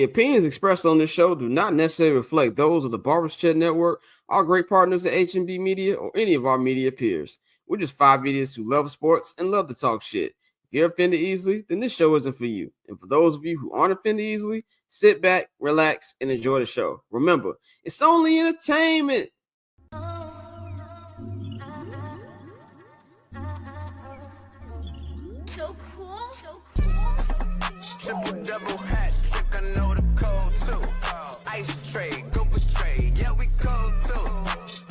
The opinions expressed on this show do not necessarily reflect those of the Barbers Chat Network, our great partners at H&B Media, or any of our media peers. We're just five idiots who love sports and love to talk shit. If you're offended easily, then this show isn't for you. And for those of you who aren't offended easily, sit back, relax, and enjoy the show. Remember, it's only entertainment. So cool. Triple double hat trick, I know the code too. Ice trade, go for trade, yeah we cold too.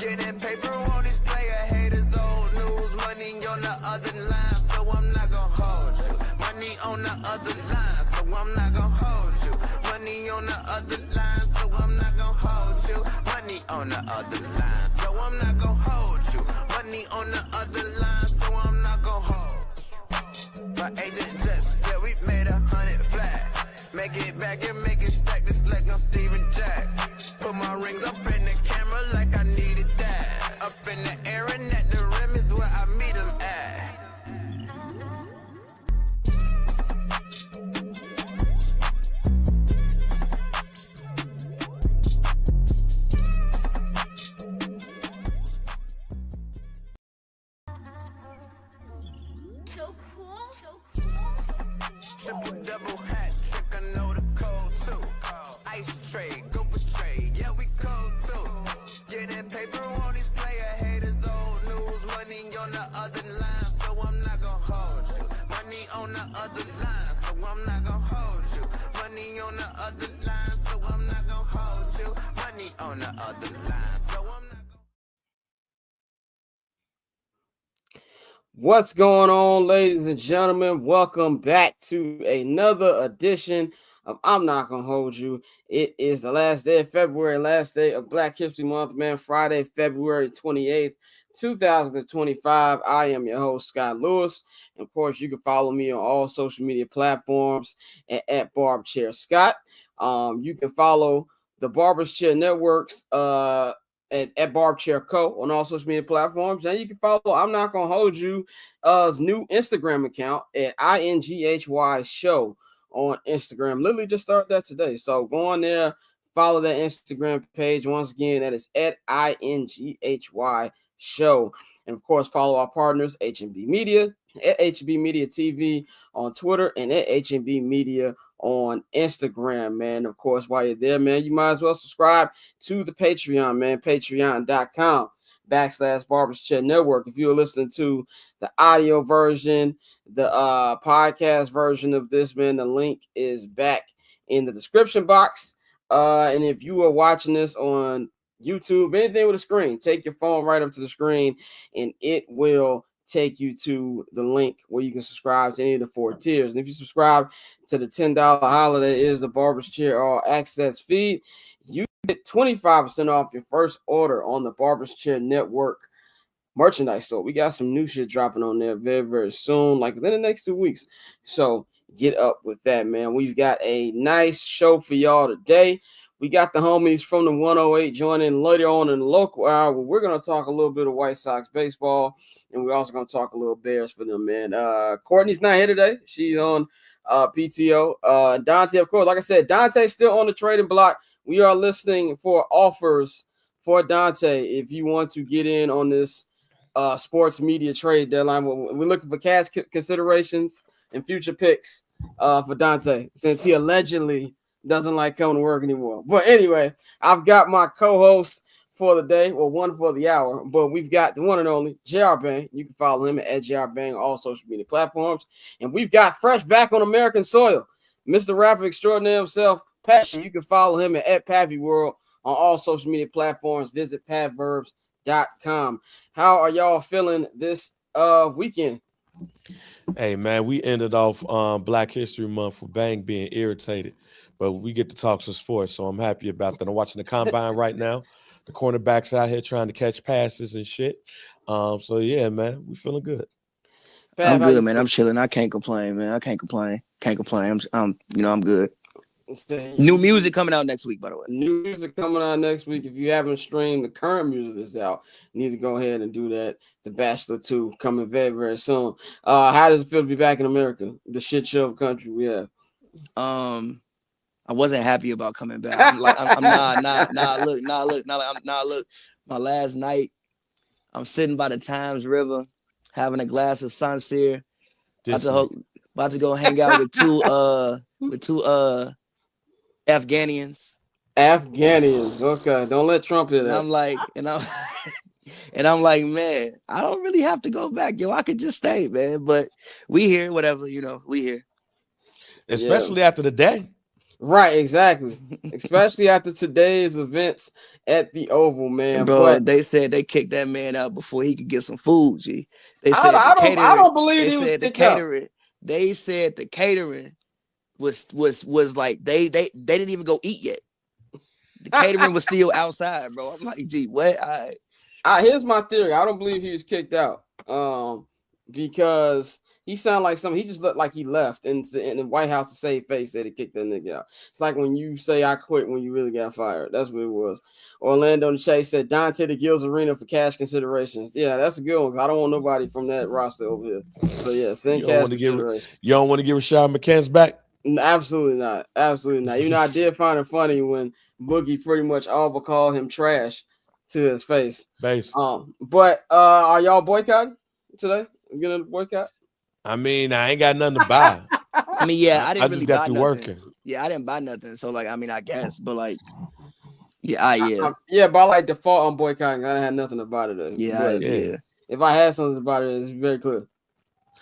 Getting paper on display, haters old news. Money on the other line, so I'm not gonna hold you. Money on the other line, so I'm not gonna hold you. Money on the other line, so I'm not gonna hold you. Money on the other line, so I'm not gonna hold you. Money on the other line, so I'm not gonna hold. My agent just said we made 100 flat. Make it back and make it stack just like I'm Steven Jack. Put my rings up in the camera like I needed that. Up in the air and at the rim is where I meet them at. So cool. Triple double hat trick, I know the code too. Ice trade, go for trade, yeah we cold too. Getting paper on display, haters old news. Money on the other line, so I'm not gonna hold you. Money on the other line, so I'm not gonna hold you. Money on the other line, so I'm not gonna hold you. Money on the other line, so I'm not gonna. What's going on, ladies and gentlemen? Welcome back to another edition of I'm Not Gonna Hold You. It is the last day of February, last day of Black History Month, man. Friday, February 28th, 2025. I am your host, Scott Lewis. And of course, you can follow me on all social media platforms at Barb Chair Scott. You can follow the Barbers Chair Networks at Barb Chair Co. on all social media platforms. And you can follow I'm Not Gonna Hold You new Instagram account at INGHY Show on Instagram. Literally just started that today. So go on there, follow that Instagram page. Once again, that is at INGHY Show. And of course, follow our partners, HMB Media, at HMB Media TV on Twitter, and at HMB Media on Instagram, man. Of course, while you're there, man, you might as well subscribe to the Patreon, man. Patreon.com/Barbers Chat Network. If you're listening to the audio version, the podcast version of this, man, the link is back in the description box. And if you are watching this on YouTube, anything with a screen, take your phone right up to the screen and it will take you to the link where you can subscribe to any of the 4 tiers. And if you subscribe to the $10 holiday, is the Barber's Chair All Access feed, you get 25% off your first order on the Barber's Chair Network merchandise store. We got some new shit dropping on there very, very soon, like within the next 2 weeks. So get up with that, man. We've got a nice show for y'all today. We got the homies from the 108 joining later on in the local hour. We're going to talk a little bit of White Sox baseball, and we're also going to talk a little Bears for them, man. Courtney's not here today. She's on PTO. Dante, of course, like I said, Dante's still on the trading block. We are listening for offers for Dante if you want to get in on this sports media trade deadline. We're looking for cash considerations and future picks for Dante, since he allegedly doesn't like coming to work anymore. But anyway, I've got my co-host for the day, well, one for the hour, but we've got the one and only JR Bang. You can follow him at JR Bang on all social media platforms. And we've got fresh back on American soil, Mr. Rapper Extraordinaire himself, Pavy. You can follow him at Pavy World on all social media platforms. Visit pavverbs.com. How are y'all feeling this weekend? Hey, man, we ended off Black History Month with Bang being irritated, but we get to talk some sports, so I'm happy about that. I'm watching the combine right now. The cornerbacks out here trying to catch passes and shit. So, yeah, man, we feeling good. I'm good, man. I'm chilling. I can't complain, man. I can't complain. I'm good. New music coming out next week, by the way. New music coming out next week. If you haven't streamed the current music that's out, you need to go ahead and do that. The Bachelor 2 coming very, very soon. How does it feel to be back in America? The shit show of country we have. I wasn't happy about coming back. I'm like, look. My last night, I'm sitting by the Thames River, having a glass of Sancerre, about to go hang out with two Afghanians. Afghanians. Okay, don't let Trump hear And that. I'm like, man, I don't really have to go back, yo. I could just stay, man. But we here, whatever, we here. Especially after the day. Right, exactly. Especially after today's events at the Oval, man. Bro, But they said they kicked that man out before he could get some food, G. They said I don't believe he was kicked out. They said the catering was like they didn't even go eat yet. The catering was still outside, bro. I'm like, gee, what? Here's my theory. I don't believe he was kicked out. Because he sounded like something. He just looked like he left, and the White House to save face said he kicked that nigga out. It's like when you say I quit when you really got fired. That's what it was. Orlando and Chase said Dante the Gills Arena for cash considerations. Yeah, that's a good one. I don't want nobody from that roster over here. So yeah, send cash considerations. You don't want to give Rashad McCants back? Absolutely not. Absolutely not. Even though I did find it funny when Boogie pretty much all but called him trash to his face. Base. But are y'all boycotting today? You gonna boycott? I mean, I ain't got nothing to buy. I mean, yeah, I didn't really buy nothing. Working. Yeah, I didn't buy nothing. So like, I mean, I guess, but like, yeah. Yeah, but I like default on boycotting. I didn't have nothing about it. Yeah. If I had something about it, it's very clear.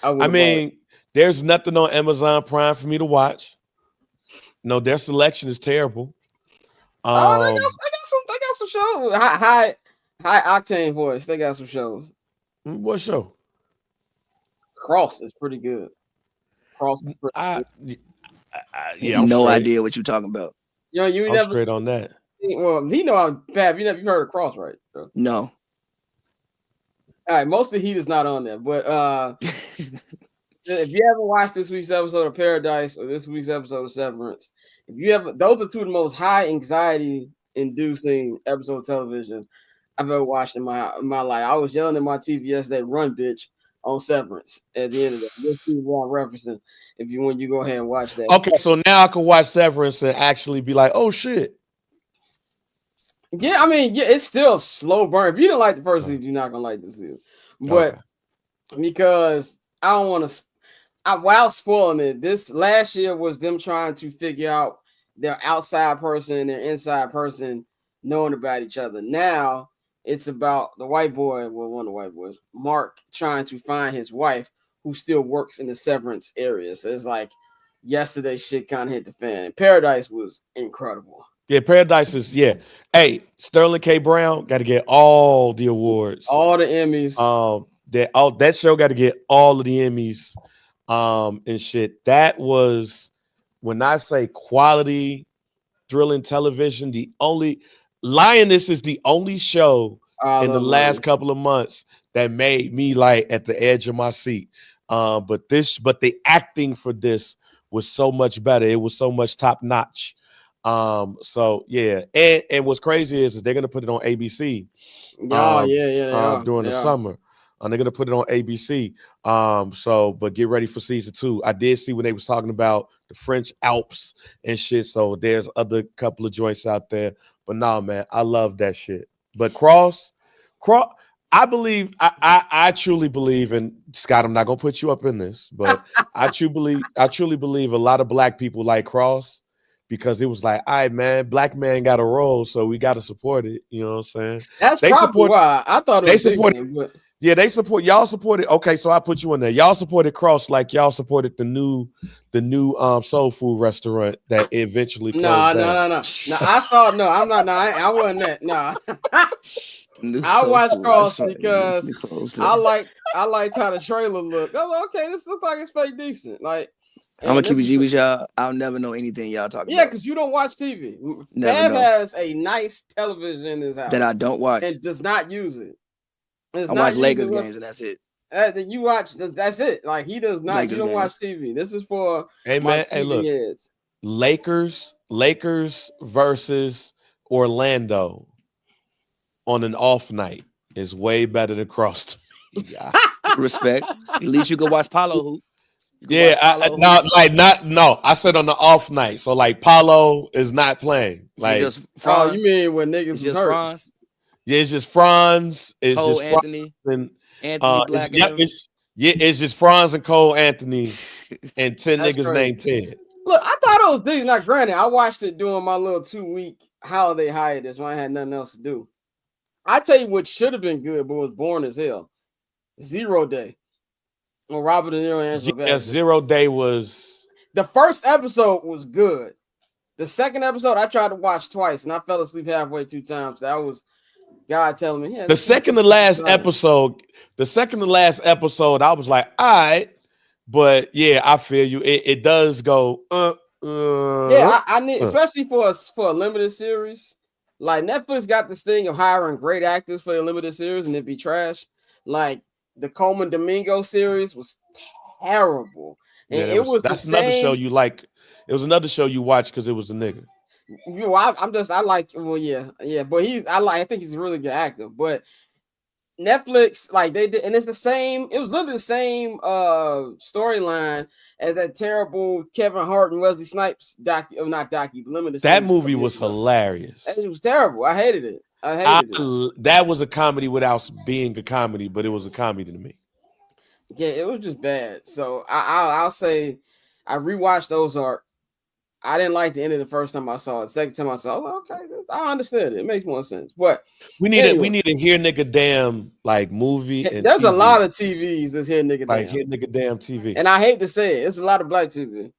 I mean, there's nothing on Amazon Prime for me to watch. No, their selection is terrible. They got some shows. High octane voice. They got some shows. What show? Cross is pretty good. Cross is pretty good. Yeah, no idea what you're talking about. You I'm never straight on that. Well, he know I'm bad. You heard of Cross, right? So. No. All right, most of the heat is not on there, but if you haven't watched this week's episode of Paradise or this week's episode of Severance, if you have, those are two of the most high anxiety inducing episodes of television I've ever watched in my life. I was yelling at my TV yesterday, "Run, bitch!" on Severance at the end of that. You'll see what I'm referencing when you go ahead and watch that. Okay, so now I can watch Severance and actually be like, "Oh shit." Yeah, I mean, yeah, it's still a slow burn. If you don't like the first season, you're not gonna like this video. But because I don't want to, while spoiling it, this last year was them trying to figure out their outside person and their inside person knowing about each other. Now it's about the white boy, well, one of the white boys, Mark, trying to find his wife who still works in the Severance area. So it's like yesterday shit kind of hit the fan. Paradise was incredible. Yeah, Paradise is, yeah. Hey, Sterling K. Brown got to get all the awards. All the Emmys. That show got to get all of the Emmys and shit. That was, when I say quality thrilling television, the only Lioness is the only show in the last couple of months that made me like at the edge of my seat. But the acting for this was so much better. It was so much top notch. So yeah, and what's crazy is they're gonna put it on ABC. During the summer. They're gonna put it on ABC. But get ready for season 2. I did see when they was talking about the French Alps and shit. So there's other couple of joints out there. But nah, man, I love that shit. But Cross, I believe, I truly believe, and Scott, I'm not gonna put you up in this, but I truly believe a lot of black people like Cross. Because it was like, all right, man, black man got a role, so we got to support it. You know what I'm saying? That's probably why I thought it was supported. Yeah, y'all supported. Okay, so I put you in there. Y'all supported Cross like y'all supported the new soul food restaurant that eventually closed down. No. I thought I'm not. No, I wasn't that. No. I watched Cross because I liked how the trailer looked. I was like, okay, this looks like it's fake decent. Like. I'm gonna keep it G with y'all. I'll never know anything y'all talking about. Yeah, because you don't watch TV. Dad has a nice television in his house that I don't watch and does not use it. I watch Lakers games and that's it. You watch. That's it. Like he does not. Lakers you don't games. Watch TV. This is for look, heads. Lakers versus Orlando on an off night is way better than Cross to me. Respect. At least you can watch Palo hoop. Yeah, I said on the off night. So like Paulo is not playing. Like, just Franz. You mean when niggas It's was just hurt? Franz. Yeah, it's just Franz. It's Cole just Anthony. Franz and Black. it's just Franz and Cole Anthony and 10 That's niggas crazy. named Ted. Look, I thought it was decent. Now, granted, I watched it during my little 2-week holiday hiatus when I had nothing else to do. I tell you what should have been good, but was boring as hell. 0 Day. On Robert De Niro and Angela Bassett. 0 Day was... The first episode was good. The second episode, I tried to watch twice, and I fell asleep halfway 2 times. That was God telling me. Yeah, the second to last episode, I was like, all right. But yeah, I feel you. It does go. Yeah, I need, especially for a limited series. Like Netflix got this thing of hiring great actors for a limited series, and it'd be trash. Like the Coleman Domingo series was terrible, and yeah, that's another show you like. It was another show you watched because it was a nigga. I think he's a really good actor, but Netflix, like they did, and it's the same. It was literally the same storyline as that terrible Kevin Hart and Wesley Snipes limited. That movie was hilarious. It was terrible. I hated it. That was a comedy without being a comedy, but it was a comedy to me. Yeah, it was just bad. So I'll say I rewatched Ozark. I didn't like the end of the first time I saw it. The second time I saw it, I was like, okay, I understand it. It makes more sense. But we need a Here Nigga Damn like movie. And there's TV. A lot of TVs that's Here Nigga Damn. Like Here Nigga Damn TV. And I hate to say it, it's a lot of black TV.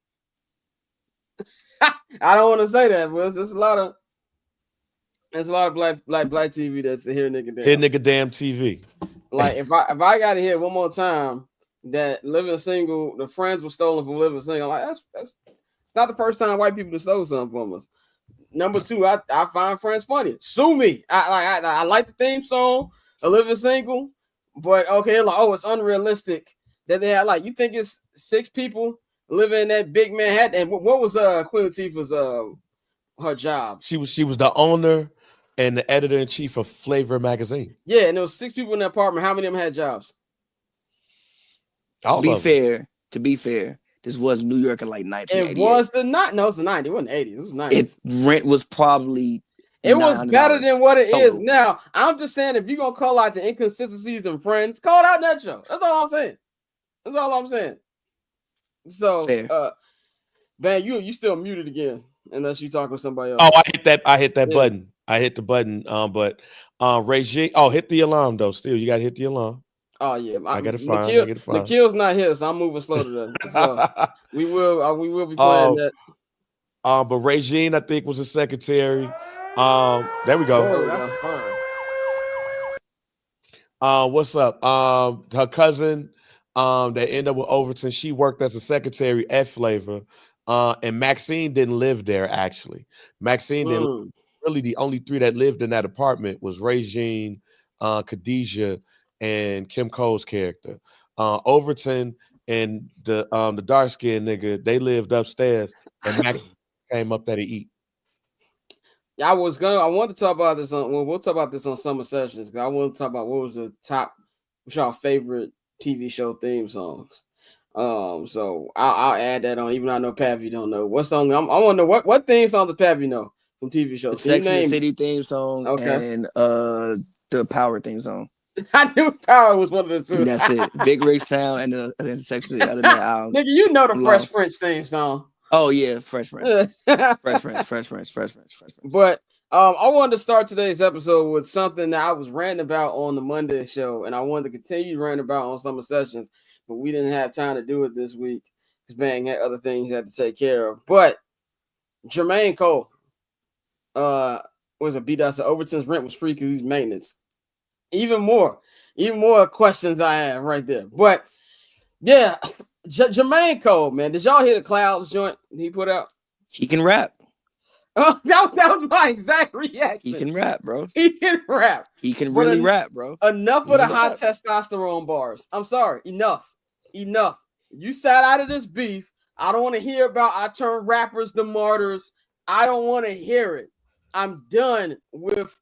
I don't want to say that, but there's a lot of black TV that's a Here Nigga Damn. Here Nigga Damn TV. Like if I gotta hear one more time that Living Single, the friends were stolen from Living Single, like that's it's not the first time white people have stole something from us. Number 2, I find Friends funny. Sue me. I like the theme song, A Living Single, but okay, like it's unrealistic that they had you think it's 6 people living in that big Manhattan. And what was Queen Latifah's her job? She was the owner and the editor-in-chief of Flavor magazine. Yeah, and there was 6 people in the apartment. How many of them had jobs? To be fair. This was New York in like 1988. It was the 90s. It wasn't 80s. It was 90s. Rent was probably. It was better than what it is now. I'm just saying, if you're gonna call out the inconsistencies in Friends, call it out in that show. That's all I'm saying. So, Ben, you still muted again, unless you talking to somebody else. Oh, I hit that button. I hit the button. But Reggie. Oh, hit the alarm though. Still, you gotta hit the alarm. Oh yeah, I gotta find. Nikhil's not here, so I'm moving slow today. So we will be playing that. But Regine, I think, was a secretary. There we go. Oh, that's fine. What's up? Her cousin, that ended up with Overton. She worked as a secretary at Flavor. And Maxine didn't live there actually. Maxine didn't. Really, the only 3 that lived in that apartment was Regine, Khadijah, and Kim Cole's character. Overton and the dark skinned nigga, they lived upstairs, and Mac came up there to eat. I wanted to talk about this we'll talk about this on Summer Sessions, because I want to talk about what was the top, what's your favorite TV show theme songs. So I'll add that on, even though I know Pavy don't know. What song? I want to know what theme song does Pavy know from TV shows? The Sex and the City theme song, and the Power theme song. I knew Power was one of the 2. That's it. Big Rig Sound and the Sex and the Other than album. Nigga, you know the Fresh Prince theme song. Oh yeah, Fresh Prince. Fresh Prince. But I wanted to start today's episode with something that I was ranting about on the Monday show, and I wanted to continue ranting about on Summer Sessions, but we didn't have time to do it this week because Bang had other things he had to take care of. But Jermaine Cole was a beat-out, so Overton's rent was free because he's maintenance. Even more questions I have right there. But yeah, Jermaine Cole, man, did y'all hear the Clouds joint he put out? He can rap. Oh, that was my exact reaction. He can rap, bro. He can rap. He can really rap, bro. Enough of the high testosterone bars. I'm sorry. Enough. You sat out of this beef. I don't want to hear about I turn rappers to martyrs. I don't want to hear it. I'm done with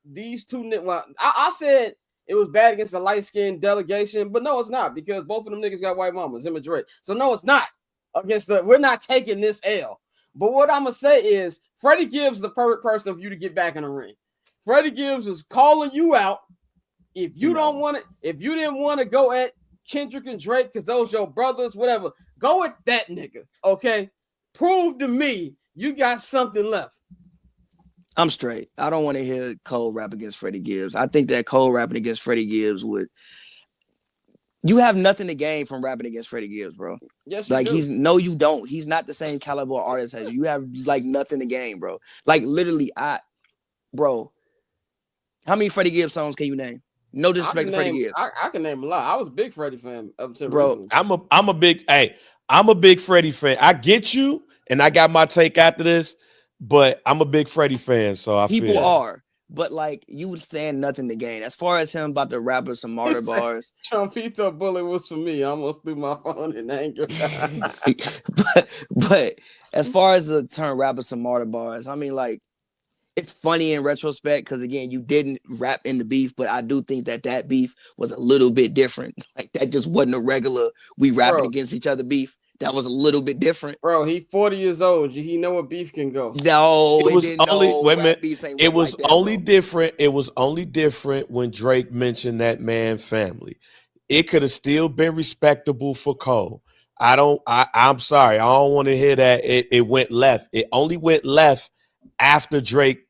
these 2. Well, I said it was bad against the light-skinned delegation, but no, it's not because both of them niggas got white mamas, him and Drake. So no, it's not we're not taking this L. But what I'm gonna say is Freddie Gibbs is the perfect person for you to get back in the ring. Freddie Gibbs is calling you out. If you don't want it, if you didn't want to go at Kendrick and Drake because those your brothers, whatever, go at that nigga. Okay, prove to me you got something left. I'm straight. I don't want to hear Cole rap against Freddie Gibbs. I think that Cole rapping against Freddie Gibbs would. You have nothing to gain from rapping against Freddie Gibbs, bro. Yes, you like do. you don't. He's not the same caliber artist as you. You have like nothing to gain, bro. Like literally, bro. How many Freddie Gibbs songs can you name? No disrespect to Freddie Gibbs. I can name a lot. I was a big Freddie fan up until bro. recently. I'm a big Freddie fan. I get you, and I got my take after this, but I'm a big Freddie fan, so people are. But like you would stand nothing to gain. As far as him about to rap with some martyr bars. Trumpito bullet was for me. I almost threw my phone in anger. but as far as the term rap with some martyr bars, I mean, like, it's funny in retrospect because again, you didn't rap in the beef, but I do think that beef was a little bit different. Like that just wasn't a regular we rapping against each other beef. That was a little bit different. Bro, he 40 years old. He know where beef can go. No, it was only wait a minute. It was like only different. It was only different when Drake mentioned that man family. It could have still been respectable for Cole. I'm sorry. I don't want to hear that. It went left. It only went left after Drake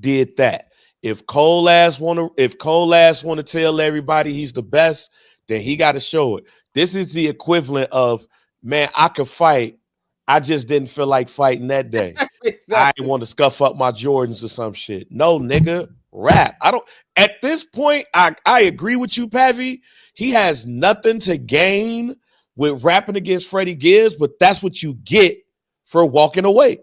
did that. If Cole ass want to tell everybody he's the best, then he got to show it. This is the equivalent of, man, I could fight. I just didn't feel like fighting that day. Exactly. I didn't want to scuff up my Jordans or some shit. No, nigga, rap. At this point, I agree with you, Pavy. He has nothing to gain with rapping against Freddie Gibbs, but that's what you get for walking away.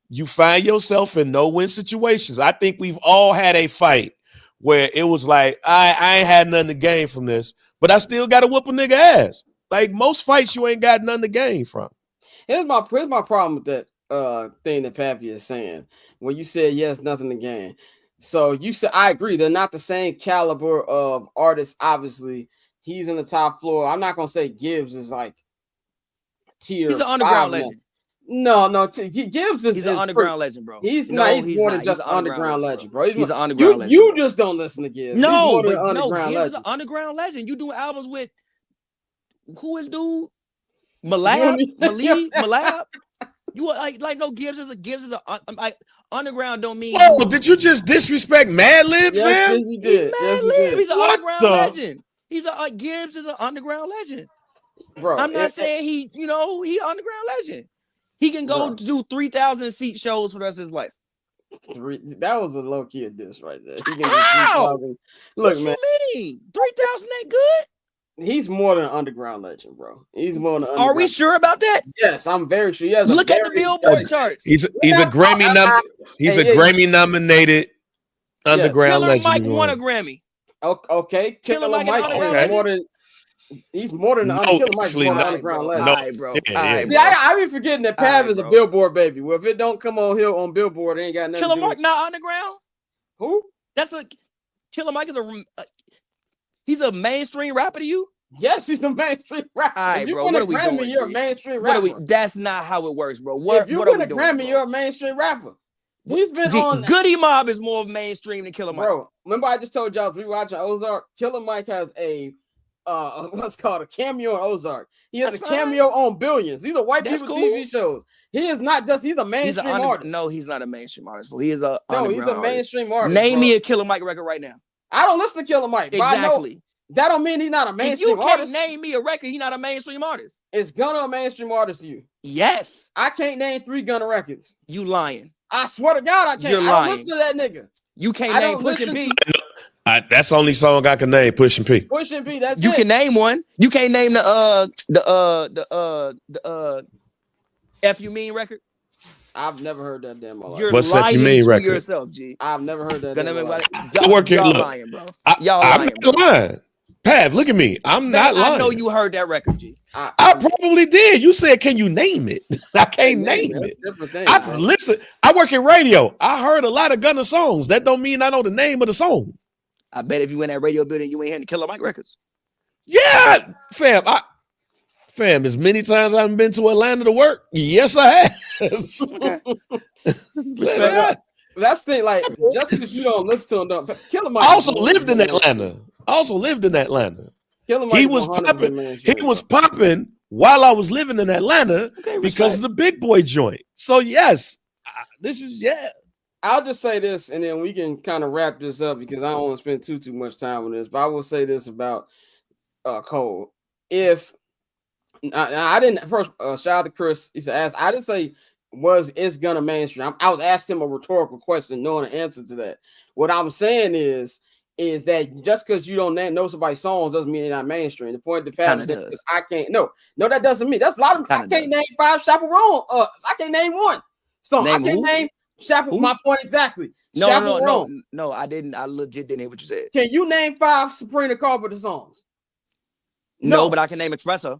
You find yourself in no-win situations. I think we've all had a fight where it was like, I ain't had nothing to gain from this, but I still got to whoop a nigga ass. Like most fights, you ain't got nothing to gain from. Here's my problem with that thing that Pavy is saying. When you said yes, nothing to gain. So you said I agree. They're not the same caliber of artists. Obviously, he's in the top floor. I'm not gonna say Gibbs is like tier. He's an underground legend. No, Gibbs is he's an underground legend, bro. He's more than just an underground legend, bro. He's an underground legend. You just don't listen to Gibbs. No, Gibbs is an underground legend. You doing albums with who is dude? Malab? You like no Gibbs is a underground don't mean. Oh, did you just disrespect Mad Lib, fam? Yes, he did. He's Mad Lib. He's an underground legend. Gibbs is an underground legend. Bro, I'm not saying he underground legend. He can go do 3,000 seat shows for the rest of his life. That was a low key diss right there. He can How? Look, what man. You mean 3,000 ain't good? He's more than an underground legend, bro. He's more than. Are we sure about that? Yes, I'm very sure. Look at the Billboard charts. He's a Grammy Grammy nominated underground Killer legend. Mike won a Grammy. Okay, Killer Mike is more than. He's more than Killer Mike's more than underground legend. All right, bro. I be forgetting that Pav is a Billboard baby. Well, if it don't come on here on Billboard, it ain't got nothing. Killer Mike not underground. Who? Killer Mike is he's a mainstream rapper to you. Yes, he's a mainstream rapper. All right, if you bro. win What a are we Grammy, doing? you're a mainstream rapper. That's not how it works, bro. If you win a Grammy, you're a mainstream rapper. He's been on. Goody Mob is more mainstream than Killer Mike. Bro, remember I just told y'all I was rewatching Ozark. Killer Mike has a what's called a cameo on Ozark. He has a cameo on Billions. These are white people TV shows. He is not just. He's a mainstream artist. No, he's not a mainstream artist. But he is a. No, he's a mainstream artist. Name me a Killer Mike record right now. I don't listen to Killer Mike. Exactly. That don't mean he's not a mainstream artist. If you can't name me a record, he's not a mainstream artist. Is Gunna a mainstream artist to you? Yes. I can't name 3 Gunna records. You lying. I swear to God, I can't. You're lying. I don't listen to that nigga. You can't name Pushin' P. That's the only song I can name. Pushin' P. Pushin' P. That's you can name one. You can't name the F You Mean record. I've never heard that damn life. You're What's lying F You Mean to record? Yourself, G. I've never heard that. Y'all lying, bro. Y'all lying, bro. Lying. Pav, look at me. I'm not lying. I know you heard that record, G. I probably did. You said, "Can you name it?" I can't name it. Listen. I work in radio. I heard a lot of Gunna songs. That don't mean I know the name of the song. I bet if you in that radio building, you ain't hearing the Killer Mike records. Yeah, fam. Fam, as many times I've been to Atlanta to work, yes, I have. Okay. Respect. That's the thing. Like, just because you don't listen to him, Killer Mike. I also lived in Atlanta. Killer Mike He was 100% popping. mainstream, He was bro. popping while I was living in Atlanta Okay, because of the Big Boy joint. So yes, this is I'll just say this, and then we can kind of wrap this up because I don't want to spend too much time on this. But I will say this about Cole. If I didn't first shout out to Chris, he said, "I didn't say it's gonna mainstream." I was asking him a rhetorical question, knowing the answer to that. What I'm saying is that just because you don't know somebody's songs doesn't mean they're not mainstream. The point the Pavy is I can't. No, that doesn't mean that's a lot of. I can't name 5 Chaperone. I can't name one song. I can't name. Chaperone, my point exactly. No, I didn't. I legit didn't hear what you said. Can you name 5 Sabrina Carpenter songs? No, but I can name Espresso.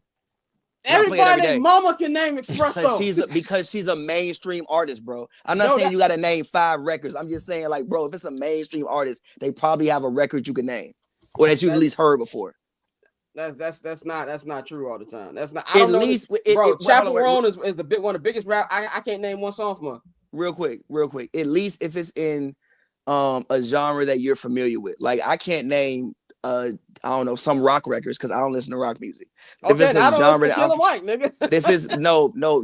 Everybody named Mama can name Espresso. because she's a mainstream artist, bro. I'm not saying you got to name 5 records. I'm just saying, like, bro, if it's a mainstream artist, they probably have a record you can name or that you at least heard before. That's not true all the time. That's not. At least, bro. Chaperone is one of the biggest rap. I can't name one song from her. Real quick. At least if it's in a genre that you're familiar with. Like, I can't name I don't know, some rock records because I don't listen to rock music. Okay, if it's a genre that Killer Mike, nigga. If it's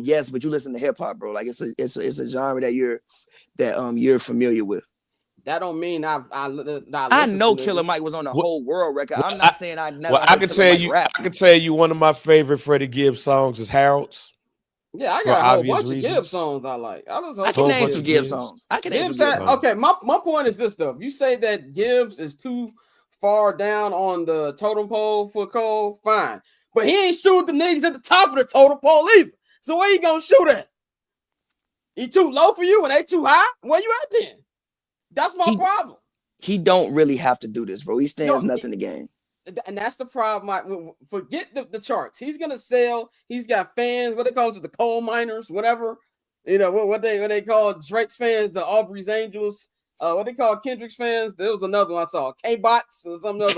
yes, but you listen to hip hop, bro. Like it's a genre that you're familiar with. That don't mean I know Killer Mike was on the whole world record. I'm not saying I never. Well, I can tell you one of my favorite Freddie Gibbs songs is Harold's. Yeah, I got a whole bunch of Gibbs songs I like. I can name some Gibbs songs. Okay, my point is this though. You say that Gibbs is too far down on the totem pole for Cole, fine. But he ain't shoot the niggas at the top of the totem pole either. So where you gonna shoot at? He too low for you and they too high? Where you at then? That's my problem. He don't really have to do this, bro. He stands nothing to gain. And that's the problem. Forget the charts. He's gonna sell. He's got fans. What they call it, the coal miners, whatever. You know what they call Drake's fans, the Aubrey's Angels. What they call Kendrick's fans. There was another one I saw, K-Bots or something else.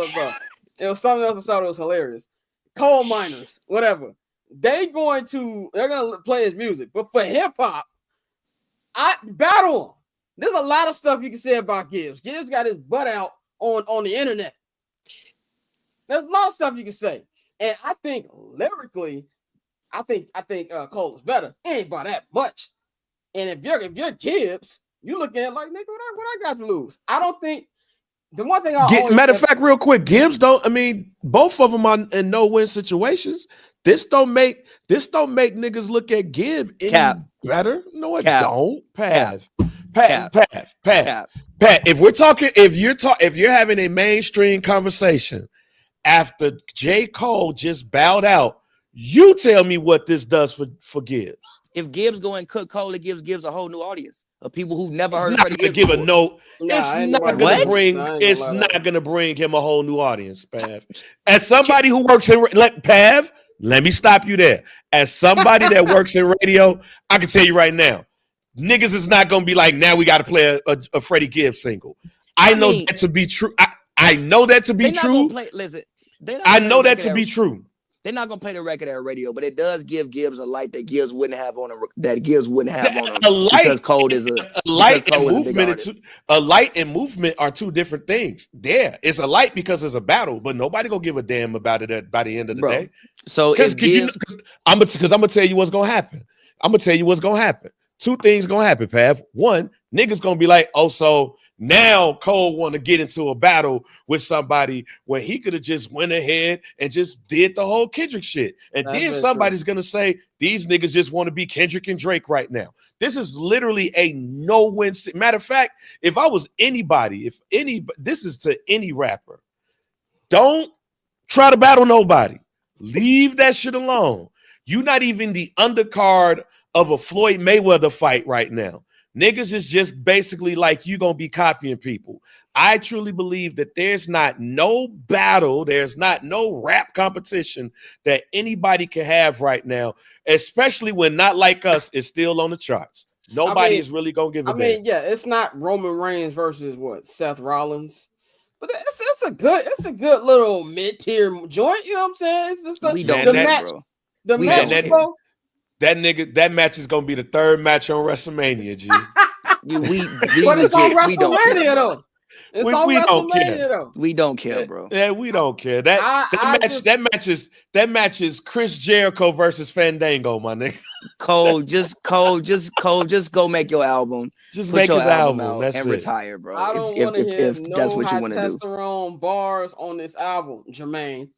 It was something else I saw that was hilarious. Coal miners, whatever. They're gonna play his music, but for hip hop, I battle him. There's a lot of stuff you can say about Gibbs. Gibbs got his butt out on the internet. There's a lot of stuff you can say, and I think lyrically, I think Cole is better. It ain't by that much. And if you're Gibbs, you look at it like, nigga, what I got to lose? I don't think the one thing matter of fact, real quick, Gibbs don't. I mean, both of them are in no-win situations. This don't make niggas look at Gibbs any better. No, it don't. Pav. If you're having a mainstream conversation after J. Cole just bowed out, you tell me what this does for Gibbs. If Gibbs go and cook Cole, it gives Gibbs a whole new audience of people who've never heard of Freddie Gibbs. It's not gonna bring him a whole new audience, Pav. As somebody who works in Pav, let me stop you there. As somebody that works in radio, I can tell you right now, niggas is not gonna be like, now we got to play a Freddie Gibbs single. I know that to be true. I know that to be true. I know that to be true. They're not gonna play the record at radio, but it does give Gibbs a light that Gibbs wouldn't have on him because Cole is a light and movement. A light and movement are two different things. There, it's a light because it's a battle, but nobody gonna give a damn about it by the end of the day. So I'm gonna tell you what's gonna happen. Two things gonna happen, Pav. One, niggas gonna be like, oh, so now Cole want to get into a battle with somebody where he could have just went ahead and just did the whole Kendrick shit. And then somebody's gonna say these niggas just want to be Kendrick and Drake right now. This is literally a no-win. Matter of fact, if I was anybody, this is to any rapper. Don't try to battle nobody. Leave that shit alone. You're not even the undercard of a Floyd Mayweather fight right now. Niggas is just basically like you gonna be copying people. I truly believe that there's not no battle, there's not no rap competition that anybody can have right now, especially when Not Like Us is still on the charts. Nobody is really gonna give a damn. Yeah, it's not Roman Reigns versus Seth Rollins. But it's a good little mid-tier joint. You know what I'm saying? It's just We don't the care, match. bro. The We match, don't care. bro. That match is gonna be the third match on WrestleMania, G. But it's on we don't care. WrestleMania though. It's on we don't care. WrestleMania though. We don't care, bro. Yeah, we don't care. That match is Chris Jericho versus Fandango, my nigga. Cole, just go make your album. Just Put make your his album. out That's and it. retire, bro. I don't want to hear if no that's what high you want to do. testosterone bars on this album, Jermaine.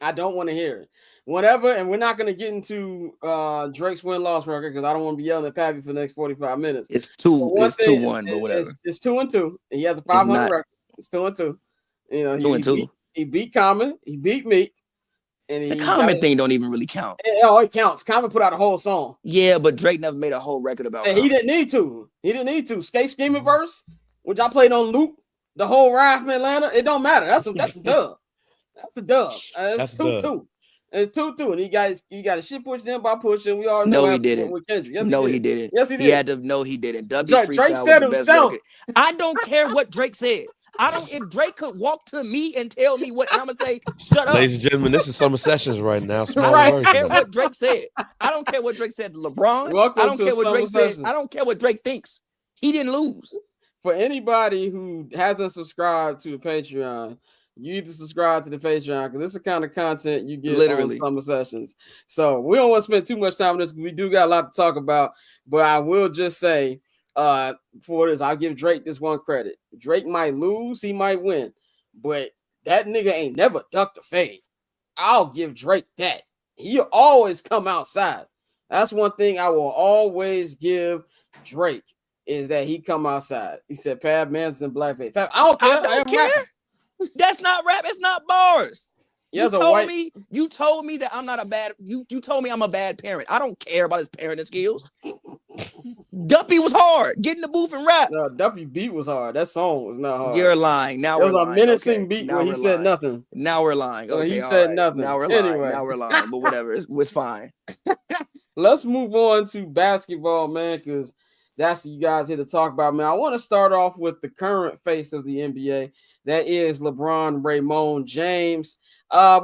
I don't want to hear it. Whatever, and we're not going to get into Drake's win-loss record because I don't want to be yelling at Pavy for the next 45 minutes. It's 2-1, but whatever. It's 2-2, and he has a 500 record. It's 2-2. You know, 2-2. He beat Common. He beat Meek. And The Common thing don't even really count. It counts. Common put out a whole song. Yeah, but Drake never made a whole record about it. He didn't need to. Skate Scheming verse, which I played on loop the whole ride from Atlanta. It don't matter. That's a dub. That's a dub. It's 2-2. It's 2-2, and he got a shit pushed in by pushing. We all know he didn't. With Kendrick. Yes, he didn't. Yes, he did. He had to. No, he didn't. Drake said himself. I don't care what Drake said. If Drake could walk to me and tell me what, and I'm gonna say, shut up. Ladies and gentlemen, this is Summer Sessions right now. Right. I don't care what Drake said. I don't care what Drake said to LeBron. Welcome I don't to care what Summer Drake Sessions. said. I don't care what Drake thinks. He didn't lose. For anybody who hasn't subscribed to the Patreon, you need to subscribe to the Patreon because this is the kind of content you get Literally. on Summer Sessions. So we don't want to spend too much time on this because we do got a lot to talk about. But I will just say, for this, I'll give Drake this one credit. Drake might lose, he might win, but that nigga ain't never ducked a fade. I'll give Drake that. He'll always come outside. That's one thing I will always give Drake is that he come outside. He said, Pab Manson, blackface. Pab, I don't care. I don't care. That's not rap. It's not bars. You told me that I'm not a bad. You told me I'm a bad parent. I don't care about his parenting skills. Duppy was hard. Get in the booth and rap. No, Duppy beat was hard. That song was not hard. You're lying. Now it we're was a menacing beat when he said nothing. Now we're lying. Okay, he said nothing. Now we're lying. Anyway. Now we're lying. But whatever. It's fine. Let's move on to basketball, man, because that's what you guys here to talk about, man. I want to start off with the current face of the NBA. That is LeBron Raymond James.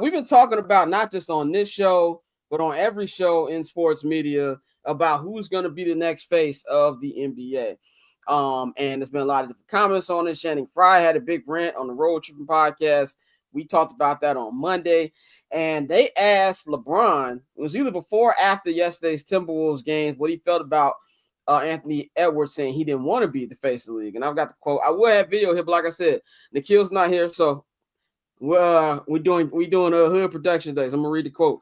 We've been talking about not just on this show, but on every show in sports media about who's going to be the next face of the NBA. And there's been a lot of different comments on it. Channing Frye had a big rant on the Road Tripping podcast. We talked about that on Monday. And they asked LeBron, it was either before or after yesterday's Timberwolves games, what he felt about Anthony Edwards saying he didn't want to be the face of the league. And I've got the quote. I will have video here, but like I said, Nikhil's not here, so we're doing a hood production days. I'm gonna read the quote.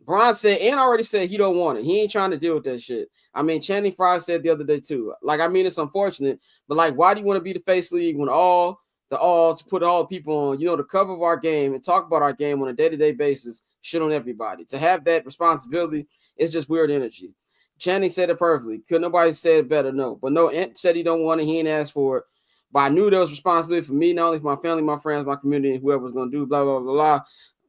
Bron said, and already said he don't want it. He ain't trying to deal with that shit. I mean, Channing Frye said the other day too. Like, I mean, it's unfortunate, but like, why do you want to be the face league when to put all the people on, the cover of our game and talk about our game on a day-to-day basis, shit on everybody. To have that responsibility is just weird energy. Channing said it perfectly. Could nobody say it better? No. But no, Ant said he don't want it. He ain't asked for it. But I knew there was responsibility for me, not only for my family, my friends, my community, and whoever was going to do blah, blah, blah, blah.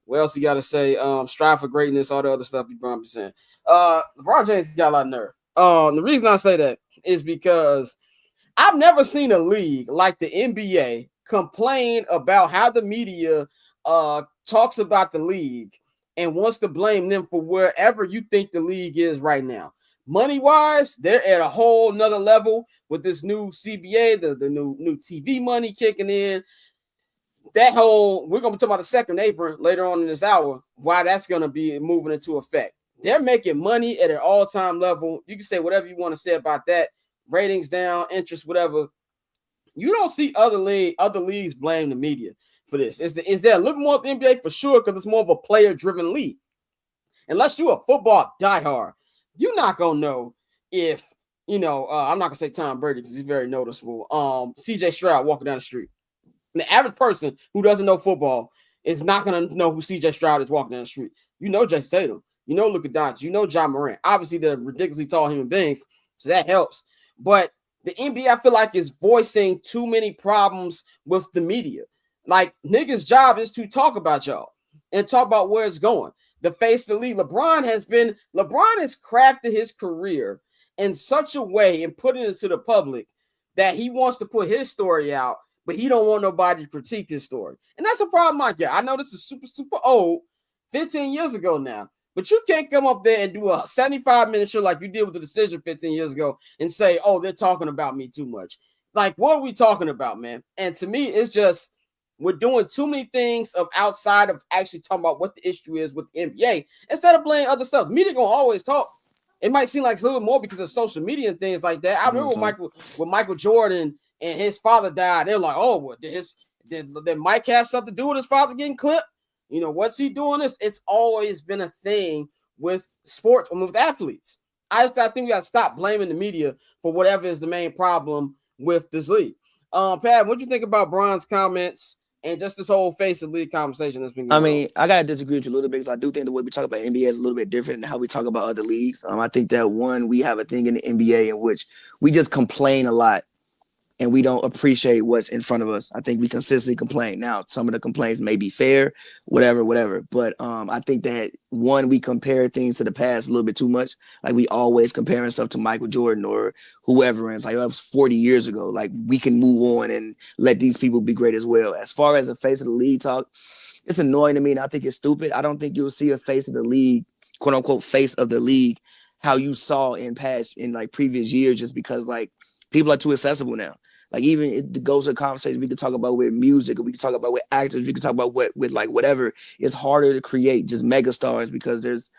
What else you got to say? Strive for greatness, all the other stuff you probably saying. LeBron James got a lot of nerve. The reason I say that is because I've never seen a league like the NBA complain about how the media talks about the league and wants to blame them for wherever you think the league is right now. Money-wise, they're at a whole nother level with this new CBA, the new TV money kicking in. We're going to be talking about the second apron later on in this hour, why that's going to be moving into effect. They're making money at an all-time level. You can say whatever you want to say about that. Ratings down, interest, whatever. You don't see other leagues blame the media for this. Is there a little more of the NBA? For sure, because it's more of a player-driven league. Unless you're a football diehard, you're not going to know if, I'm not going to say Tom Brady because he's very noticeable. CJ Stroud walking down the street. The average person who doesn't know football is not going to know who CJ Stroud is walking down the street. You know Jason Tatum. You know Luka Doncic. You know John Morant. Obviously, they're ridiculously tall human beings, so that helps. But the NBA, I feel like, is voicing too many problems with the media. Like, niggas' job is to talk about y'all and talk about where it's going. The face of the league. LeBron has crafted his career in such a way and put it into the public that he wants to put his story out but he don't want nobody to critique his story. And that's a problem I get. I know this is super, super old, 15 years ago now, but you can't come up there and do a 75-minute show like you did with The Decision 15 years ago and say, oh, they're talking about me too much. Like, what are we talking about, man? And to me, it's just we're doing too many things of outside of actually talking about what the issue is with the NBA instead of blaming other stuff. Media gonna always talk. It might seem like it's a little more because of social media and things like that. I remember when Michael Jordan and his father died. They're like, oh, well, did Mike have something to do with his father getting clipped? You know, what's he doing this? It's always been a thing with sports and with athletes. I think we got to stop blaming the media for whatever is the main problem with this league. Pat, what do you think about Bron's comments and just this whole face of league conversation that's been going on? I mean, I gotta disagree with you a little bit because I do think the way we talk about NBA is a little bit different than how we talk about other leagues. I think that we have a thing in the NBA in which we just complain a lot and we don't appreciate what's in front of us. I think we consistently complain. Now, some of the complaints may be fair, whatever. But I think that we compare things to the past a little bit too much. Like we always comparing stuff to Michael Jordan or whoever. And it's like, that was 40 years ago. Like we can move on and let these people be great as well. As far as the face of the league talk, it's annoying to me and I think it's stupid. I don't think you'll see a face of the league, quote unquote, face of the league, how you saw in like previous years, just because like people are too accessible now. Like even it goes to a conversation we could talk about with music, or we could talk about with actors, we could talk about with like whatever. It's harder to create just mega stars because there's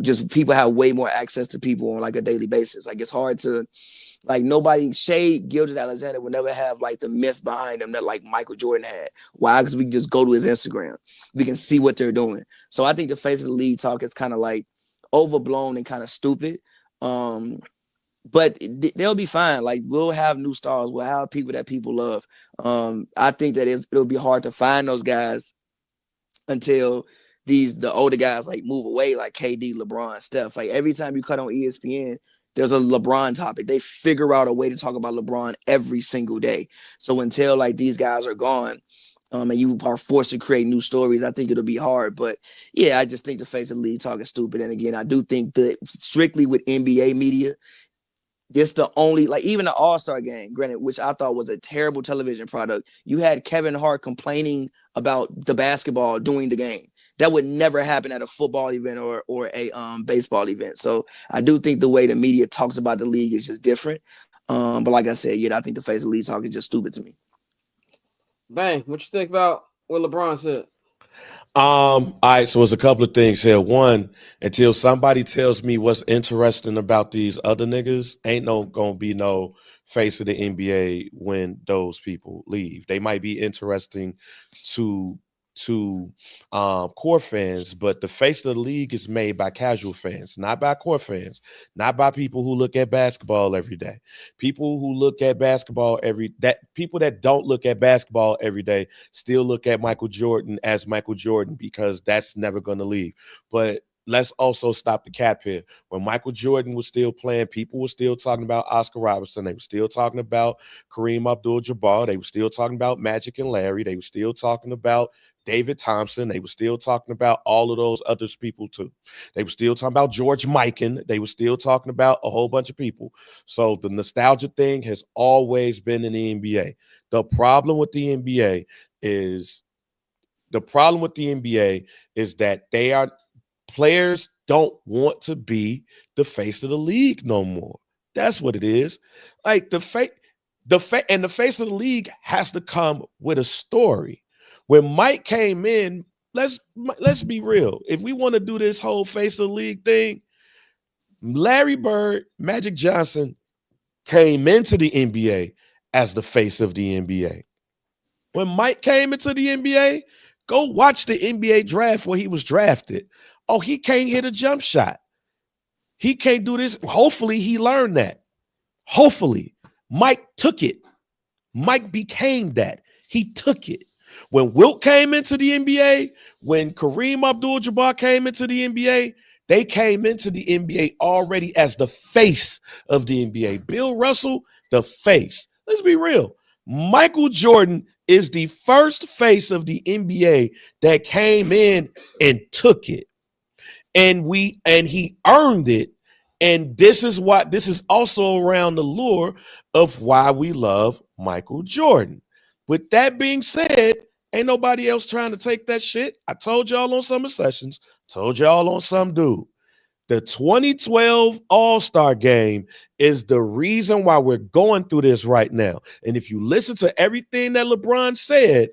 just people have way more access to people on like a daily basis. Like it's hard to like nobody Gilgeous-Alexander would never have like the myth behind him that like Michael Jordan had. Why? Because we can just go to his Instagram. We can see what they're doing. So I think the face of the league talk is kind of like overblown and kind of stupid. But they'll be fine. Like we'll have new stars. We'll have people that people love. I think that it'll be hard to find those guys until the older guys like move away, like KD, LeBron, Steph. Like every time you cut on ESPN, there's a LeBron topic. They figure out a way to talk about LeBron every single day. So until like these guys are gone, and you are forced to create new stories, I think it'll be hard. But yeah, I just think the face of the league talk is stupid. And again, I do think that strictly with NBA media, it's the only, like even the All-Star game, granted, which I thought was a terrible television product. You had Kevin Hart complaining about the basketball during the game. That would never happen at a football event or a baseball event. So I do think the way the media talks about the league is just different. But like I said, I think the face of the league talk is just stupid to me. Bang, what you think about what LeBron said? All right, so it's a couple of things here. One, until somebody tells me what's interesting about these other niggas, ain't gonna be no face of the NBA when those people leave. They might be interesting to core fans, but the face of the league is made by casual fans, not by core fans, not by people who look at basketball every day. People who look at basketball people that don't look at basketball every day still look at Michael Jordan as Michael Jordan because that's never going to leave. But let's also stop the cap here. When Michael Jordan was still playing, people were still talking about Oscar Robertson. They were still talking about Kareem Abdul-Jabbar. They were still talking about Magic and Larry. They were still talking about David Thompson. They were still talking about all of those other people too. They were still talking about George Mikan. They were still talking about a whole bunch of people. So the nostalgia thing has always been in the NBA. The problem with the NBA is that players don't want to be the face of the league no more. That's what it is. Like the face of the league has to come with a story. When Mike came in, let's be real. If we want to do this whole face of the league thing, Larry Bird, Magic Johnson came into the NBA as the face of the NBA. When Mike came into the NBA, go watch the NBA draft where he was drafted. Oh, he can't hit a jump shot. He can't do this. Hopefully he learned that. Hopefully. Mike took it. Mike became that. He took it. When Wilt came into the NBA, when Kareem Abdul-Jabbar came into the NBA, they came into the NBA already as the face of the NBA. Bill Russell, the face. Let's be real. Michael Jordan is the first face of the NBA that came in and took it. And he earned it. And this is also around the lure of why we love Michael Jordan. With that being said, ain't nobody else trying to take that shit. I told y'all on Summer Sessions, told y'all on Some Dude. The 2012 All-Star Game is the reason why we're going through this right now. And if you listen to everything that LeBron said,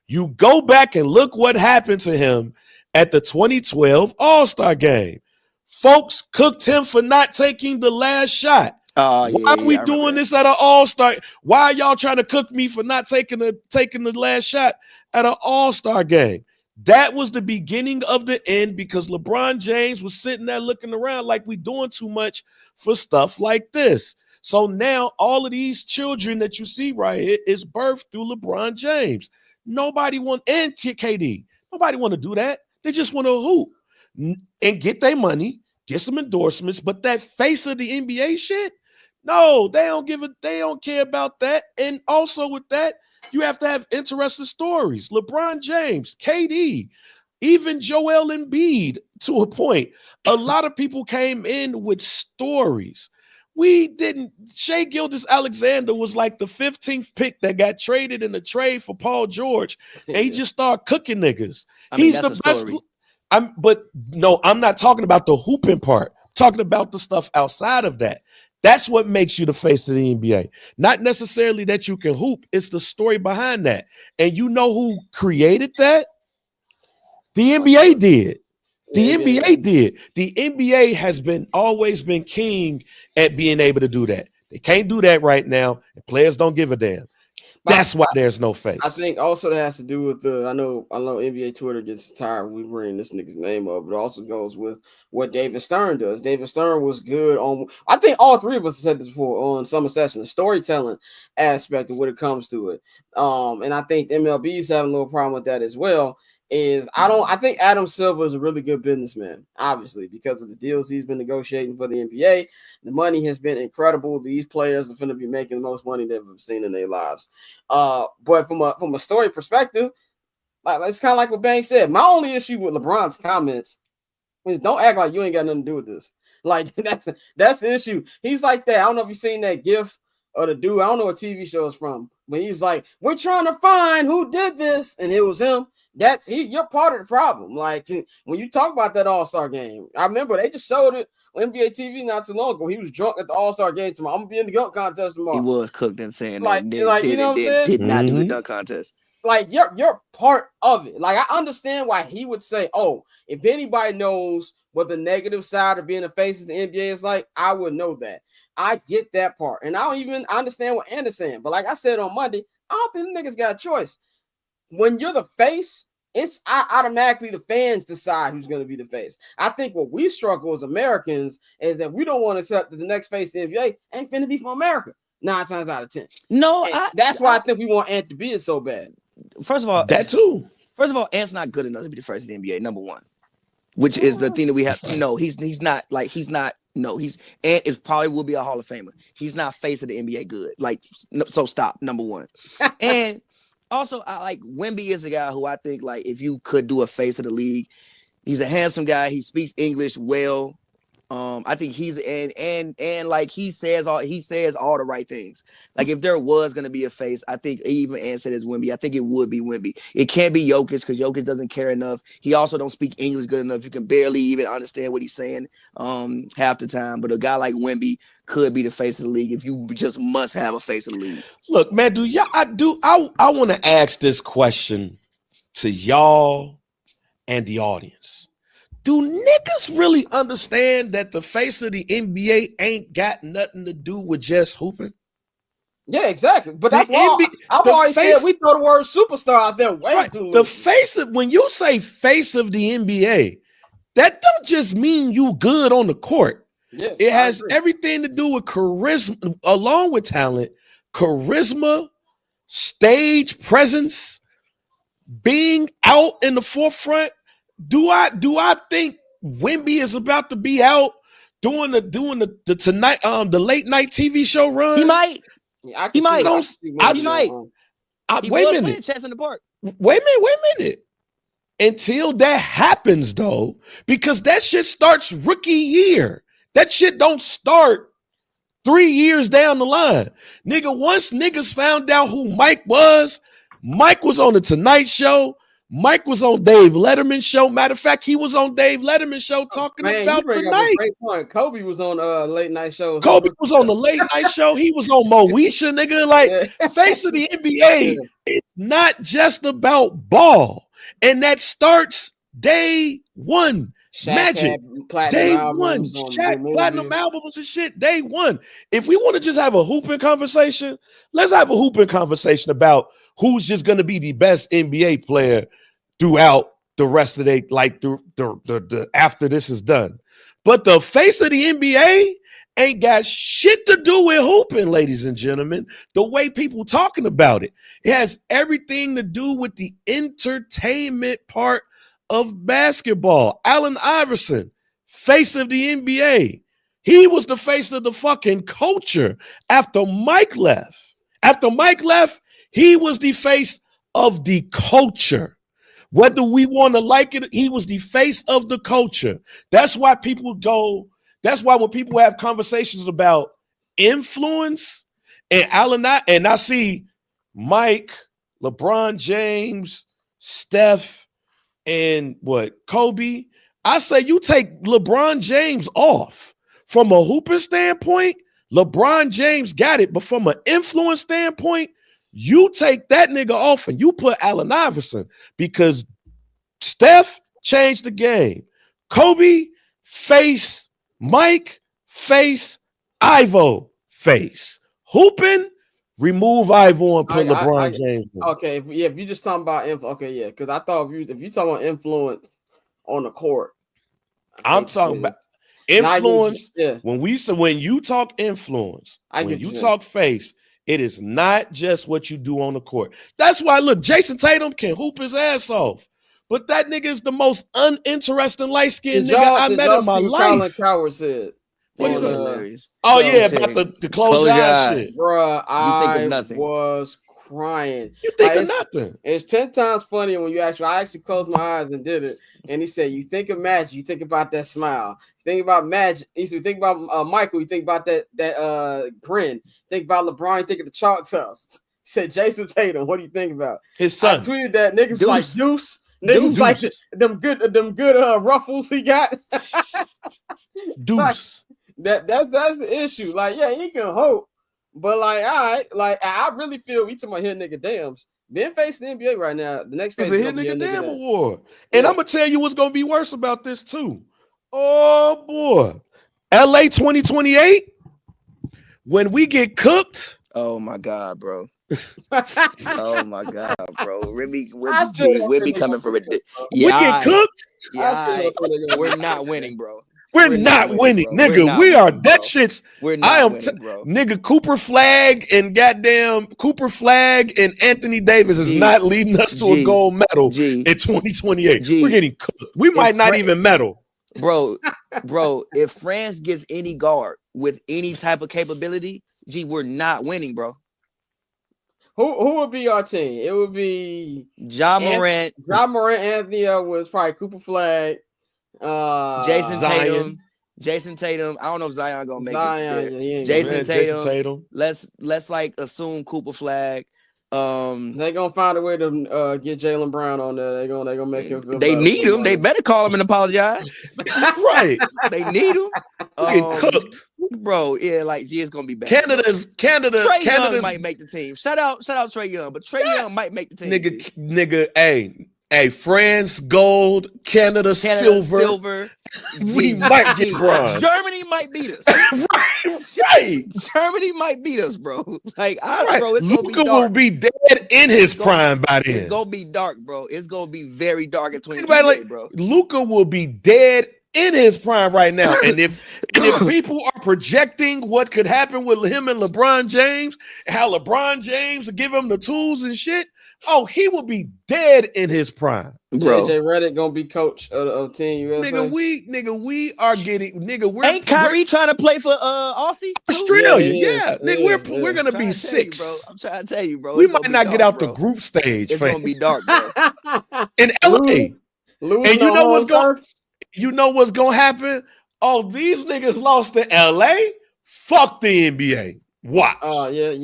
you go back and look what happened to him at the 2012 All-Star Game. Folks cooked him for not taking the last shot. Why are we doing this at an All-Star? Why are y'all trying to cook me for not taking the last shot at an All-Star Game? That was the beginning of the end because LeBron James was sitting there looking around like we doing too much for stuff like this. So now all of these children that you see right here is birthed through LeBron James. Nobody want, and KD, nobody want to do that. They just want to hoop and get their money, get some endorsements, but that face of the NBA shit, no, they don't care about that. And also with that, you have to have interesting stories. LeBron James, KD, even Joel Embiid to a point. A lot of people came in with stories. We didn't. Shea Gilgeous-Alexander was like the 15th pick that got traded in the trade for Paul George, and he just started cooking niggas. He's the best. I'm not talking about the hooping part. I'm talking about the stuff outside of that. That's what makes you the face of the NBA. Not necessarily that you can hoop. It's the story behind that. And you know who created that? The NBA did. The NBA did. The NBA has always been king at being able to do that. They can't do that right now. And players don't give a damn. That's why there's no face. I think also that has to do with I know NBA Twitter gets tired when we bring this nigga's name up, but it also goes with what David Stern does. David Stern was good on, I think all three of us said this before on Summer Session, the storytelling aspect of when it comes to it. And I think MLB is having a little problem with that as well. I think Adam Silver is a really good businessman, obviously, because of the deals he's been negotiating for the NBA. The money has been incredible. These players are going to be making the most money they've ever seen in their lives. But from a story perspective, like it's kind of like what Bang said. My only issue with LeBron's comments is don't act like you ain't got nothing to do with this. Like that's the issue. He's like that. I don't know if you've seen that GIF or the dude. I don't know what TV show it's from, but he's like, "We're trying to find who did this," and it was him. You're part of the problem. Like when you talk about that All-Star game, I remember they just showed it on NBA TV not too long ago. He was drunk at the All-Star game tomorrow. I'm gonna be in the dunk contest tomorrow. He was cooked and saying did not do the dunk contest. Like you're part of it. Like I understand why he would say, "Oh, if anybody knows what the negative side of being a face of the NBA is like, I would know that." I get that part, and I don't even understand what Andy's saying. But like I said on Monday, I don't think the niggas got a choice. When you're the face, it's automatically the fans decide who's going to be the face. I think what we struggle as Americans is that we don't want to accept that the next face of the NBA ain't finna be from America 9 times out of 10. No, that's why I think we want Ant to be it so bad. First of all, that too. First of all, Ant's not good enough to be the first in the NBA. Number one, which is the thing that we have. No, he's not. No, Ant is probably will be a Hall of Famer. He's not face of the NBA good. Like, so stop. Number one, and. Also, I like Wemby is a guy who I think like if you could do a face of the league, he's a handsome guy. He speaks English well. I think he's and like he says all the right things. Like if there was gonna be a face, I think even Ant said it's Wemby. I think it would be Wemby. It can't be Jokic because Jokic doesn't care enough. He also don't speak English good enough. You can barely even understand what he's saying half the time. But a guy like Wemby could be the face of the league if you just must have a face of the league. Look, man, I want to ask this question to y'all and the audience. Do niggas really understand that the face of the NBA ain't got nothing to do with just hooping? Yeah, exactly. But that's why I've always said we throw the word superstar out there way too much. The face of, when you say face of the NBA, that don't just mean you good on the court. Yes, it has everything to do with charisma, along with talent, charisma, stage presence, being out in the forefront. Do I think Wemby is about to be out doing the tonight the late night TV show run? He might. Yeah, he might. He might. Wait a minute. Chance in the park. Wait a minute. Until that happens, though, because that shit starts rookie year. That shit don't start 3 years down the line. Nigga, once niggas found out who Mike was on the Tonight Show. Mike was on Dave Letterman's show. Matter of fact, he was on Dave Letterman's show talking about the night. Great point. Kobe was on late night shows. Kobe was on the late night show. He was on Moesha, nigga. Like, face of the NBA, it's not just about ball. And that starts day one. Shaq Magic. Day one. Shaq platinum albums and shit. Day one. If we want to just have a hooping conversation, let's have a hooping conversation about who's just going to be the best NBA player throughout the rest of the after this is done. But the face of the NBA ain't got shit to do with hooping, ladies and gentlemen. The way people talking about it, it has everything to do with the entertainment part of basketball. Allen Iverson, face of the NBA. He was the face of the fucking culture after Mike left. After Mike left, he was the face of the culture. Whether we want to like it, he was the face of the culture. That's why when people have conversations about influence and Allen, and I see Mike, LeBron James, Steph, and Kobe, I say you take LeBron James off. From a hooping standpoint, LeBron James got it, but from an influence standpoint, you take that nigga off and you put Allen Iverson, because Steph changed the game. Kobe, face. Mike, face. Ivo, face. Hooping, remove Ivo and put LeBron James. Okay, if you just talking about because I thought if you talking about influence on the court, I'm talking about influence. When you talk influence, when you talk face, it is not just what you do on the court. That's why, look, Jason Tatum can hoop his ass off, but that nigga is the most uninteresting light-skinned nigga I met in my life. Colin Coward said. What is hilarious? Oh, yeah, about the close your eyes shit. Bruh, I was crying. You think of nothing. It's 10 times funnier when I actually closed my eyes and did it. And he said, you think of Magic, you think about that smile. You think about Magic. You think about Michael, you think about that grin. Think about LeBron, you think of the chalk toss. He said, Jason Tatum, what do you think about? His son. I tweeted that niggas like Deuce. Niggas like them good ruffles he got. Deuce. That's the issue. Like, yeah, he can hope. But like, all right, like I really feel we talking about hit nigga dams. Being facing the NBA right now, the next phase is a hit nigga damn award. And I'm gonna tell you what's gonna be worse about this too. Oh boy. LA 2028. When we get cooked. Oh my God, bro. Oh my God, bro. We'll be coming for it. We get cooked. Yeah, we're not winning, bro. We're not winning, nigga. We are that shit's. We're not winning, bro. Nigga, Cooper Flag and Anthony Davis is not leading us to a gold medal in 2028. We're getting cooked. We might not even medal. Bro, if France gets any guard with any type of capability, we're not winning, bro. Who would be our team? It would be Ja Morant. Anthony was probably Cooper Flag. Jason Tatum. I don't know if Zion gonna make it. Jason Tatum. Let's like assume Cooper Flag. They gonna find a way to get Jaylen Brown on there. They gonna make him. They need him. They better call him and apologize. Right. They need him. Cooked. Bro, yeah, like it's gonna be bad. Canada. Trey Young might make the team. Shout out Trey Young, but Trey Young might make the team. Nigga, hey, France gold, Canada silver. We might get bronze. Germany might beat us. right. Germany might beat us, bro. Like, bro, it's Luka gonna be dark. will be dead in his prime by then. It's gonna be dark, bro. It's gonna be very dark in 2028, bro. Luka will be dead in his prime right now. And if people are projecting what could happen with him and LeBron James, how LeBron James will give him the tools and shit, he will be dead in his prime. Bro. JJ Redick gonna be coach of Team USA. We are getting Ain't Kyrie trying to play for Aussie? Australia, yeah. Nigga, we're gonna be 6. Bro. I'm trying to tell you, bro. We might not get out the group stage. It's gonna be dark, bro. In LA. And you know what's gonna happen? Oh, these niggas lost to LA Fuck the NBA. Watch. Yeah.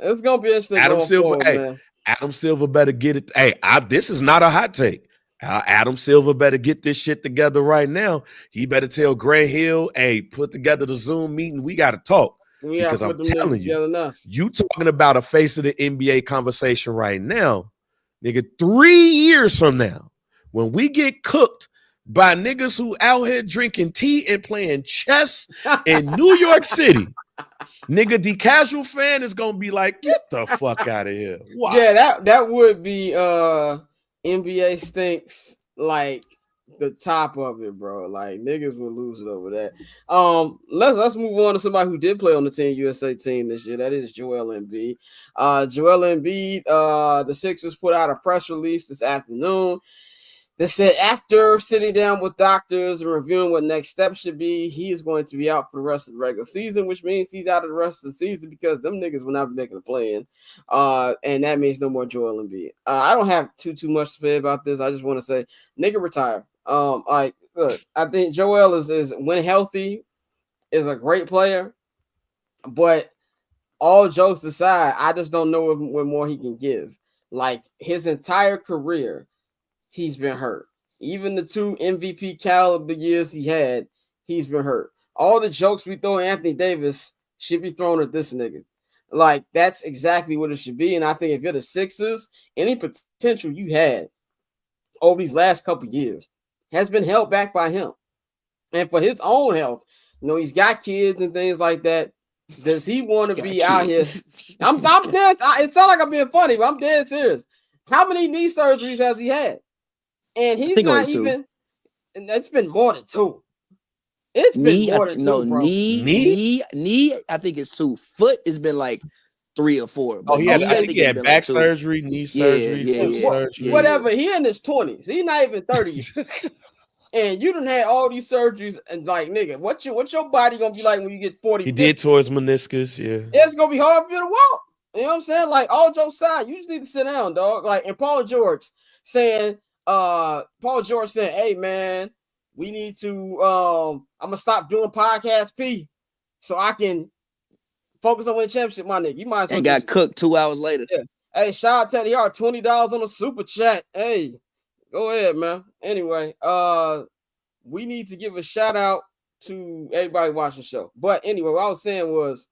It's gonna be interesting Adam going Silver. forward, Hey, man. Adam Silver better get it. Hey, this is not a hot take. Adam Silver better get this shit together right now. He better tell Grant Hill, hey, put together the Zoom meeting. We got to talk. We gotta Because I'm put them niggas telling you, together now. you talking about a face of the NBA conversation right now, nigga. 3 years from now, when we get cooked by niggas who out here drinking tea and playing chess in New York City, nigga, the casual fan is gonna be like, get the fuck out of here. Why? Yeah, that would be NBA stinks like the top of it, bro. Like niggas would lose it over that. Let's move on to somebody who did play on the Team USA team this year. That is Joel Embiid. Joel Embiid, the Sixers put out a press release this afternoon. They said after sitting down with doctors and reviewing what next steps should be, he is going to be out for the rest of the regular season, which means he's out of the rest of the season because them niggas will not be making a play-in. And that means no more Joel Embiid. I don't have too much to say about this. I just want to say, nigga, retire. Look, I think Joel is when healthy, is a great player, but all jokes aside, I just don't know what more he can give. Like his entire career, he's been hurt. Even the 2 MVP caliber years he had, he's been hurt. All the jokes we throw at Anthony Davis should be thrown at this nigga. Like, that's exactly what it should be. And I think if you're the Sixers, any potential you had over these last couple years has been held back by him. And for his own health, he's got kids and things like that. Does he want to be out here? I'm dead. It sounds like I'm being funny, but I'm dead serious. How many knee surgeries has he had? And he's not even. And it's been more than 2. It's been more than 2, bro. Knee. I think it's 2. Foot has been like 3 or 4. I think he had back surgery, knee surgery, foot surgery. Whatever. He in his 20s. He's not even 30. And you done had all these surgeries, and like, nigga, what's your body gonna be like when you get 40? He did towards meniscus, yeah. It's gonna be hard for you to walk. You know what I'm saying? Like, all jokes aside, you just need to sit down, dog. Like, and Paul George saying, hey man, we need to I'm gonna stop doing podcast P so I can focus on winning championship, my nigga. You might as well and got cooked 2 hours later. Yeah. Hey, shout out to Teddy Hart, $20 on a super chat. Hey, go ahead, man. Anyway, we need to give a shout out to everybody watching the show. But anyway, what I was saying was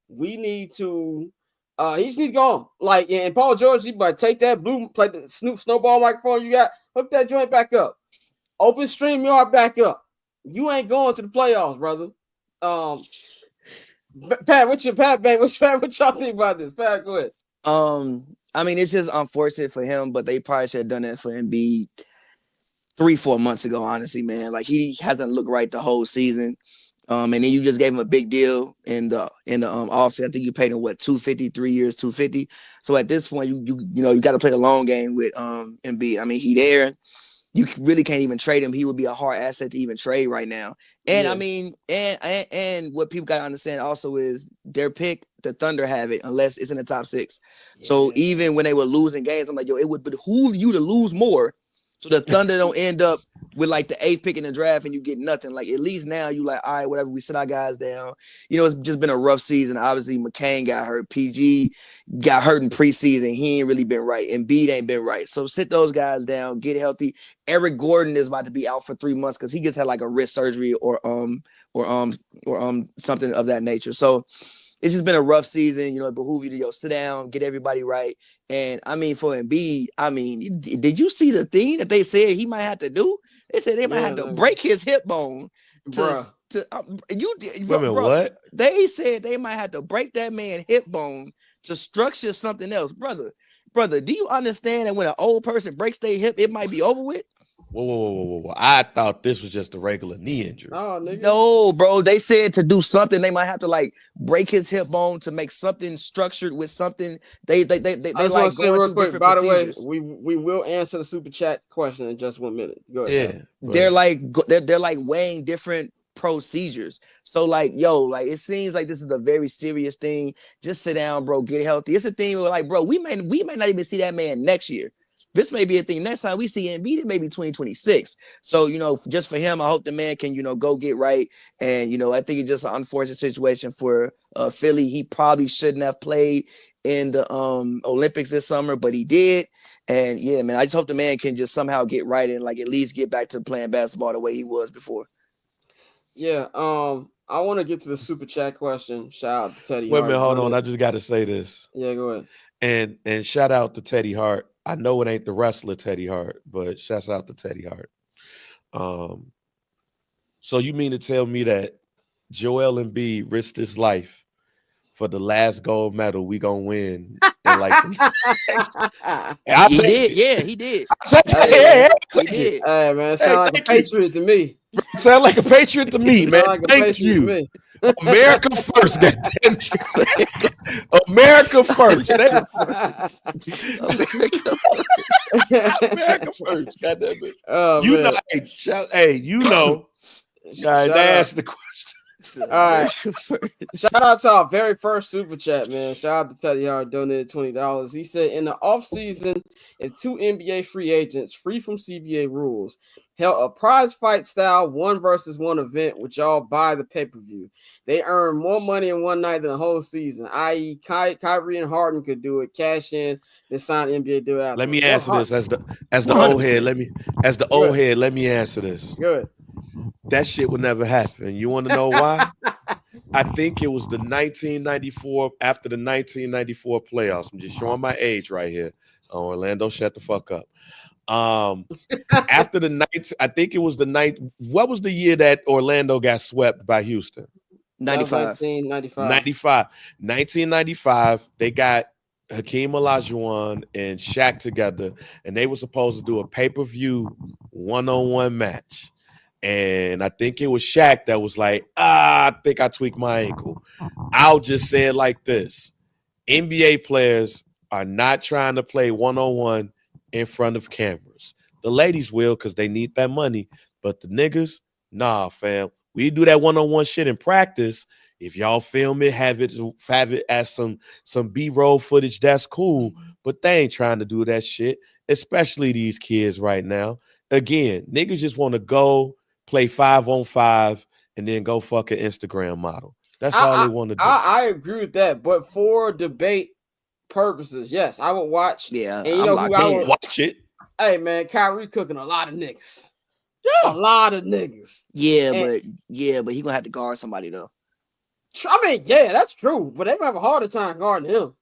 we need to he just needs to go on. Like, and Paul George, you might take that play the Snoop Snowball microphone you got, hook that joint back up. Open StreamYard back up. You ain't going to the playoffs, brother. Pat, what y'all think about this? Pat, go ahead. I mean, it's just unfortunate for him, but they probably should have done that for Embiid 3-4 months ago, honestly, man. Like, he hasn't looked right the whole season. And then you just gave him a big deal in the offseason. I think you paid him $250, 3 years, $250. So at this point, you got to play the long game with Embiid. I mean, he there. You really can't even trade him. He would be a hard asset to even trade right now. And I mean, and what people got to understand also is their pick, the Thunder have it unless it's in the top 6. Yeah. So even when they were losing games, I'm like, yo, it would behoove you to lose more so the Thunder don't end up with like the 8th pick in the draft and you get nothing. Like, at least now you like, all right, whatever, we sit our guys down. It's just been a rough season. Obviously, McCain got hurt. PG got hurt in preseason. He ain't really been right. Embiid ain't been right. So sit those guys down, get healthy. Eric Gordon is about to be out for 3 months because he just had like a wrist surgery or something of that nature. So it's just been a rough season. It behoove you to sit down, get everybody right. And I mean, for Embiid, I mean, did you see the thing that they said he might have to do? They said they might have to break his hip bone. What? They said they might have to break that man's hip bone to structure something else, brother. Do you understand that when an old person breaks their hip, it might be over with? Whoa. I thought this was just a regular knee injury. Oh, nigga. No, bro. They said to do something. They might have to like break his hip bone to make something structured with something. They like going real quick. Different by procedures. the way, we will answer the super chat question in just 1 minute. Go ahead. Yeah. They're like weighing different procedures. So like, it seems like this is a very serious thing. Just sit down, bro. Get healthy. It's a thing where like, bro, we may not even see that man next year. this may be a thing. Next time we see Embiid, it may be 2026. So, just for him, I hope the man can, go get right. And, I think it's just an unfortunate situation for Philly. He probably shouldn't have played in the Olympics this summer, but he did. And yeah, man, I just hope the man can just somehow get right and like at least get back to playing basketball the way he was before. Yeah, I want to get to the super chat question. Shout out to Teddy. Wait a Hart. minute, hold on. I just got to say this. Yeah, go ahead. And shout out to Teddy Hart. I know it ain't the wrestler Teddy Hart, but shouts out to Teddy Hart. So you mean to tell me that Joel Embiid risked his life for the last gold medal we gonna win? And like, he did. Yeah, he did. He did. Hey man, sound like a patriot to me. Sound like a patriot to me, man. Like Thank you. America first, goddamn. America first. America first, goddamn it. Oh, you man. know, guys, ask the question. All right. Shout out to our very first super chat, man. Shout out to Teddy Hart, donated $20. He said, in the offseason, if two NBA free agents, free from CBA rules, held a prize fight style 1-versus-1 event, which y'all buy the pay-per-view, they earn more money in one night than the whole season, i.e. Kyrie and Harden could do it, cash in, then sign NBA deal out. Let me answer this as the old head. Let me answer this. Good. That shit would never happen. You want to know why? I think it was the 1994, after the 1994 playoffs. I'm just showing my age right here. Orlando, shut the fuck up. After the night, I think it was the night. What was the year that Orlando got swept by Houston? 95. 1995. They got Hakeem Olajuwon and Shaq together, and they were supposed to do a pay-per-view one-on-one match. And I think it was Shaq that was like, I think I tweaked my ankle. I'll just say it like this. NBA players are not trying to play one-on-one in front of cameras. The ladies will because they need that money. But the niggas, nah, fam. We do that one-on-one shit in practice. If y'all film it, have it as some B-roll footage, that's cool. But they ain't trying to do that shit, especially these kids right now. Again, niggas just want to go play 5-on-5 and then go fuck an Instagram model. That's all they want to do. I agree with that, but for debate purposes, yes, I would watch. Yeah, and you know who I would watch it. Hey man, Kyrie cooking a lot of niggas. Yeah, a lot of niggas. Yeah, but he gonna have to guard somebody though. I mean, yeah, that's true, but they gonna have a harder time guarding him.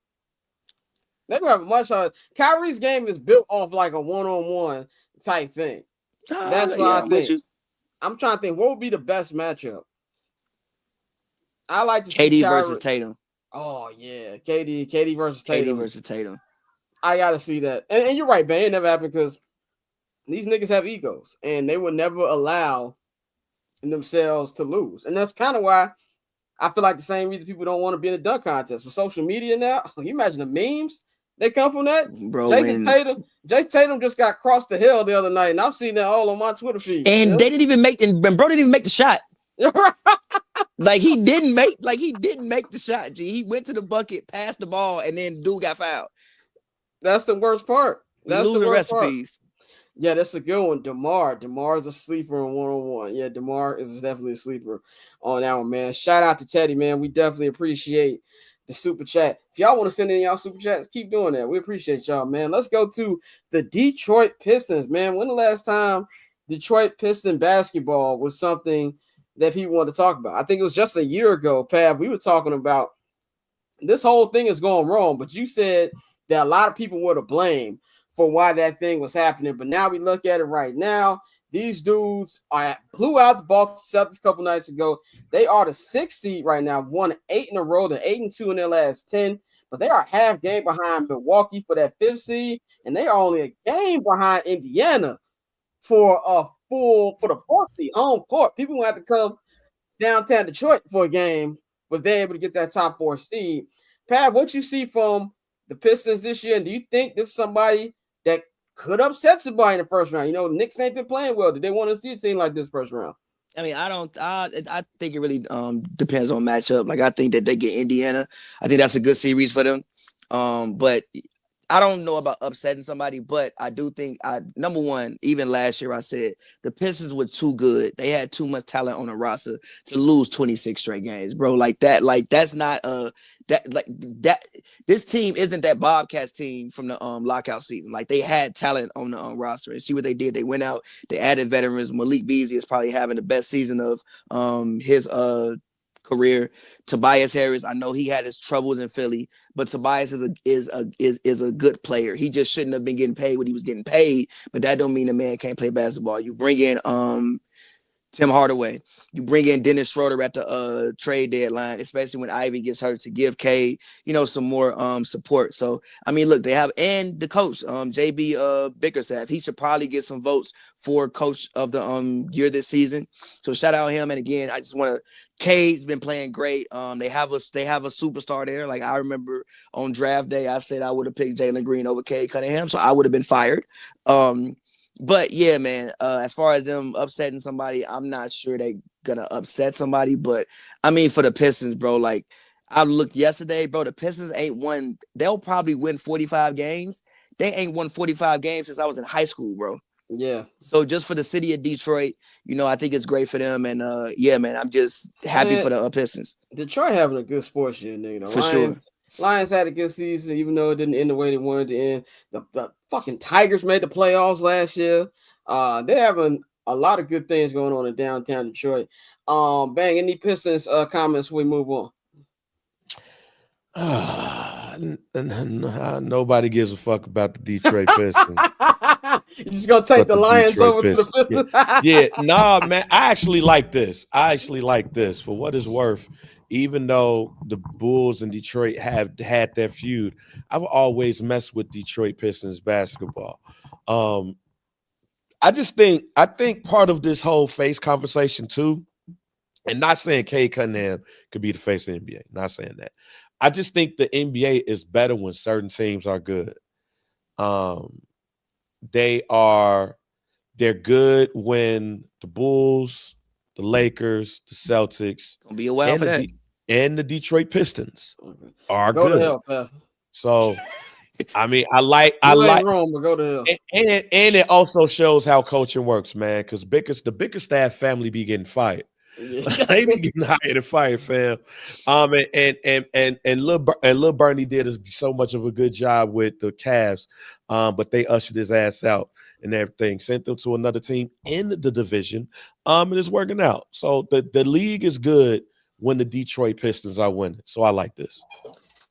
They gonna have a much harder. Kyrie's game is built off like a one-on-one type thing. That's what I think. I'm trying to think what would be the best matchup. I like to see KD versus Tatum. Oh yeah, KD versus Tatum. KD versus Tatum. I gotta see that. And you're right, man. It never happened because these niggas have egos and they would never allow themselves to lose. And that's kind of why I feel like the same reason people don't want to be in a dunk contest. With social media now, can you imagine the memes that come from that? Bro, Jason Tatum just got crossed to hell the other night, and I've seen that all on my Twitter feed. And they didn't even make the shot. Like he didn't make the shot. G. He went to the bucket, passed the ball, and then dude got fouled. That's the worst part. That's losing the worst recipes. Part. Yeah, that's a good one. DeMar is a sleeper on one-on-one. Yeah, DeMar is definitely a sleeper on that one, man. Shout out to Teddy, man. We definitely appreciate the super chat. If y'all want to send in y'all super chats, keep doing that. We appreciate y'all, man. Let's go to the Detroit Pistons, man. When the last time Detroit Piston basketball was something that people wanted to talk about? I think it was just a year ago, Pav. We were talking about this whole thing is going wrong, but you said that a lot of people were to blame for why that thing was happening. But now we look at it right now. These dudes blew out the Boston Celtics a couple nights ago. They are the 6th seed right now, won 8 in a row. They're 8-2 in their last 10. But they are half game behind Milwaukee for that 5th seed, and they are only a game behind Indiana for the 4th seed, home court. People will have to come downtown Detroit for a game, but they're able to get that top 4 seed. Pat, what you see from the Pistons this year, and do you think this is somebody that could upset somebody in the first round? You know, Knicks ain't been playing well. Did they want to see a team like this first round? I mean, I think it really depends on matchup. Like, I think that they get Indiana. I think that's a good series for them. But I don't know about upsetting somebody, but I do think number one, even last year I said the Pistons were too good. They had too much talent on the roster to lose 26 straight games, bro. Like that's not that this team isn't that Bobcats team from the lockout season. Like they had talent on the roster, and see what they did. They went out, they added veterans. Malik Beasley is probably having the best season of his career. Tobias Harris, I know he had his troubles in Philly, but Tobias is a good player. He just shouldn't have been getting paid what he was getting paid, but that don't mean the man can't play basketball. You bring in Tim Hardaway, you bring in Dennis Schroeder at the trade deadline, especially when Ivy gets hurt, to give Cade, some more support. So I mean, look, they have, and the coach, JB Bickerstaff, he should probably get some votes for coach of the year this season. So shout out him. And again, I just want to, Cade's been playing great. They have a superstar there. Like I remember on draft day, I said I would have picked Jalen Green over Cade Cunningham, so I would have been fired. But yeah, man, as far as them upsetting somebody, I'm not sure they gonna upset somebody. But I mean, for the Pistons, bro, like I looked yesterday, bro, the Pistons ain't won. They'll probably win 45 games. They ain't won 45 games since I was in high school, bro. Yeah. So just for the city of Detroit, I think it's great for them. And yeah, man, I'm just happy for the Pistons. Detroit having a good sports year, nigga. For sure. Lions had a good season, even though it didn't end the way they wanted to end. The fucking Tigers made the playoffs last year. They're having a lot of good things going on in downtown Detroit. Bang, any Pistons comments before we move on? Nobody gives a fuck about the Detroit Pistons. You're just gonna take the Lions Detroit over Pistons. To the Pistons? Yeah, nah, man. I actually like this. For what it's worth. Even though the Bulls and Detroit have had their feud, I've always messed with Detroit Pistons basketball. I think part of this whole face conversation too, and not saying Cade Cunningham could be the face of the NBA, not saying that. I just think the NBA is better when certain teams are good. They're good when the Bulls, the Lakers, the Celtics, gonna be a while for that, and the Detroit Pistons are go good. To hell, Pep. So, I mean, I like wrong, but go to hell. And it also shows how coaching works, man. Because the Bickerstaff family be getting fired. Yeah. They be getting hired and fired, fam. And Lil Bernie did so much of a good job with the Cavs, but they ushered his ass out and everything, sent them to another team in the division, and it's working out. So the league is good when the Detroit Pistons are winning. So I like this.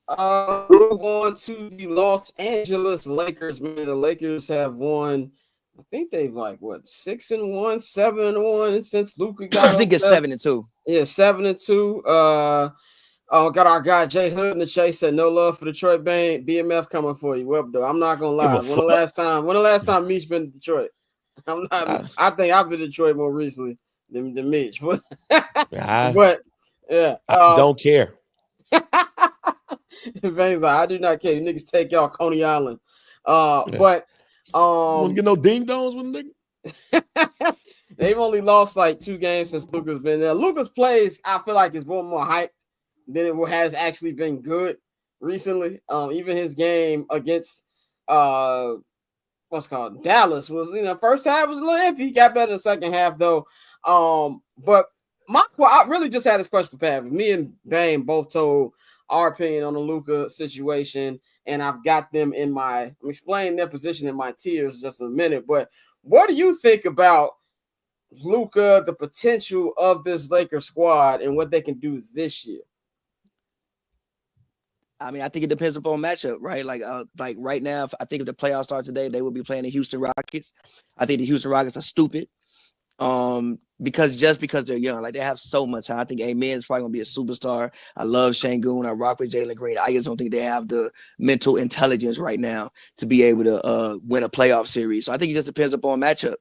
Move on to the Los Angeles Lakers. Man, the Lakers have won. I think they've 6-1, 7-1 since Luka got. I think it's 7-2. Yeah, 7-2. Got our guy Jay Hood in the chase. Said no love for Detroit. Bang, BMF coming for you. Well, though, I'm not gonna lie. When the last time Meech been to Detroit? I'm not. I think I've been to Detroit more recently than Meech. But yeah, I don't care. Bang's like, I do not care. You niggas take y'all Coney Island. But want to get no ding dongs with nigga. They've only lost 2 games since Luka's been there. Luka's plays, I feel like, is more hype than it has actually been good recently. Even his game against Dallas was, first half was a little iffy. He got better in the second half though. But I really just had this question for Pavy. Me and Bane both told our opinion on the Luka situation, and I've got them I'm explaining their position in my tiers just in a minute. But what do you think about Luka, the potential of this Lakers squad, and what they can do this year? I mean, I think it depends upon matchup, right? Like right now, I think if the playoffs start today, they will be playing the Houston Rockets. I think the Houston Rockets are stupid. Because they're young, they have so much time. I think Amen is probably gonna be a superstar. I love Şengün. I rock with Jalen Green. I just don't think they have the mental intelligence right now to be able to win a playoff series. So I think it just depends upon matchup.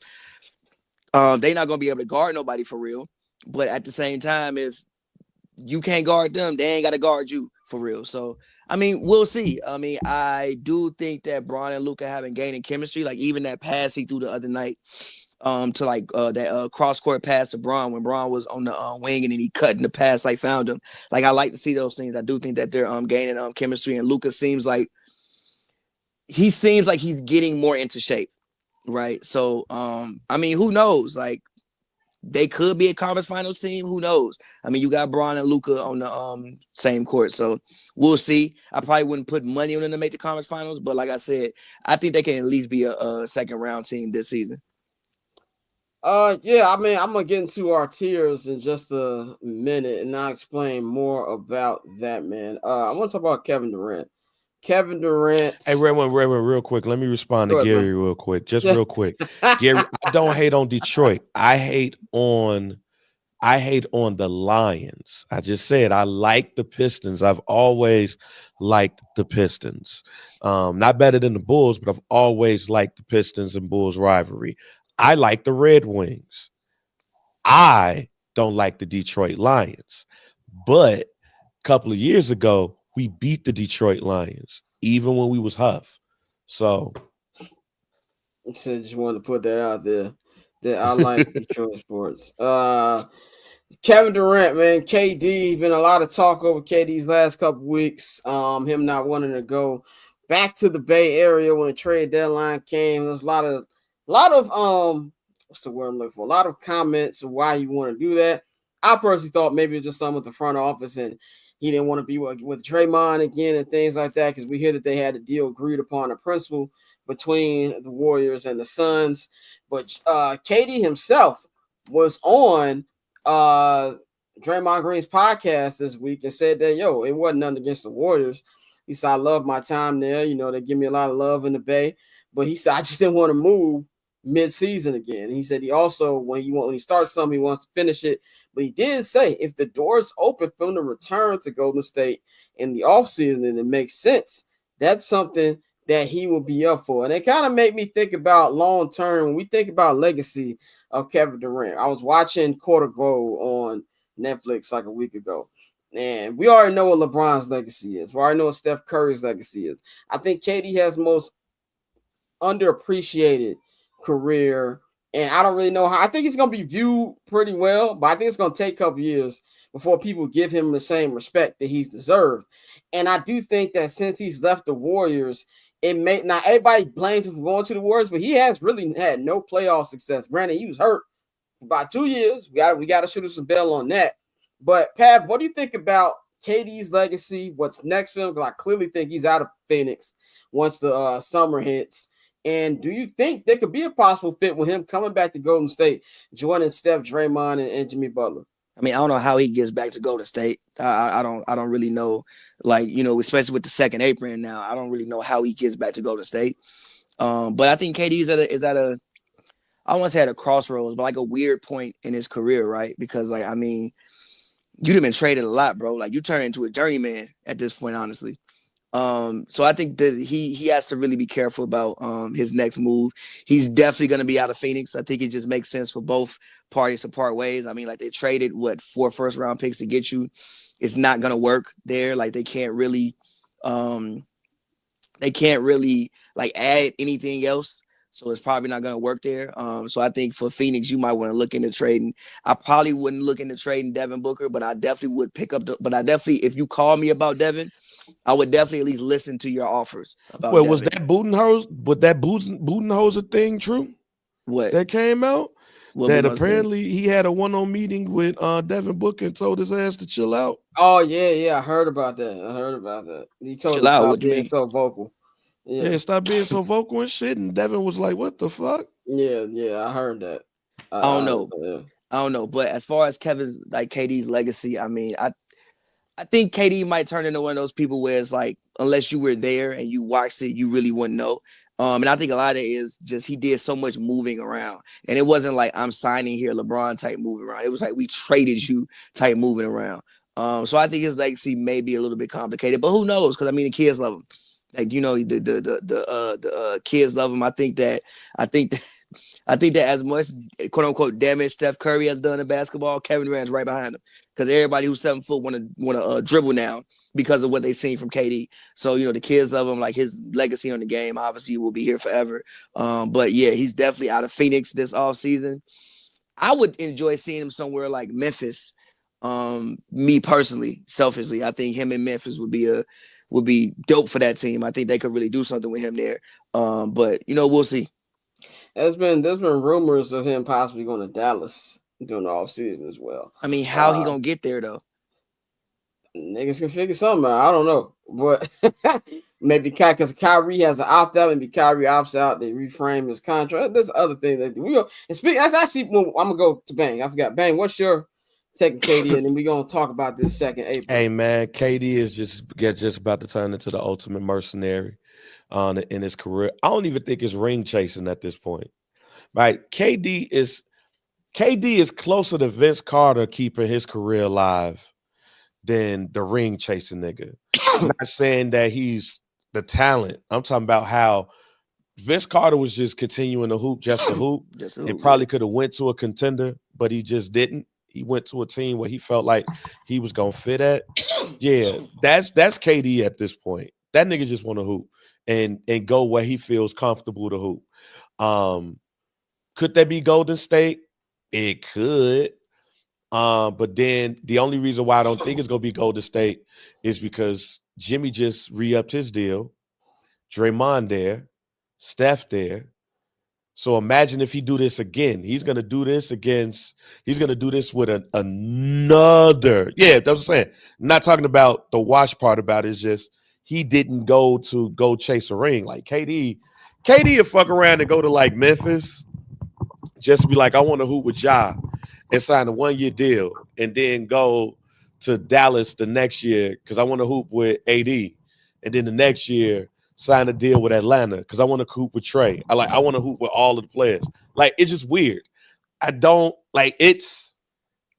They're not gonna be able to guard nobody for real. But at the same time, if you can't guard them, they ain't gotta guard you for real. So I mean, we'll see. I mean, I do think that Bron and Luka have been gaining chemistry. Even that pass he threw the other night. To that cross court pass to Bron when Bron was on the wing and then he cut in the pass, found him. I like to see those things. I do think that they're gaining chemistry, and Luka seems like he seems like he's getting more into shape, right? So, I mean, who knows? Like, they could be a conference finals team. Who knows? I mean, you got Bron and Luka on the same court, so we'll see. I probably wouldn't put money on them to make the conference finals, but like I said, I think they can at least be a second round team this season. Yeah, I mean, I'm gonna get into our tiers in just a minute, and I'll explain more about that, man. I want to talk about Kevin Durant. Kevin Durant. Hey, Redmond, real quick. Let me respond to Go ahead, Gary bro. real quick. Just real quick. Gary, I don't hate on Detroit. I hate on the Lions. I just said I like the Pistons. I've always liked the Pistons. Not better than the Bulls, but I've always liked the Pistons and Bulls rivalry. I like the Red Wings. I don't like the Detroit Lions. But a couple of years ago, we beat the Detroit Lions, even when we was Huff. So So just wanted to put that out there that I like Detroit sports. Kevin Durant, man, KD, been a lot of talk over KD's last couple weeks. Him not wanting to go back to the Bay Area when the trade deadline came. There's a lot of what's the word I'm looking for? A lot of comments of why you want to do that. I personally thought maybe it was just something with the front office and he didn't want to be with Draymond again and things like that, because we hear that they had a deal agreed upon, a principle between the Warriors and the Suns. But KD himself was on Draymond Green's podcast this week and said that, it wasn't nothing against the Warriors. He said, I love my time there. You know, they give me a lot of love in the Bay. But he said, I just didn't want to move mid-season again. And he said he also, when he starts something, he wants to finish it. But he did say if the door's open for him to return to Golden State in the offseason and it makes sense, that's something that he will be up for. And it kind of made me think about long-term when we think about legacy of Kevin Durant. I was watching Court of Gold on Netflix like a week ago. And we already know what LeBron's legacy is. We already know what Steph Curry's legacy is. I think KD has the most underappreciated career, and I don't really know how. I think he's going to be viewed pretty well, but I think it's going to take a couple years before people give him the same respect that he's deserved. And I do think that since he's left the Warriors, it may not, everybody blames him for going to the Warriors, but he has really had no playoff success. Granted, he was hurt for about 2 years. We got to shoot us some bell on that. But Pav, what do you think about KD's legacy? What's next for him? Because I clearly think he's out of Phoenix once the summer hits. And do you think there could be a possible fit with him coming back to Golden State, joining Steph, Draymond, and Jimmy Butler? I mean, I don't know how he gets back to Golden State. I don't really know. Like, especially with the second apron now, I don't really know how he gets back to Golden State. But I think KD is at a I don't want to say at a crossroads, but like a weird point in his career, right? Because you'd have been traded a lot, bro. Like, you turn into a journeyman at this point, honestly. So I think that he has to really be careful about his next move. He's definitely going to be out of Phoenix. I think it just makes sense for both parties to part ways. I mean, like, they traded 4 first-round picks to get you. It's not going to work there. Like, they can't really like add anything else. So it's probably not going to work there. So I think for Phoenix, you might want to look into trading. I probably wouldn't look into trading Devin Booker, but I definitely would pick up if you call me about Devin, I would definitely at least listen to your offers about Devin. Was that Budenholzer thing true? What? That came out? What that apparently he had a one-on meeting with Devin Booker and told his ass to chill out. Oh, yeah. I heard about that. He told him to stop being so vocal. Yeah, stop being so vocal and shit. And Devin was like, what the fuck? Yeah, I heard that. I don't know. I don't know. But as far as KD's legacy, I mean, I think KD might turn into one of those people where it's like, unless you were there and you watched it, you really wouldn't know. And I think a lot of it is just he did so much moving around. And it wasn't like I'm signing here, LeBron type moving around. It was like we traded you type moving around. So I think his legacy may be a little bit complicated, but who knows? Because I mean, the kids love him. Like, the kids love him. I think that as much quote unquote damage Steph Curry has done in basketball, Kevin Durant's right behind him. Because everybody who's 7 foot want to dribble now because of what they've seen from KD. So the kids love him. Like, his legacy on the game obviously will be here forever. But yeah, he's definitely out of Phoenix this offseason. I would enjoy seeing him somewhere like Memphis. Me personally, selfishly, I think him in Memphis would be would be dope for that team. I think they could really do something with him there. But we'll see. There's been rumors of him possibly going to Dallas during the offseason as well. I mean, how he gonna get there though? Niggas can figure something out. I don't know, but maybe because Kyrie has an opt out, maybe Kyrie opts out. They reframe his contract. There's other things that we go. And speak. That's actually when I'm gonna go to Bang. I forgot. Bang. What's your taking KD? And then we're gonna talk about this second April. Hey man, KD is just about to turn into the ultimate mercenary in his career. I don't even think it's ring chasing at this point. Right? KD is closer to Vince Carter keeping his career alive than the ring chasing nigga. I'm not saying that he's the talent. I'm talking about how Vince Carter was just continuing to hoop just to hoop. It probably could have went to a contender, but he just didn't. He went to a team where he felt like he was gonna fit at. Yeah, that's KD at this point. That nigga just want to hoop and go where he feels comfortable to hoop. Could that be Golden State? It could. But then the only reason why I don't think it's gonna be Golden State is because Jimmy just re-upped his deal, Draymond there, Steph there. So imagine if he do this again. He's gonna do this with another. Yeah, that's what I'm saying. I'm not talking about the wash part about it. It's just he didn't go chase a ring. Like KD would fuck around and go to like Memphis, just be like, I want to hoop with Ja and sign a 1-year deal, and then go to Dallas the next year because I want to hoop with AD, and then the next year sign a deal with Atlanta because I want to hoop with Trey. I want to hoop with all of the players. Like, it's just weird. I don't like it's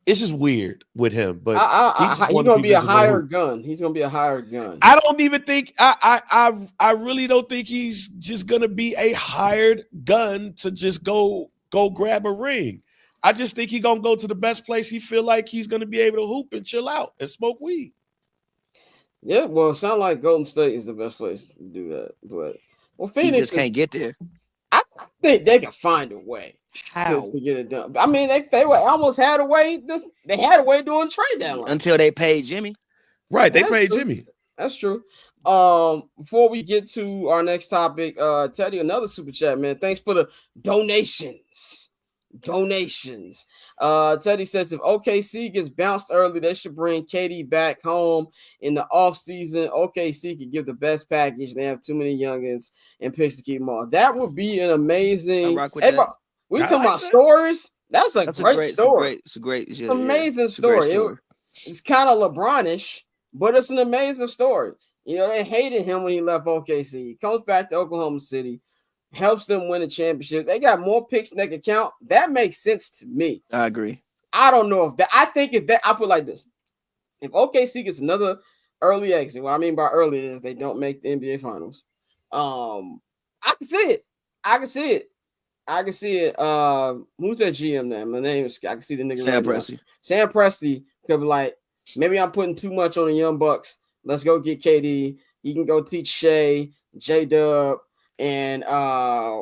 just weird with him. But he's gonna be a hired gun. He's gonna be a hired gun. I don't even think I really don't think he's just gonna be a hired gun to just go grab a ring. I just think he's gonna go to the best place he feel like he's gonna be able to hoop and chill out and smoke weed. Yeah, well, it sounds like Golden State is the best place to do that. But Phoenix he just can't get there. I think they can find a way to get it done. I mean, they almost had a way. They had a way doing trade deadline until they paid Jimmy. Right, they paid Jimmy. That's true. Before we get to our next topic, Teddy, another super chat, man. Thanks for the donations. Teddy says if OKC gets bounced early, they should bring KD back home in the offseason. OKC could give the best package. They have too many youngins and picks to keep them on. That would be an amazing. We talking about stories. That's a great story. It's a great, amazing story. It's kind of LeBron-ish, but it's an amazing story. You know, they hated him when he left OKC. He comes back to Oklahoma City, helps them win a championship. They got more picks than they can count. That makes sense to me. I agree. I don't know if that. I think if that, I put it like this: if OKC gets another early exit, what I mean by early is they don't make the NBA Finals. I can see it. Who's that GM now? My name is. I can see the nigga. Sam Presti. Sam Presti could be like, maybe I'm putting too much on the young bucks. Let's go get KD. He can go teach Shea, J-Dub, and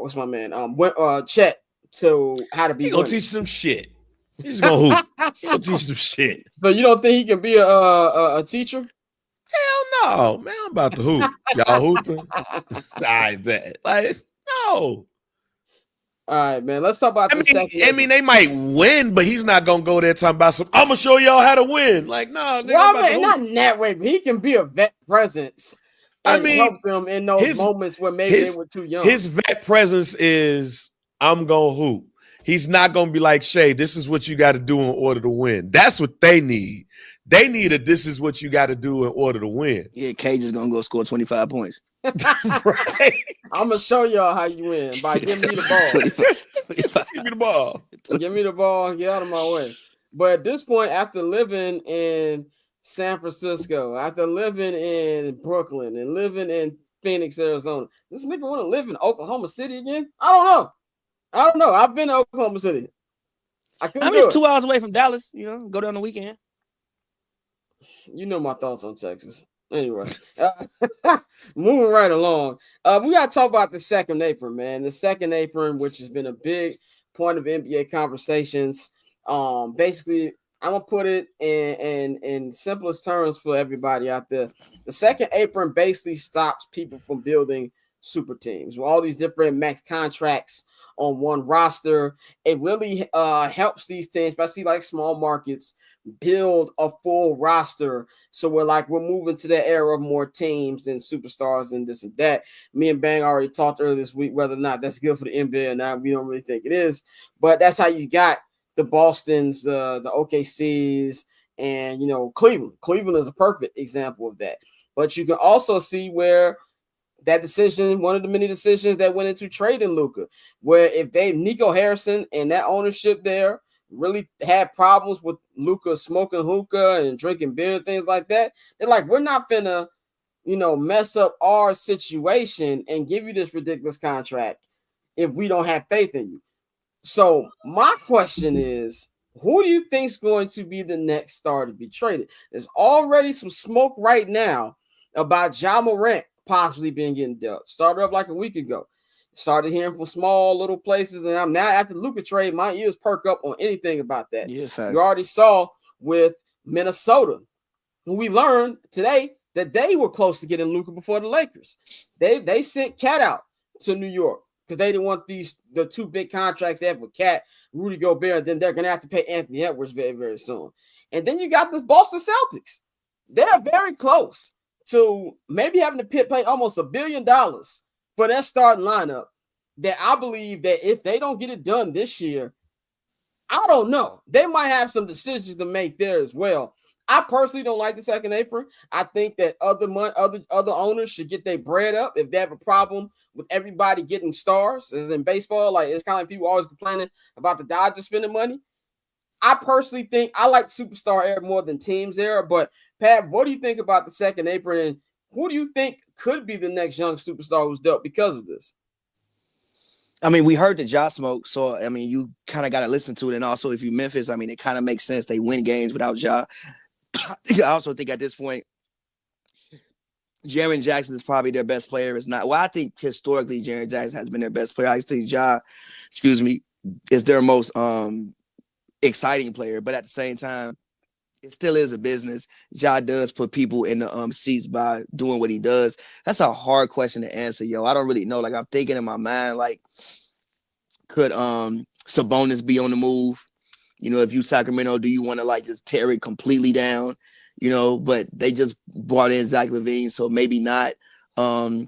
what's my man? Chet to how to be. He gonna teach them shit. He's gonna hoop. He gonna teach them shit. So you don't think he can be a teacher? Hell no, man. I'm about to hoop. Y'all hooping? I bet. Like, no. All right, man. Let's talk about second. I mean, they might win, but he's not gonna go there talking about some. I'm gonna show y'all how to win. Like, nah, not in that way. But he can be a vet presence. And help them in those moments where maybe they were too young. His vet presence is, I'm gonna hoop. He's not gonna be like, Shay, this is what you got to do in order to win. That's what they need. They need this is what you got to do in order to win. Yeah, Cage is gonna go score 25 points. Right. I'm gonna show y'all how you win by giving me the ball. 25. Give me the ball. Give me the ball. Get out of my way. But at this point, after living in San Francisco, after living in Brooklyn and living in Phoenix, Arizona, this nigga want to live in Oklahoma City again? I don't know. I've been to Oklahoma City. It's 2 hours away from Dallas. You know, go down the weekend. You know my thoughts on Texas. Anyway, moving right along. We got to talk about the second apron, man. The second apron, which has been a big point of NBA conversations. Basically, I'm gonna put it in simplest terms for everybody out there. The second apron basically stops people from building super teams with all these different max contracts on one roster. It really helps these teams, especially like small markets, build a full roster. So we're moving to that era of more teams than superstars and this and that. Me and Bang already talked earlier this week whether or not that's good for the NBA or not. We don't really think it is, but that's how you got the Bostons, the OKCs, and Cleveland. Cleveland is a perfect example of that. But you can also see where that decision, one of the many decisions that went into trading Luka, where if Nico Harrison and that ownership there really had problems with Luka smoking hookah and drinking beer and things like that, they're like, we're not finna, mess up our situation and give you this ridiculous contract if we don't have faith in you. So my question is, who do you think is going to be the next star to be traded? There's already some smoke right now about Ja Morant possibly getting dealt. Started up like a week ago. Started hearing from small little places, and I'm now after the Luka trade, my ears perk up on anything about that. Yeah, fact. You already saw with Minnesota, who we learned today that they were close to getting Luka before the Lakers. They sent Cat out to New York because they didn't want the two big contracts they have with Cat, Rudy Gobert, and then they're gonna have to pay Anthony Edwards very, very soon. And then you got the Boston Celtics. They're very close to maybe having to pay almost $1 billion for their starting lineup. That I believe that if they don't get it done this year, I don't know. They might have some decisions to make there as well. I personally don't like the second apron. I think that other owners should get their bread up if they have a problem with everybody getting stars. As in baseball, like it's kind of like people always complaining about the Dodgers spending money. I personally think I like superstar era more than teams era. But Pat, what do you think about the second apron, and who do you think could be the next young superstar who's dealt because of this? I mean, we heard the Ja smoke, so I mean, you kind of got to listen to it. And also, if you Memphis, I mean, it kind of makes sense. They win games without Ja. I also think at this point, Jaren Jackson is probably their best player. It's not. Well, I think historically, Jaren Jackson has been their best player. I think Ja, is their most exciting player. But at the same time, it still is a business. Ja does put people in the seats by doing what he does. That's a hard question to answer, yo. I don't really know. Like, I'm thinking in my mind, like, could Sabonis be on the move? If you Sacramento, do you want to like just tear it completely down? But they just brought in Zach LaVine, so maybe not. I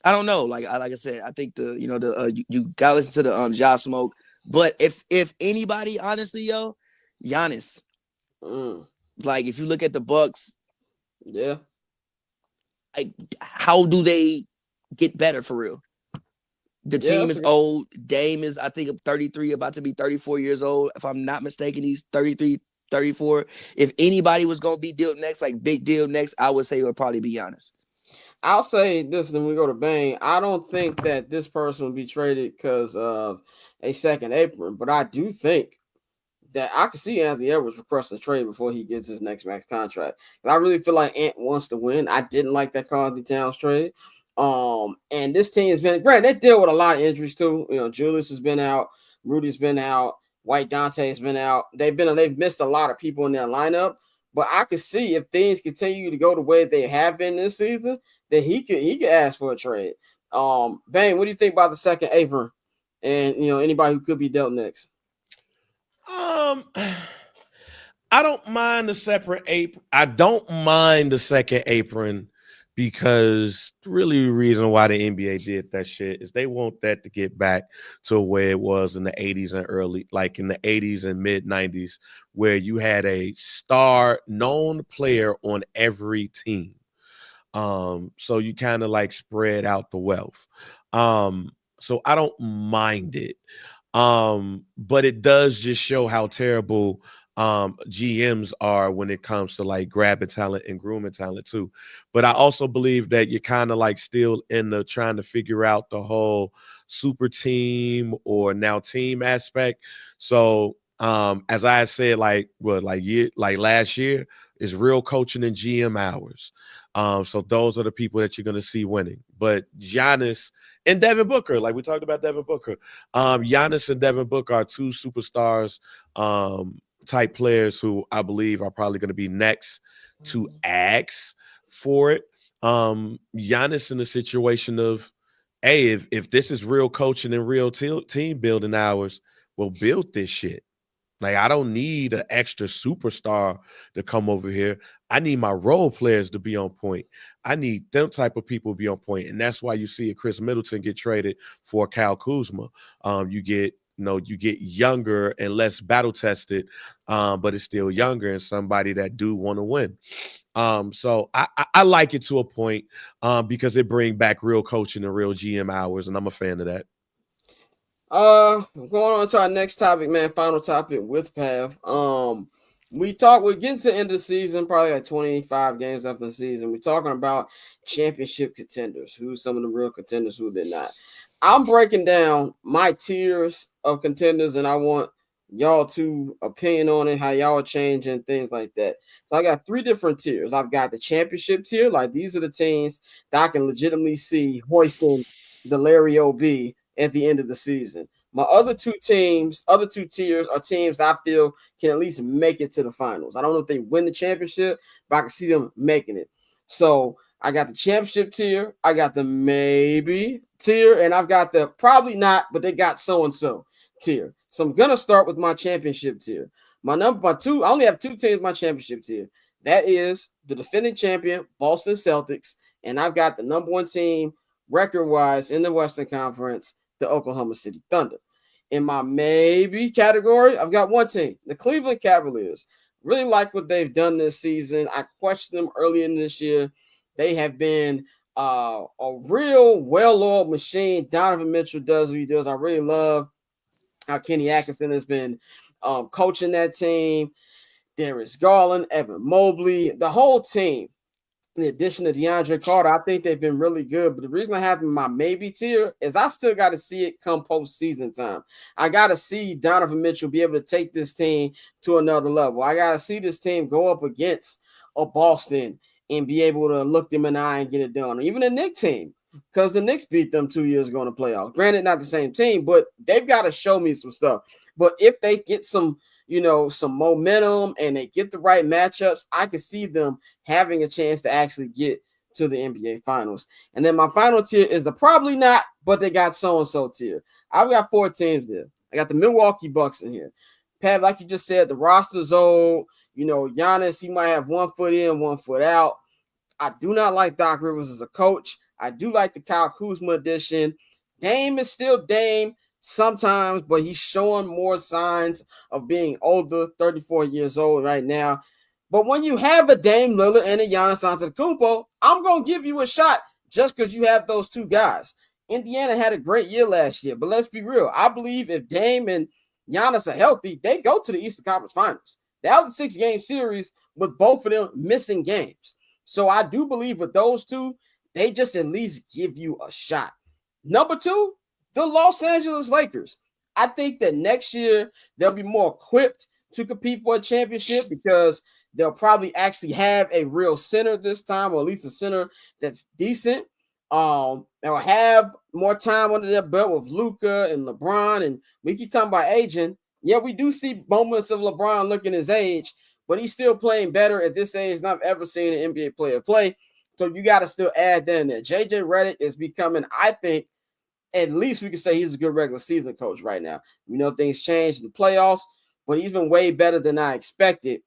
don't know. Like I said, I think you gotta listen to the Ja smoke. But if anybody, honestly, yo, Giannis. Like if you look at the Bucks, yeah, like how do they get better for real? The team is old. Dame is, I think, 33, about to be 34 years old. If I'm not mistaken, he's 33, 34. If anybody was going to be dealt next, like big deal next, I would say it would probably be Giannis. I'll say this, then we go to Bang. I don't think that this person will be traded because of a second apron, but I do think that I can see Anthony Edwards request a trade before he gets his next max contract. And I really feel like Ant wants to win. I didn't like that Karl-Anthony Towns trade. And this team has been great. They deal with a lot of injuries too. Julius has been out, Rudy's been out, White Dante's been out. They've missed a lot of people in their lineup. But I could see if things continue to go the way they have been this season, that he could ask for a trade. Bang, what do you think about the second apron and anybody who could be dealt next? I don't mind the separate apron. I don't mind the second apron because really the reason why the NBA did that shit is they want that to get back to where it was in the 80s and in the 80s and mid 90s, where you had a star known player on every team. So you kind of like spread out the wealth. So I don't mind it. But it does just show how terrible GMs are when it comes to like grabbing talent and grooming talent too. But I also believe that you're kind of like still in the trying to figure out the whole super team or now team aspect. So as I said, like last year is real coaching and GM hours. So those are the people that you're going to see winning. But Giannis and Devin Booker, like we talked about Devin Booker, Giannis and Devin Booker are two superstars type players who I believe are probably going to be next to ask for it. Giannis in the situation of, hey, if this is real coaching and real team building hours, well, build this shit. Like, I don't need an extra superstar to come over here. I need my role players to be on point. I need them type of people to be on point. And that's why you see a Chris Middleton get traded for Kyle Kuzma. You get younger and less battle tested, but it's still younger and somebody that do want to win. So I like it to a point because it bring back real coaching and real GM hours, and I'm a fan of that. Going on to our next topic, man. Final topic with Pav. We're getting to the end of the season, probably like 25 games after the season. We're talking about championship contenders, who's some of the real contenders, who they're not. I'm breaking down my tiers of contenders, and I want y'all to opinion on it, how y'all are changing, things like that. So I got 3 different tiers. I've got the championship tier, like these are the teams that I can legitimately see hoisting the Larry O.B. at the end of the season. My other two tiers are teams I feel can at least make it to the finals. I don't know if they win the championship, but I can see them making it. So I got the championship tier, I got the maybe tier, and I've got the probably not, but they got so-and-so tier. So I'm going to start with my championship tier. I only have 2 teams in my championship tier. That is the defending champion, Boston Celtics, and I've got the number 1 team record-wise in the Western Conference, the Oklahoma City Thunder. In my maybe category, I've got 1 team, the Cleveland Cavaliers. Really like what they've done this season. I questioned them earlier in this year. They have been a real well-oiled machine. Donovan Mitchell does what he does. I really love how Kenny Atkinson has been coaching that team. Darius Garland, Evan Mobley, the whole team. In addition to DeAndre Carter, I think they've been really good. But the reason I have my maybe tier is I still got to see it come postseason time. I got to see Donovan Mitchell be able to take this team to another level. I got to see this team go up against a Boston and be able to look them in the eye and get it done. Or even a Knicks team, because the Knicks beat them 2 years ago in the playoffs. Granted, not the same team, but they've got to show me some stuff. But if they get some momentum and they get the right matchups, I can see them having a chance to actually get to the NBA Finals. And then my final tier is the probably not, but they got so-and-so tier. I've got 4 teams there. I got the Milwaukee Bucks in here. Pat, like you just said, the roster's old. Giannis, he might have 1 foot in, 1 foot out. I do not like Doc Rivers as a coach. I do like the Kyle Kuzma addition. Dame is still Dame sometimes, but he's showing more signs of being older, 34 years old right now. But when you have a Dame Lillard and a Giannis Antetokounmpo, I'm going to give you a shot just because you have those 2 guys. Indiana had a great year last year, but let's be real. I believe if Dame and Giannis are healthy, they go to the Eastern Conference Finals. That was a 6-game series with both of them missing games. So I do believe with those 2, they just at least give you a shot. Number 2, the Los Angeles Lakers. I think that next year they'll be more equipped to compete for a championship because they'll probably actually have a real center this time, or at least a center that's decent. They'll have more time under their belt with Luka and LeBron, and we keep talking about aging. Yeah, we do see moments of LeBron looking his age, but he's still playing better at this age than I've ever seen an NBA player play. So you got to still add that in there. JJ Redick is becoming, I think, at least we can say he's a good regular season coach right now. We know things changed in the playoffs, but he's been way better than I expected.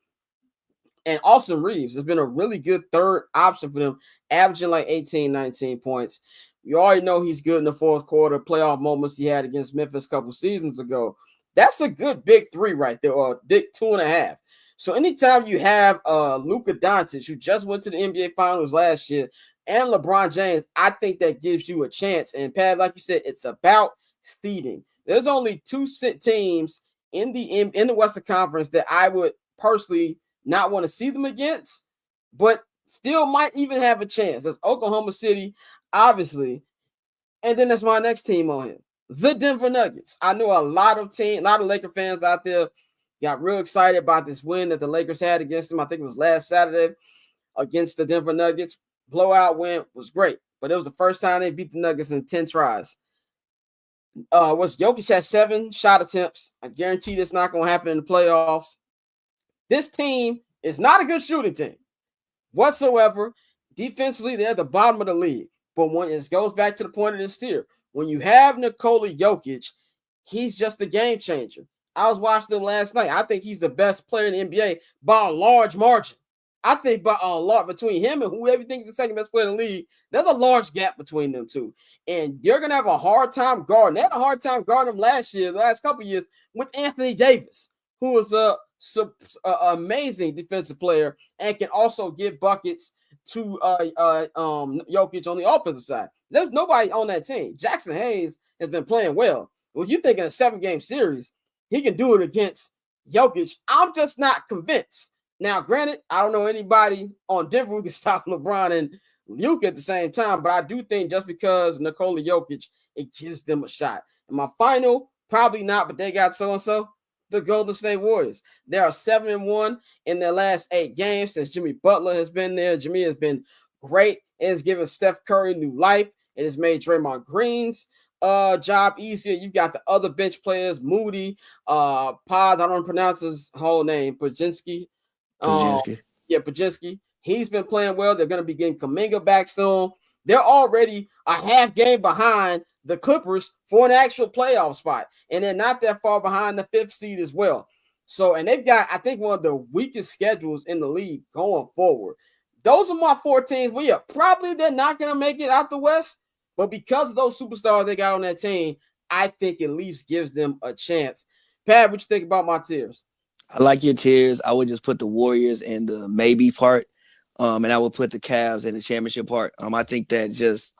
And Austin Reeves has been a really good third option for them, averaging like 18, 19 points. We already know he's good in the fourth quarter, playoff moments he had against Memphis a couple seasons ago. That's a good big 3 right there, or big 2.5. So anytime you have Luka Doncic, who just went to the NBA Finals last year, and LeBron James, I think that gives you a chance. And Pat, like you said, it's about seeding. There's only 2 teams in the Western Conference that I would personally not want to see them against, but still might even have a chance. That's Oklahoma City, obviously, and then that's my next team on here, the Denver Nuggets. I know a lot of Laker fans out there got real excited about this win that the Lakers had against them. I think it was last Saturday against the Denver Nuggets. Blowout win was great, but it was the first time they beat the Nuggets in 10 tries. Jokic had 7 shot attempts. I guarantee that's not going to happen in the playoffs. This team is not a good shooting team whatsoever. Defensively, they're at the bottom of the league. But when it goes back to the point of this tier, when you have Nikola Jokic, he's just a game changer. I was watching him last night. I think he's the best player in the NBA by a large margin. I think by a lot between him and whoever you think is the second best player in the league, there's a large gap between them two. And you're going to have a hard time guarding. They had a hard time guarding him last year, the last couple of years, with Anthony Davis, who was a amazing defensive player and can also give buckets to Jokic on the offensive side. There's nobody on that team. Jackson Hayes has been playing well. Well, you think in a 7-game series, he can do it against Jokic. I'm just not convinced. Now, granted, I don't know anybody on Denver who can stop LeBron and Luka at the same time, but I do think just because Nikola Jokic, it gives them a shot. And my final, probably not, but they got so-and-so, the Golden State Warriors. They are 7-1 in their last 8 games since Jimmy Butler has been there. Jimmy has been great. It has given Steph Curry new life. It has made Draymond Green's job easier. You've got the other bench players, Moody, Paz, I don't pronounce his whole name, Pajinski. Pajinski. He's been playing well. They're going to be getting Kuminga back soon. They're already a half game behind the Clippers for an actual playoff spot. And they're not that far behind the 5th seed as well. So, and they've got, I think, one of the weakest schedules in the league going forward. Those are my 4 teams. Well, yeah, probably they're not going to make it out the West. But because of those superstars they got on that team, I think at least gives them a chance. Pat, what you think about my tiers? I like your tiers. I would just put the Warriors in the maybe part, and I would put the Cavs in the championship part. I think that just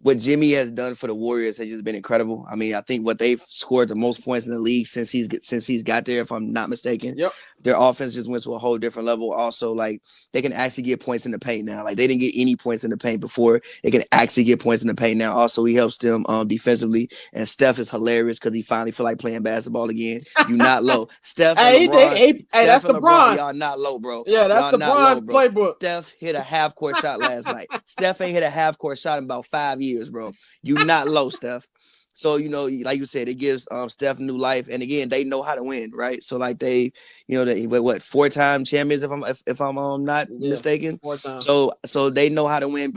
what Jimmy has done for the Warriors has just been incredible. I mean, I think what they've scored the most points in the league since he's got there, if I'm not mistaken. Yep. Their offense just went to a whole different level. Also, like, they can actually get points in the paint now. Like, they didn't get any points in the paint before. They can actually get points in the paint now. Also, he helps them defensively. And Steph is hilarious because he finally feel like playing basketball again. You not low. Steph and LeBron. That's LeBron. Y'all not low, bro. Yeah, that's LeBron playbook. Steph hit a half-court shot last night. Steph ain't hit a half-court shot in about 5 years, bro. You not low, Steph. So, like you said, it gives Steph new life. And again, they know how to win, right? So, like, they 4-time champions, if I'm not mistaken. 4 times. So they know how to win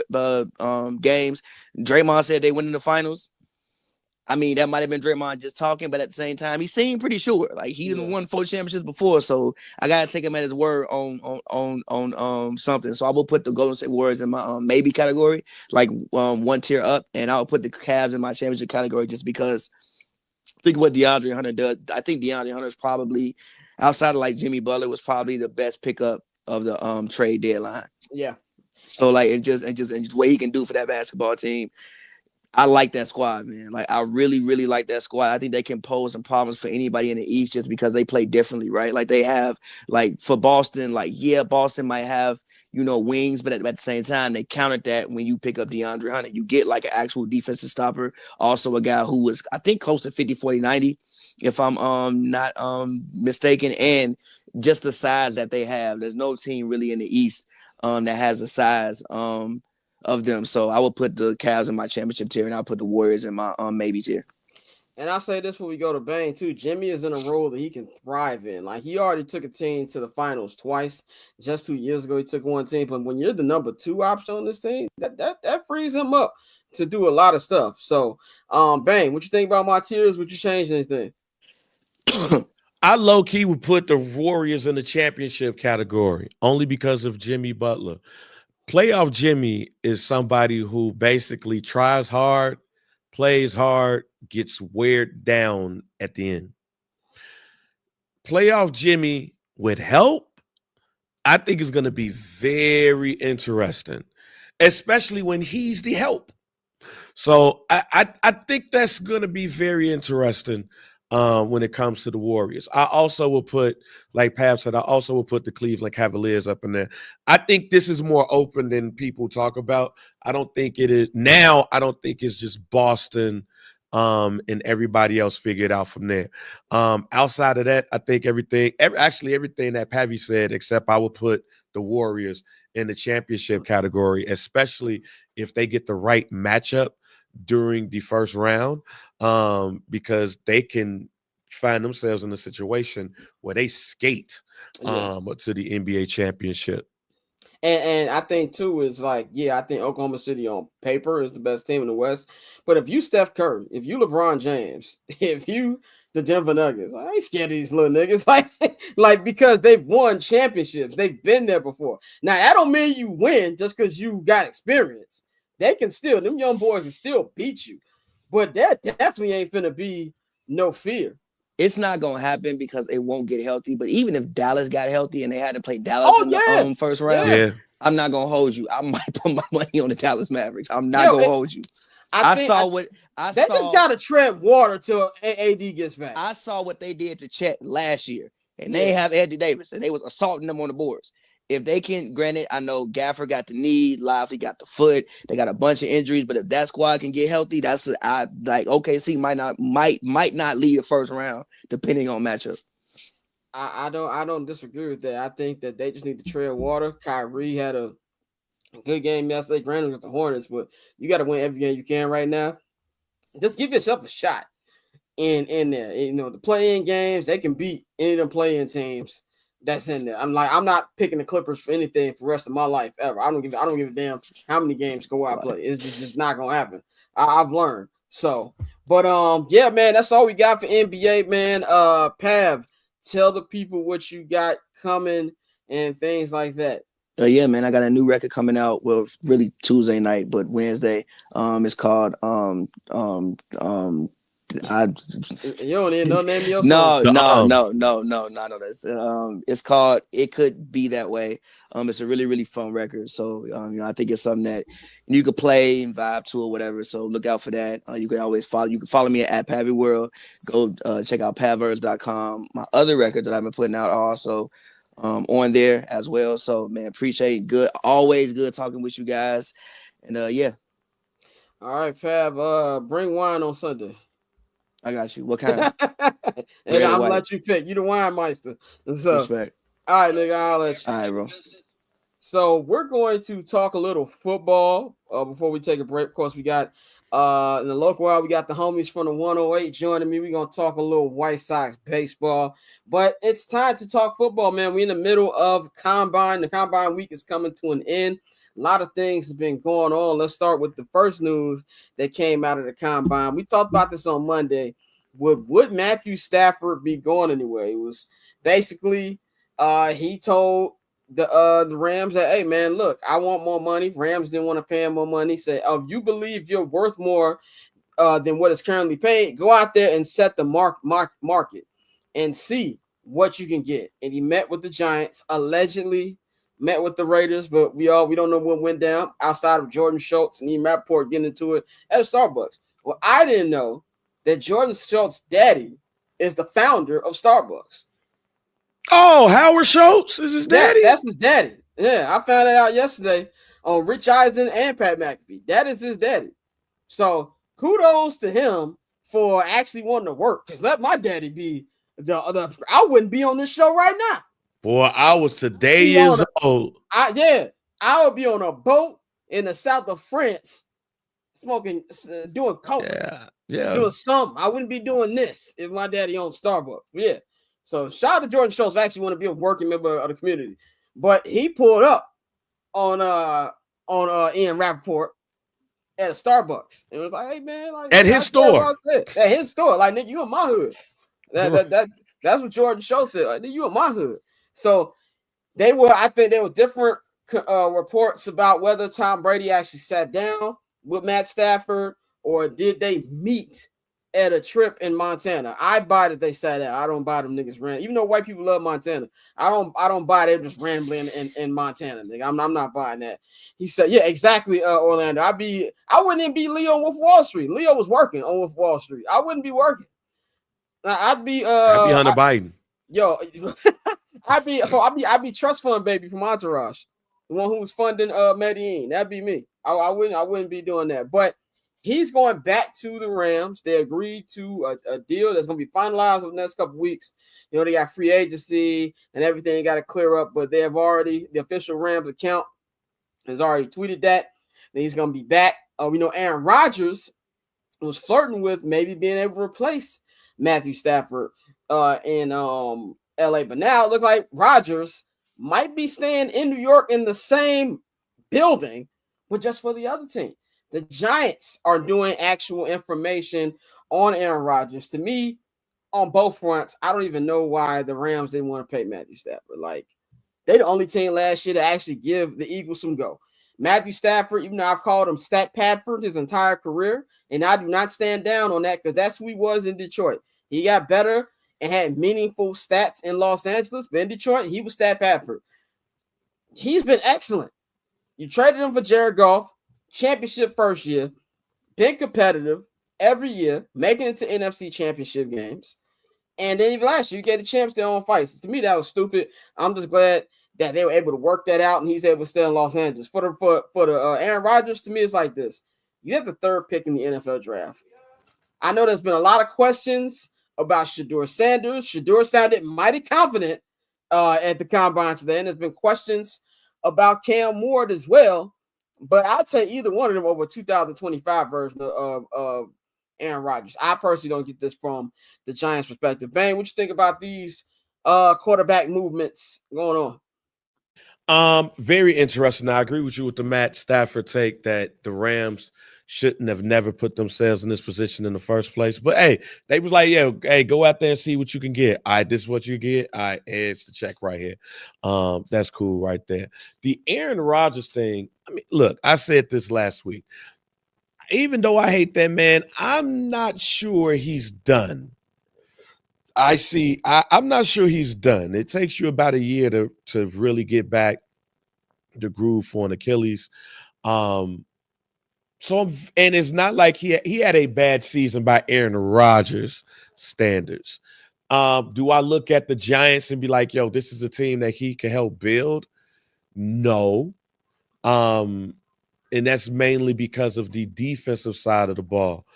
games. Draymond said they win in the finals. I mean, that might have been Draymond just talking, but at the same time, he seemed pretty sure. Like, he didn't won 4 championships before, so I gotta take him at his word on something. So I will put the Golden State Warriors in my maybe category, like 1 tier up, and I'll put the Cavs in my championship category just because. Think of what DeAndre Hunter does. I think DeAndre Hunter is probably, outside of like Jimmy Butler, was probably the best pickup of the trade deadline. Yeah. So like and just what he can do for that basketball team. I like that squad, man. Like, I really, really like that squad. I think they can pose some problems for anybody in the East just because they play differently, right? Like, they have, like, for Boston, like, yeah, Boston might have, wings, but at the same time, they countered that when you pick up DeAndre Hunter. You get, like, an actual defensive stopper. Also a guy who was, I think, close to 50, 40, 90, if I'm not mistaken. And just the size that they have. There's no team really in the East that has the size of them. So I will put the Cavs in my championship tier, and I'll put the Warriors in my maybe tier. And I'll say this when we go to Bang too. Jimmy is in a role that he can thrive in. Like, he already took a team to the finals twice. Just 2 years ago, he took one team. But when you're the number 2 option on this team, that frees him up to do a lot of stuff. So, Bang, what you think about my tiers? Would you change anything? I low-key would put the Warriors in the championship category only because of Jimmy Butler. Playoff Jimmy is somebody who basically tries hard, plays hard, gets weared down at the end. Playoff Jimmy with help, I think is going to be very interesting, especially when he's the help. So I think that's going to be very interesting when it comes to the Warriors. I also will put, like Pav said, I also will put the Cleveland Cavaliers up in there. I think this is more open than people talk about. I don't think it is. Now, I don't think it's just Boston and everybody else figured out from there. Outside of that, I think everything that Pavy said, except I would put the Warriors in the championship category, especially if they get the right matchup during the first round, because they can find themselves in a situation where they skate to the NBA championship. And I think too is like, yeah, I think Oklahoma City on paper is the best team in the West. But if you Steph Curry, if you LeBron James, if you the Denver Nuggets, I ain't scared of these little niggas. Like because they've won championships, they've been there before. Now that don't mean you win just because you got experience. They can still, them young boys can still beat you. But that definitely ain't gonna be no fear. It's not gonna happen because it won't get healthy. But even if Dallas got healthy and they had to play Dallas in the first round, I'm not gonna hold you. I might put my money on the Dallas Mavericks. I'm not gonna hold you. I saw they just gotta tread water till AD gets back. I saw what they did to Chet last year, and they have Anthony Davis, and they was assaulting them on the boards. If they can, granted, I know Gaffer got the knee, Lively got the foot, they got a bunch of injuries, but if that squad can get healthy, I like OKC might not lead the first round depending on matchup. I don't disagree with that. I think that they just need to tread water. Kyrie had a good game yesterday, granted with the Hornets, but you got to win every game you can right now. Just give yourself a shot in there. You know, the play-in games, they can beat any of them play-in teams that's in there. I'm not picking the Clippers for anything for the rest of my life ever. I don't give a damn how many games go out play. It's just not gonna happen. I've learned. So, but yeah, man, that's all we got for NBA, man. Pav, tell the people what you got coming and things like that. Yeah, man, I got a new record coming out. Well, really Tuesday night, but Wednesday. It's called You don't need no name of your no. It's called "It Could Be That Way." It's a really, really fun record. So, I think it's something that you could play and vibe to or whatever. So look out for that. You can always follow. You can follow me at Pavy World. Go check out pavverse.com. My other record that I've been putting out are also on there as well. So, man, appreciate good. Always good talking with you guys. And yeah. All right, Pav. Bring wine on Sunday. I got you. What kind? And I'm gonna let you pick. You the wine meister. So, respect. All right, nigga. I'll let you. All right, bro. So we're going to talk a little football before we take a break. Of course, we got in the local hour, we got the homies from the 108 joining me. We're gonna talk a little White Sox baseball, but it's time to talk football, man. We're in the middle of combine. The combine week is coming to an end. A lot of things have been going on. Let's start with the first news that came out of the combine. We talked about this on Monday. Would Matthew Stafford be going anyway? It was basically he told the Rams that, hey man, look, I want more money. Rams didn't want to pay him more money. Said, if you believe you're worth more than what is currently paid, go out there and set the market and see what you can get. And he met with the Giants, allegedly met with the Raiders, but we don't know what went down outside of Jordan Schultz and Ian Rappaport getting into it at Starbucks. Well, I didn't know that Jordan Schultz's daddy is the founder of Starbucks. Oh, Howard Schultz is his daddy? That's his daddy. Yeah, I found it out yesterday on Rich Eisen and Pat McAfee. That is his daddy. So kudos to him for actually wanting to work. Because let my daddy be I wouldn't be on this show right now. Boy, I was today years old. I would be on a boat in the south of France smoking, doing coke. Yeah. Doing something. I wouldn't be doing this if my daddy owned Starbucks. Yeah. So shout out to Jordan Schultz. I actually want to be a working member of the community. But he pulled up on Ian Rappaport at a Starbucks. And it was like, hey man, like at his store. At his store. Like, nigga, you in my hood. That's what Jordan Schultz said. Like, nigga, you in my hood. So I think there were different reports about whether Tom Brady actually sat down with Matt Stafford or did they meet at a trip in Montana. I buy that they sat down. I don't buy them niggas ran. Even though white people love Montana, I don't buy them just rambling in Montana. Nigga. I'm not buying that. He said, yeah, exactly, Orlando. I wouldn't even be Leo on Wolf Wall Street. Leo was working on Wolf Wall Street. I wouldn't be working. I'd be Hunter Biden. Yo, I'd be trust fund baby from Entourage, the one who was funding Medellin. That'd be me. I wouldn't be doing that. But he's going back to the Rams. They agreed to a deal that's going to be finalized over the next couple of weeks. You know, they got free agency and everything got to clear up, but the official Rams account has already tweeted that he's going to be back. We know Aaron Rodgers was flirting with maybe being able to replace Matthew Stafford in LA. But now it looks like Rodgers might be staying in New York in the same building, but just for the other team. The Giants are doing actual information on Aaron Rodgers. To me, on both fronts, I don't even know why the Rams didn't want to pay Matthew Stafford. Like, they the only team last year to actually give the Eagles some go. Matthew Stafford, even though I've called him Stat Padford his entire career, and I do not stand down on that because that's who he was in Detroit. He got better and had meaningful stats in Los Angeles, but in Detroit, he was Stat Padford. He's been excellent. You traded him for Jared Goff, championship first year, been competitive every year, making it to NFC championship games. And then even last year, you gave the champs their own fights. To me, that was stupid. I'm just glad that they were able to work that out, and he's able to stay in Los Angeles. For the Aaron Rodgers, to me, it's like this. You have the third pick in the NFL draft. I know there's been a lot of questions about Shedeur Sanders. Shedeur sounded mighty confident at the combine today, and there's been questions about Cam Ward as well. But I'd say either one of them over 2025 version of Aaron Rodgers. I personally don't get this from the Giants' perspective. Bang, what you think about these quarterback movements going on? Very interesting. I agree with you with the Matt Stafford take that the Rams shouldn't have never put themselves in this position in the first place. But hey, they was like, yeah, hey, go out there and see what you can get. All right, this is what you get. All right, it's the check right here. That's cool right there. The Aaron Rodgers thing, I mean, look, I said this last week. Even though I hate that man, I'm not sure he's done. I'm not sure he's done. It takes you about a year to really get back the groove for an Achilles. And it's not like he had a bad season by Aaron Rodgers standards. Do I look at the Giants and be like, yo, this is a team that he can help build? No. And that's mainly because of the defensive side of the ball.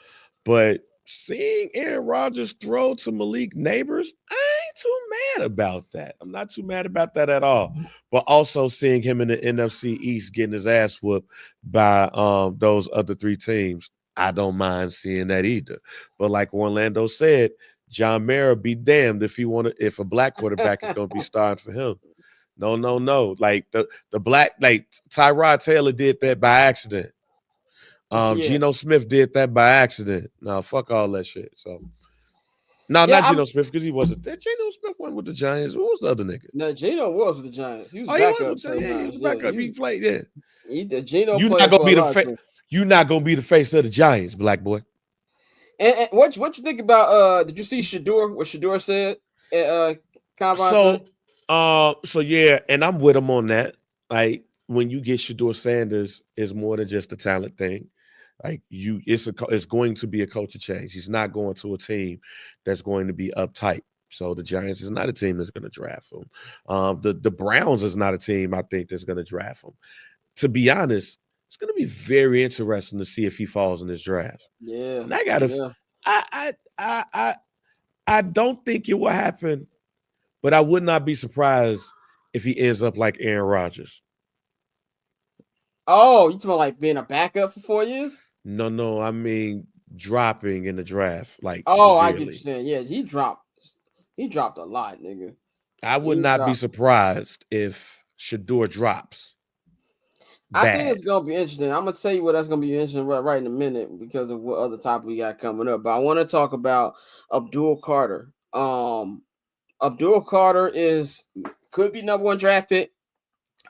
But seeing Aaron Rodgers throw to Malik Neighbors, I ain't too mad about that. I'm not too mad about that at all. But also seeing him in the NFC East getting his ass whooped by those other three teams, I don't mind seeing that either. But like Orlando said, John Mara be damned if a black quarterback is going to be starting for him. No. Like the black, like Tyrod Taylor did that by accident. Geno Smith did that by accident. No, fuck all that shit. So, not Geno Smith because he wasn't there. Geno Smith wasn't with the Giants. Who was the other nigga? No, Geno was with the Giants. He was backup. He was backup. He played. Yeah. Geno. You're not gonna be the face. You're not gonna be the face of the Giants, black boy. And what you think about? Did you see Shedeur? What Shedeur said at combine? So yeah, and I'm with him on that. Like when you get Shedeur Sanders, it's more than just a talent thing. Like it's going to be a culture change. He's not going to a team that's going to be uptight. So the Giants is not a team that's going to draft him. The Browns is not a team I think that's going to draft him. To be honest, it's going to be very interesting to see if he falls in this draft. Yeah, and I don't think it will happen, but I would not be surprised if he ends up like Aaron Rodgers. Oh, you talking about like being a backup for 4 years? No, I mean dropping in the draft. Like, oh, severely. I get what you're saying. Yeah, he dropped a lot, nigga. I would not be surprised if Shedeur drops. I think it's gonna be interesting. I'm gonna tell you what that's gonna be interesting right in a minute because of what other topic we got coming up. But I want to talk about Abdul Carter. Abdul Carter could be number one draft pick,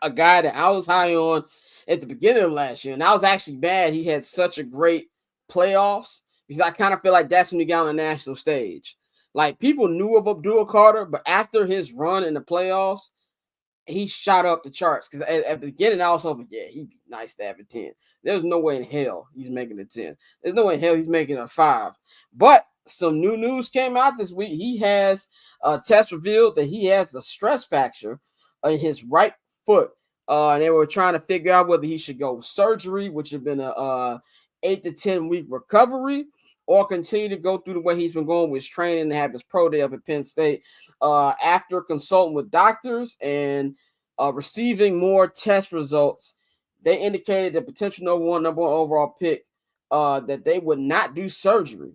a guy that I was high on at the beginning of last year, and I was actually mad he had such a great playoffs because I kind of feel like that's when he got on the national stage. Like people knew of Abdul Carter, but after his run in the playoffs, he shot up the charts. Because at the beginning, I was hoping, yeah, he'd be nice to have a 10. There's no way in hell he's making a 10. There's no way in hell he's making a 5. But some new news came out this week. He has a test revealed that he has a stress fracture in his right foot. And they were trying to figure out whether he should go surgery, which had been a 8 to 10 week recovery, or continue to go through the way he's been going with his training and have his pro day up at Penn State. After consulting with doctors and receiving more test results, they indicated the potential number one overall pick that they would not do surgery.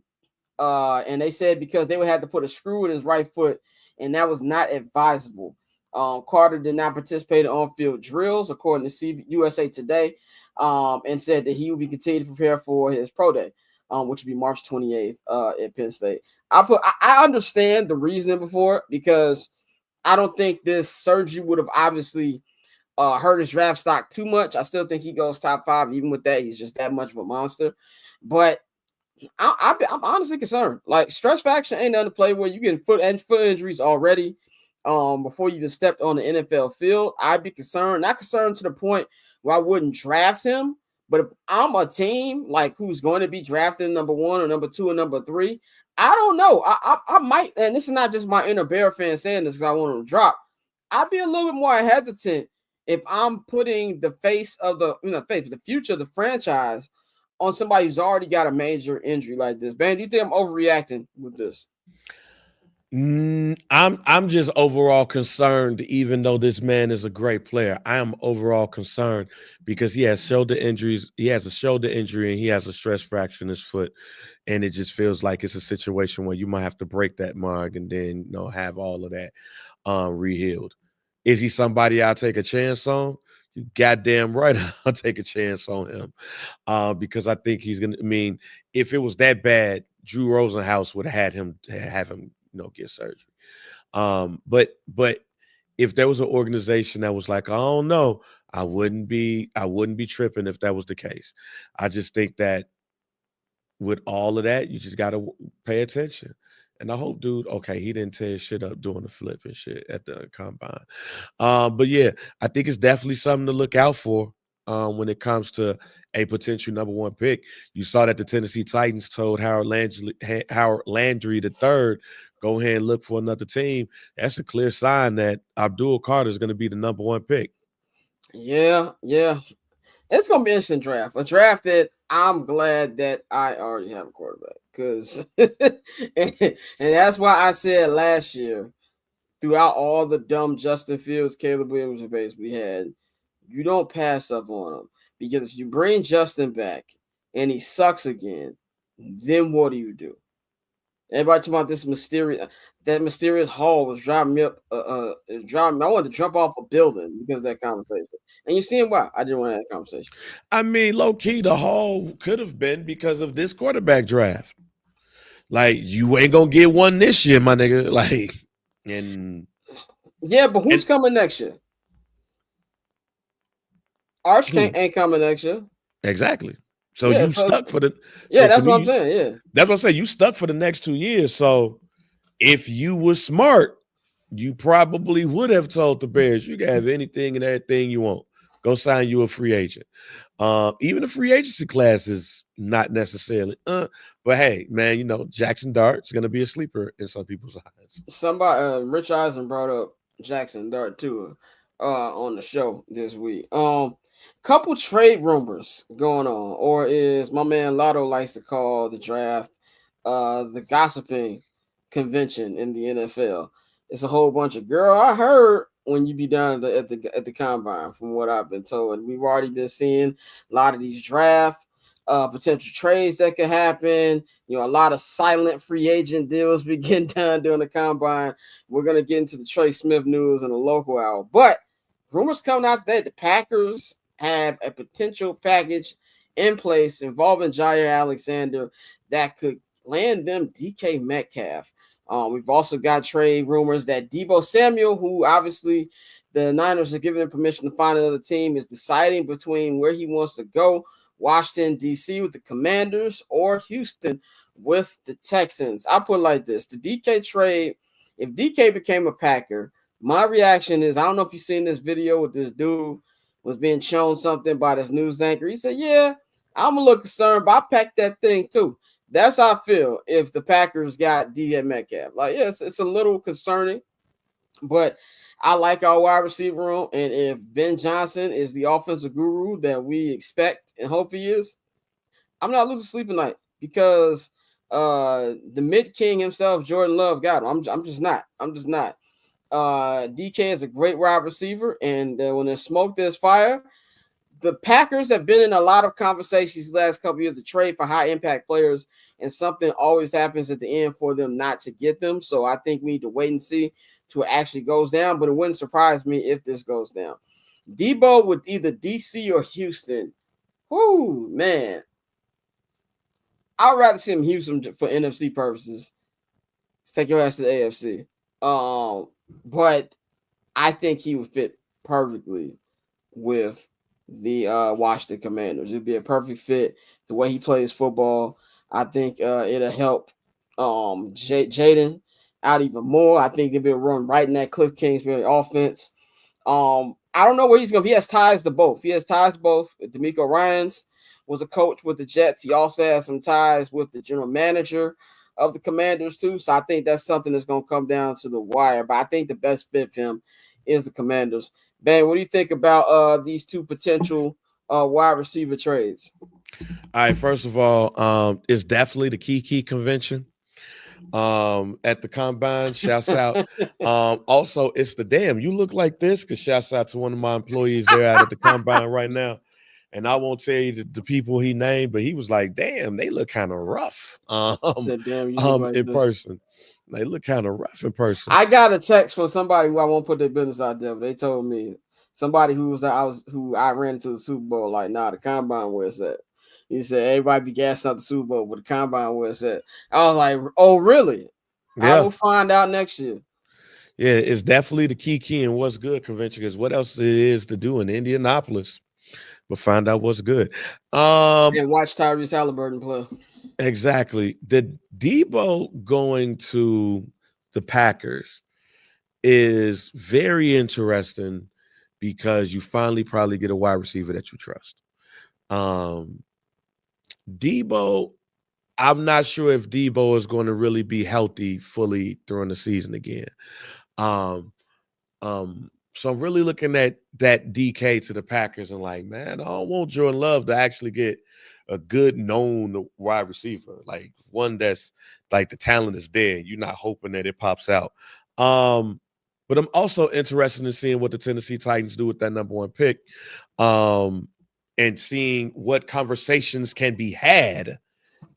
And they said because they would have to put a screw in his right foot, and that was not advisable. Carter did not participate in on-field drills, according to USA Today, and said that he will be continuing to prepare for his pro day, which will be March 28th at Penn State. I understand the reasoning before it, because I don't think this surgery would have obviously hurt his draft stock too much. I still think he goes top 5. Even with that, he's just that much of a monster. But I'm honestly concerned. Like, stress fracture ain't nothing to play with. You getting foot injuries already before you even stepped on the NFL field. I'd be concerned. Not concerned to the point where I wouldn't draft him. But if I'm a team like who's going to be drafting number 1 or number 2 or number 3, I don't know. I might, and this is not just my inner Bear fan saying this because I want him to drop. I'd be a little bit more hesitant if I'm putting the face of the future of the franchise on somebody who's already got a major injury like this. Ben, do you think I'm overreacting with this? I'm just overall concerned, even though this man is a great player. I am overall concerned because he has shoulder injuries. He has a shoulder injury and he has a stress fracture in his foot. And it just feels like it's a situation where you might have to break that mark and then have all of that rehealed. Is he somebody I'll take a chance on? You goddamn right, I'll take a chance on him because I think he's gonna. I mean, if it was that bad, Drew Rosenhaus would have him get surgery. But if there was an organization that was like, I don't know, I wouldn't be tripping if that was the case. I just think that with all of that, you just got to pay attention. And I hope, dude, okay, he didn't tear his shit up doing the flip and shit at the combine. But yeah, I think it's definitely something to look out for when it comes to a potential number 1 pick. You saw that the Tennessee Titans told Howard Landry III, go ahead and look for another team. That's a clear sign that Abdul Carter is going to be the number 1 pick. Yeah. It's going to be an interesting draft. A draft that I'm glad that I already have a quarterback. Because and that's why I said last year, throughout all the dumb Justin Fields, Caleb Williams debates we had, you don't pass up on him. Because you bring Justin back and he sucks again, then what do you do? Everybody talking about this mysterious hall was driving me up. I wanted to jump off a building because of that conversation. And you seeing why I didn't want to have that conversation. I mean, low key, the hall could have been because of this quarterback draft. Like, you ain't gonna get one this year, my nigga. Like, and yeah, but who's coming next year? Arch ain't coming next year. Exactly. So you stuck for the. Yeah, that's what I'm saying. Yeah, that's what I say. You stuck for the next 2 years. So if you were smart, you probably would have told the Bears, you can have anything and everything you want. Go sign you a free agent. Even the free agency class is not necessarily. But hey, man, Jackson Dart is going to be a sleeper in some people's eyes. Somebody, Rich Eisen brought up Jackson Dart too on the show this week. Couple trade rumors going on, or is my man Lotto likes to call the draft the gossiping convention in the NFL. It's a whole bunch of girl. I heard when you be down at the combine, from what I've been told. We've already been seeing a lot of these draft potential trades that could happen. A lot of silent free agent deals be getting done during the combine. We're gonna get into the Trey Smith news in the local hour, but rumors coming out that the Packers have a potential package in place involving Jair Alexander that could land them DK Metcalf. We've also got trade rumors that Deebo Samuel, who obviously the Niners are giving him permission to find another team, is deciding between where he wants to go, Washington, D.C. with the Commanders or Houston with the Texans. I'll put it like this. The DK trade, if DK became a Packer, my reaction is, I don't know if you've seen this video with this dude was being shown something by this news anchor. He said, yeah, I'm a little concerned, but I packed that thing too. That's how I feel if the Packers got DK Metcalf. Like, yes, it's a little concerning, but I like our wide receiver room. And if Ben Johnson is the offensive guru that we expect and hope he is, I'm not losing sleep at night because the mid king himself, Jordan Love, got him. I'm just not. DK is a great wide receiver, and when there's smoke, there's fire. the Packers have been in a lot of conversations the last couple of years to trade for high impact players, and something always happens at the end for them not to get them. So I think we need to wait and see till it actually goes down. But it wouldn't surprise me if this goes down. Debo with either DC or Houston. Whoo, man. I'd rather see him Houston for NFC purposes. Take your ass to the AFC. But I think he would fit perfectly with the Washington Commanders. It'd be a perfect fit. The way he plays football, I think it'll help Jaden out even more. I think they'll be able to run right in that Cliff Kingsbury offense. I don't know where he's going. He has ties to both. D'Amico Ryans was a coach with the Jets. He also has some ties with the general manager of the Commanders too. So I think that's something that's going to come down to the wire. But I think the best fit for him is the Commanders. Ben, what do you think about these two potential wide receiver trades? All right, first of all, it's definitely the Kiki convention at the combine. Shouts out. Also, it's the damn you look like this, because shouts out to one of my employees there out at the combine right now. And I won't tell you the people he named, but he was like, damn, they look kind of rough in person. They look kind of rough in person. I got a text from somebody who I won't put their business out there, but they told me somebody who I ran into the Super Bowl, like, nah, the combine where it's at. He said everybody be gassing out the Super Bowl, but the combine where it's at. I was like, oh, really? Yeah. I will find out next year. Yeah, it's definitely the Kiki and What's Good convention, because what else it is to do in Indianapolis? But find out what's good. And watch Tyrese Halliburton play. Exactly. The Debo going to the Packers is very interesting, because you finally probably get a wide receiver that you trust. Debo, I'm not sure if Debo is going to really be healthy fully during the season again. So I'm really looking at that DK to the Packers and like, man, I don't want Jordan Love to actually get a good known wide receiver, like one that's like the talent is there. You're not hoping that it pops out. But I'm also interested in seeing what the Tennessee Titans do with that number 1 pick, and seeing what conversations can be had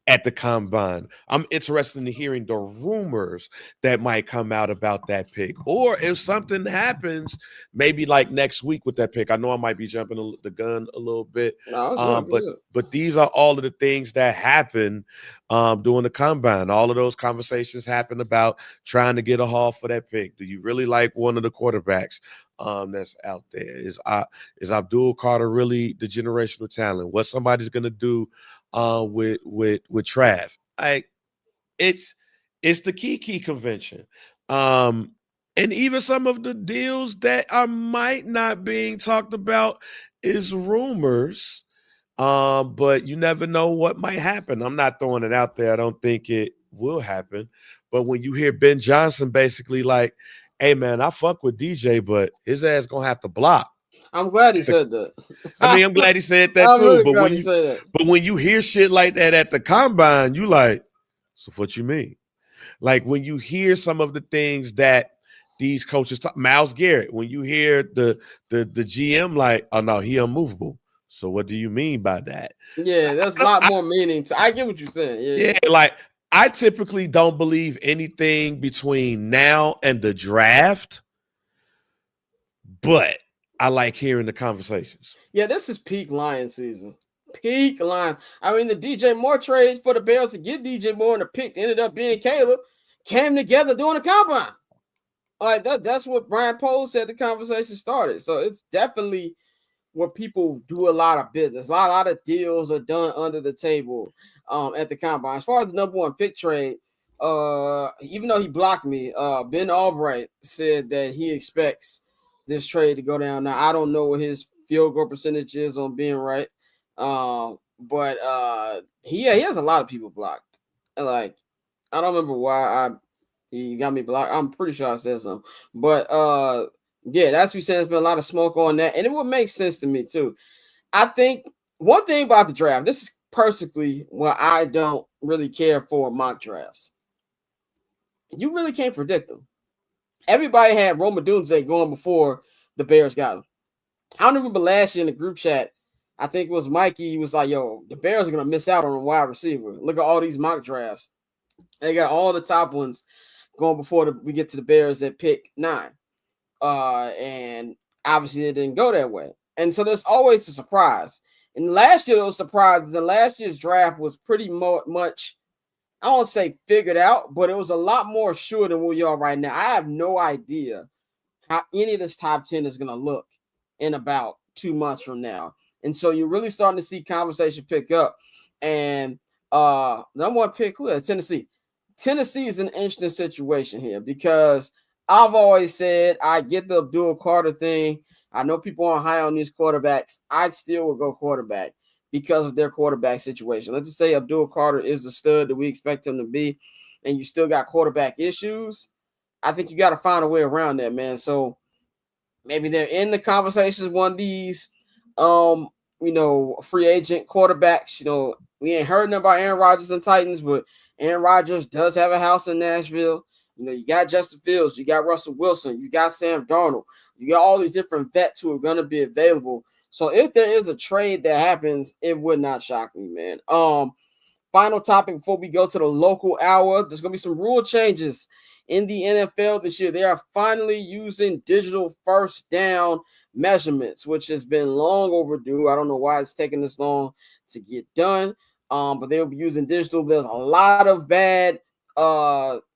at the combine. I'm interested in hearing the rumors that might come out about that pick, or if something happens, maybe like next week with that pick. I know I might be jumping the gun a little bit, but these are all of the things that happen during the combine. All of those conversations happen about trying to get a haul for that pick. Do you really like one of the quarterbacks that's out there? Is Abdul Carter really the generational talent? What somebody's gonna do with Trav? Like, it's the Kiki convention, and even some of the deals that might not being talked about is rumors. But you never know what might happen. I'm not throwing it out there. I don't think it will happen. But when you hear Ben Johnson basically like, hey man, I fuck with DJ, but his ass gonna have to block. I'm glad he said that. I mean, I'm glad he said that too. Really but when you hear shit like that at the combine, you like, so what you mean? Like when you hear some of the things that these coaches talk, Myles Garrett, when you hear the GM like, oh no, he unmovable. So what do you mean by that? Yeah, that's a lot more meaning. I get what you're saying. Yeah, like I typically don't believe anything between now and the draft, but I like hearing the conversations. Yeah, this is peak Lion season. Peak Lions. I mean, the DJ Moore trade for the Bears to get DJ Moore and the pick ended up being Caleb came together during the combine. Like that's what Brian Pohl said the conversation started. So it's definitely where people do a lot of business. A lot of deals are done under the table at the combine. As far as the number 1 pick trade, even though he blocked me, Ben Albright said that he expects this trade to go down. Now, I don't know what his field goal percentage is on being right, but he has a lot of people blocked. Like, I don't remember why he got me blocked. I'm pretty sure I said something. But, yeah, that's what we said. There's been a lot of smoke on that, and it would make sense to me, too. I think one thing about the draft, this is personally why I don't really care for mock drafts. You really can't predict them. Everybody had Rome Odunze going before the Bears got him. I don't remember last year in the group chat, I think it was Mikey. He was like, "Yo, the Bears are gonna miss out on a wide receiver. Look at all these mock drafts. They got all the top ones going before we get to the Bears at pick 9." And obviously it didn't go that way. And so there's always a surprise. And last year, those surprises, the last year's draft was pretty much, I won't say figured out, but it was a lot more sure than where you are right now. I have no idea how any of this top 10 is going to look in about 2 months from now. And so you're really starting to see conversation pick up. And number one pick, who is Tennessee? Tennessee is an interesting situation here because I've always said I get the Abdul Carter thing. I know people aren't high on these quarterbacks. I still would go quarterback because of their quarterback situation. Let's just say Abdul Carter is the stud that we expect him to be, and you still got quarterback issues. I think you got to find a way around that, man. So maybe they're in the conversations. One of these, free agent quarterbacks. We ain't heard nothing about Aaron Rodgers and Titans, but Aaron Rodgers does have a house in Nashville. You got Justin Fields, you got Russell Wilson, you got Sam Darnold, you got all these different vets who are going to be available. So if there is a trade that happens, it would not shock me, man. Final topic before we go to the local hour. There's going to be some rule changes in the NFL this year. They are finally using digital first down measurements, which has been long overdue. I don't know why it's taking this long to get done. But they'll be using digital. There's a lot of bad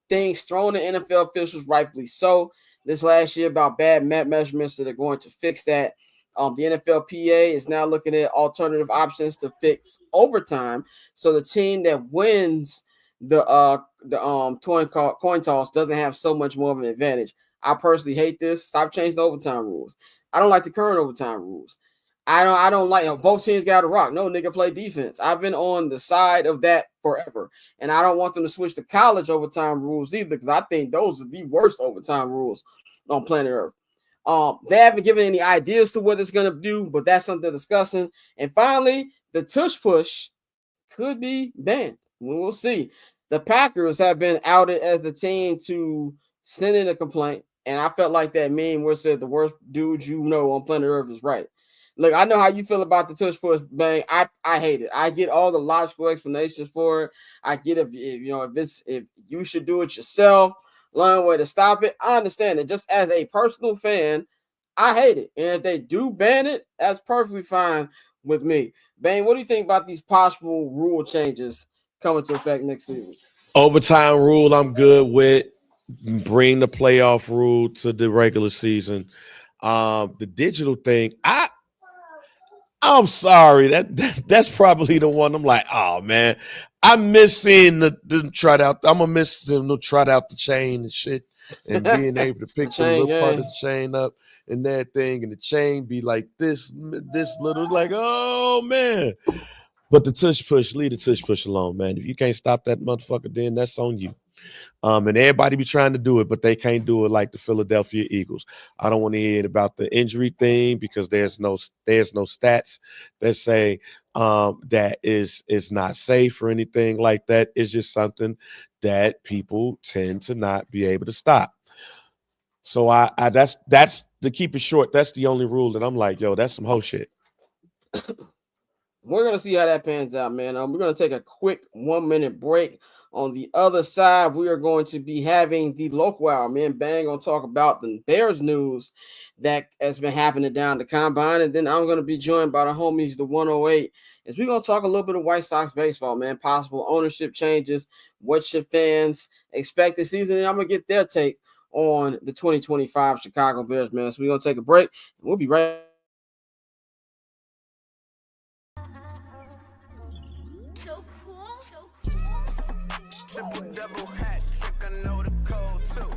things thrown at NFL officials, rightfully so, this last year about bad measurements that are going to fix that. The NFLPA is now looking at alternative options to fix overtime, so the team that wins the coin toss doesn't have so much more of an advantage. I personally hate this. Stop changing the overtime rules. I don't like the current overtime rules. I don't like both teams got to rock. No, nigga, play defense. I've been on the side of that forever. And I don't want them to switch to college overtime rules either, because I think those are the worst overtime rules on planet Earth. They haven't given any ideas to what it's going to do, but that's something they're discussing. And finally, the tush push could be banned. We'll see. The Packers have been outed as the team to send in a complaint. And I felt like that meme where it said the worst dude on planet Earth is right. Look, I know how you feel about the tush push bang. I hate it. I get all the logical explanations for it. I get if you should do it yourself, learn where to stop it. I understand it. Just as a personal fan, I hate it. And if they do ban it, that's perfectly fine with me. Bane, what do you think about these possible rule changes coming to effect next season? Overtime rule, I'm good with. Bring the playoff rule to the regular season. The digital thing, I'm sorry. That's probably the one I'm like, oh man, I miss seeing them trot out. I'm gonna miss them to trot out the chain and shit, and being able to pick the little part of the chain up and that thing, and the chain be like this little, like, oh man. But the tush push, leave the tush push alone, man. If you can't stop that motherfucker, then that's on you. And everybody be trying to do it, but they can't do it like the Philadelphia Eagles. I don't want to hear about the injury thing because there's no stats that say that is not safe or anything like that. It's just something that people tend to not be able to stop. So I that's to keep it short. That's the only rule that I'm like, yo, that's some whole shit. We're gonna see how that pans out, man. We're gonna take a quick 1-minute break. On the other side, we are going to be having the local hour. Me and Bang gonna talk about the Bears news that has been happening down the combine, and then I'm gonna be joined by the homies, the 108, as we're gonna talk a little bit of White Sox baseball, man. Possible ownership changes, what should fans expect this season, and I'm gonna get their take on the 2025 Chicago Bears, man. So we're gonna take a break, and we'll be right. So cool. Triple double hat trick, I know the code too.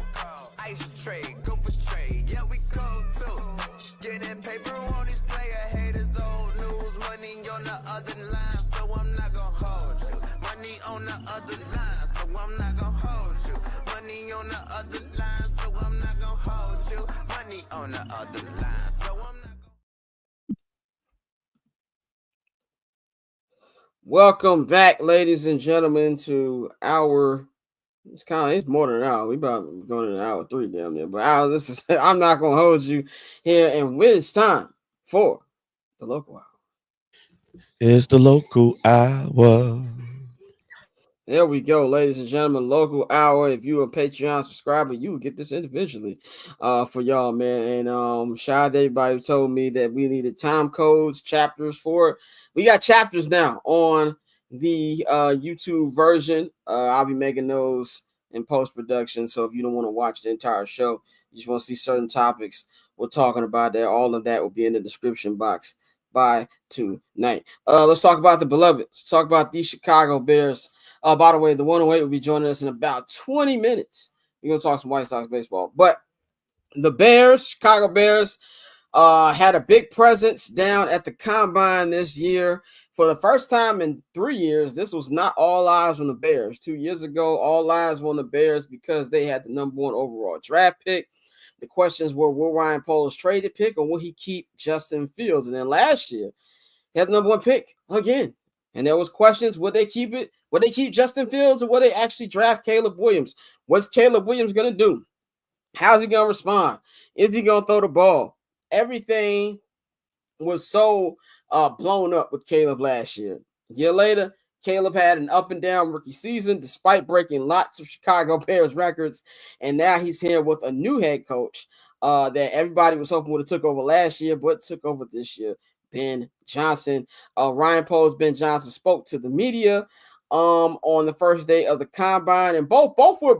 Ice trade, go for trade, yeah we cold too. Getting paper on these player haters, old news. Money on the other line, so I'm not gonna hold you. Money on the other line, so I'm not gonna hold you. Money on the other line, so I'm not gonna hold you. Money on the other line, so I'm not gonna. Welcome back, ladies and gentlemen, to our. It's more than an hour. We about going to an hour 3 down there, but I'm not gonna hold you here, and when it's time for the local hour. It's the local hour. There we go, ladies and gentlemen. Local hour. If you're a Patreon subscriber, you will get this individually for y'all, man. And shout out to everybody who told me that we needed time codes, chapters for it. We got chapters now on the YouTube version. I'll be making those in post-production. So if you don't want to watch the entire show, you just want to see certain topics we're talking about there, all of that will be in the description box by tonight. Let's talk about the beloved. Let's talk about the Chicago Bears. By the way, the 108 will be joining us in about 20 minutes. We're going to talk some White Sox baseball. But the Bears, Chicago Bears, had a big presence down at the Combine this year. For the first time in 3 years, this was not all eyes on the Bears. 2 years ago, all eyes were on the Bears because they had the #1 overall draft pick. The questions were, will Ryan Poles trade the pick or will he keep Justin Fields? And then last year, he had the #1 pick again. And there was questions, would they keep it? Would they keep Justin Fields or would they actually draft Caleb Williams? What's Caleb Williams going to do? How's he going to respond? Is he going to throw the ball? Everything was so blown up with Caleb last year. A year later, Caleb had an up and down rookie season despite breaking lots of Chicago Bears records. And now he's here with a new head coach that everybody was hoping would have took over last year, but took over this year. Ben Johnson. Ryan Poles, Ben Johnson spoke to the media on the first day of the Combine, and both were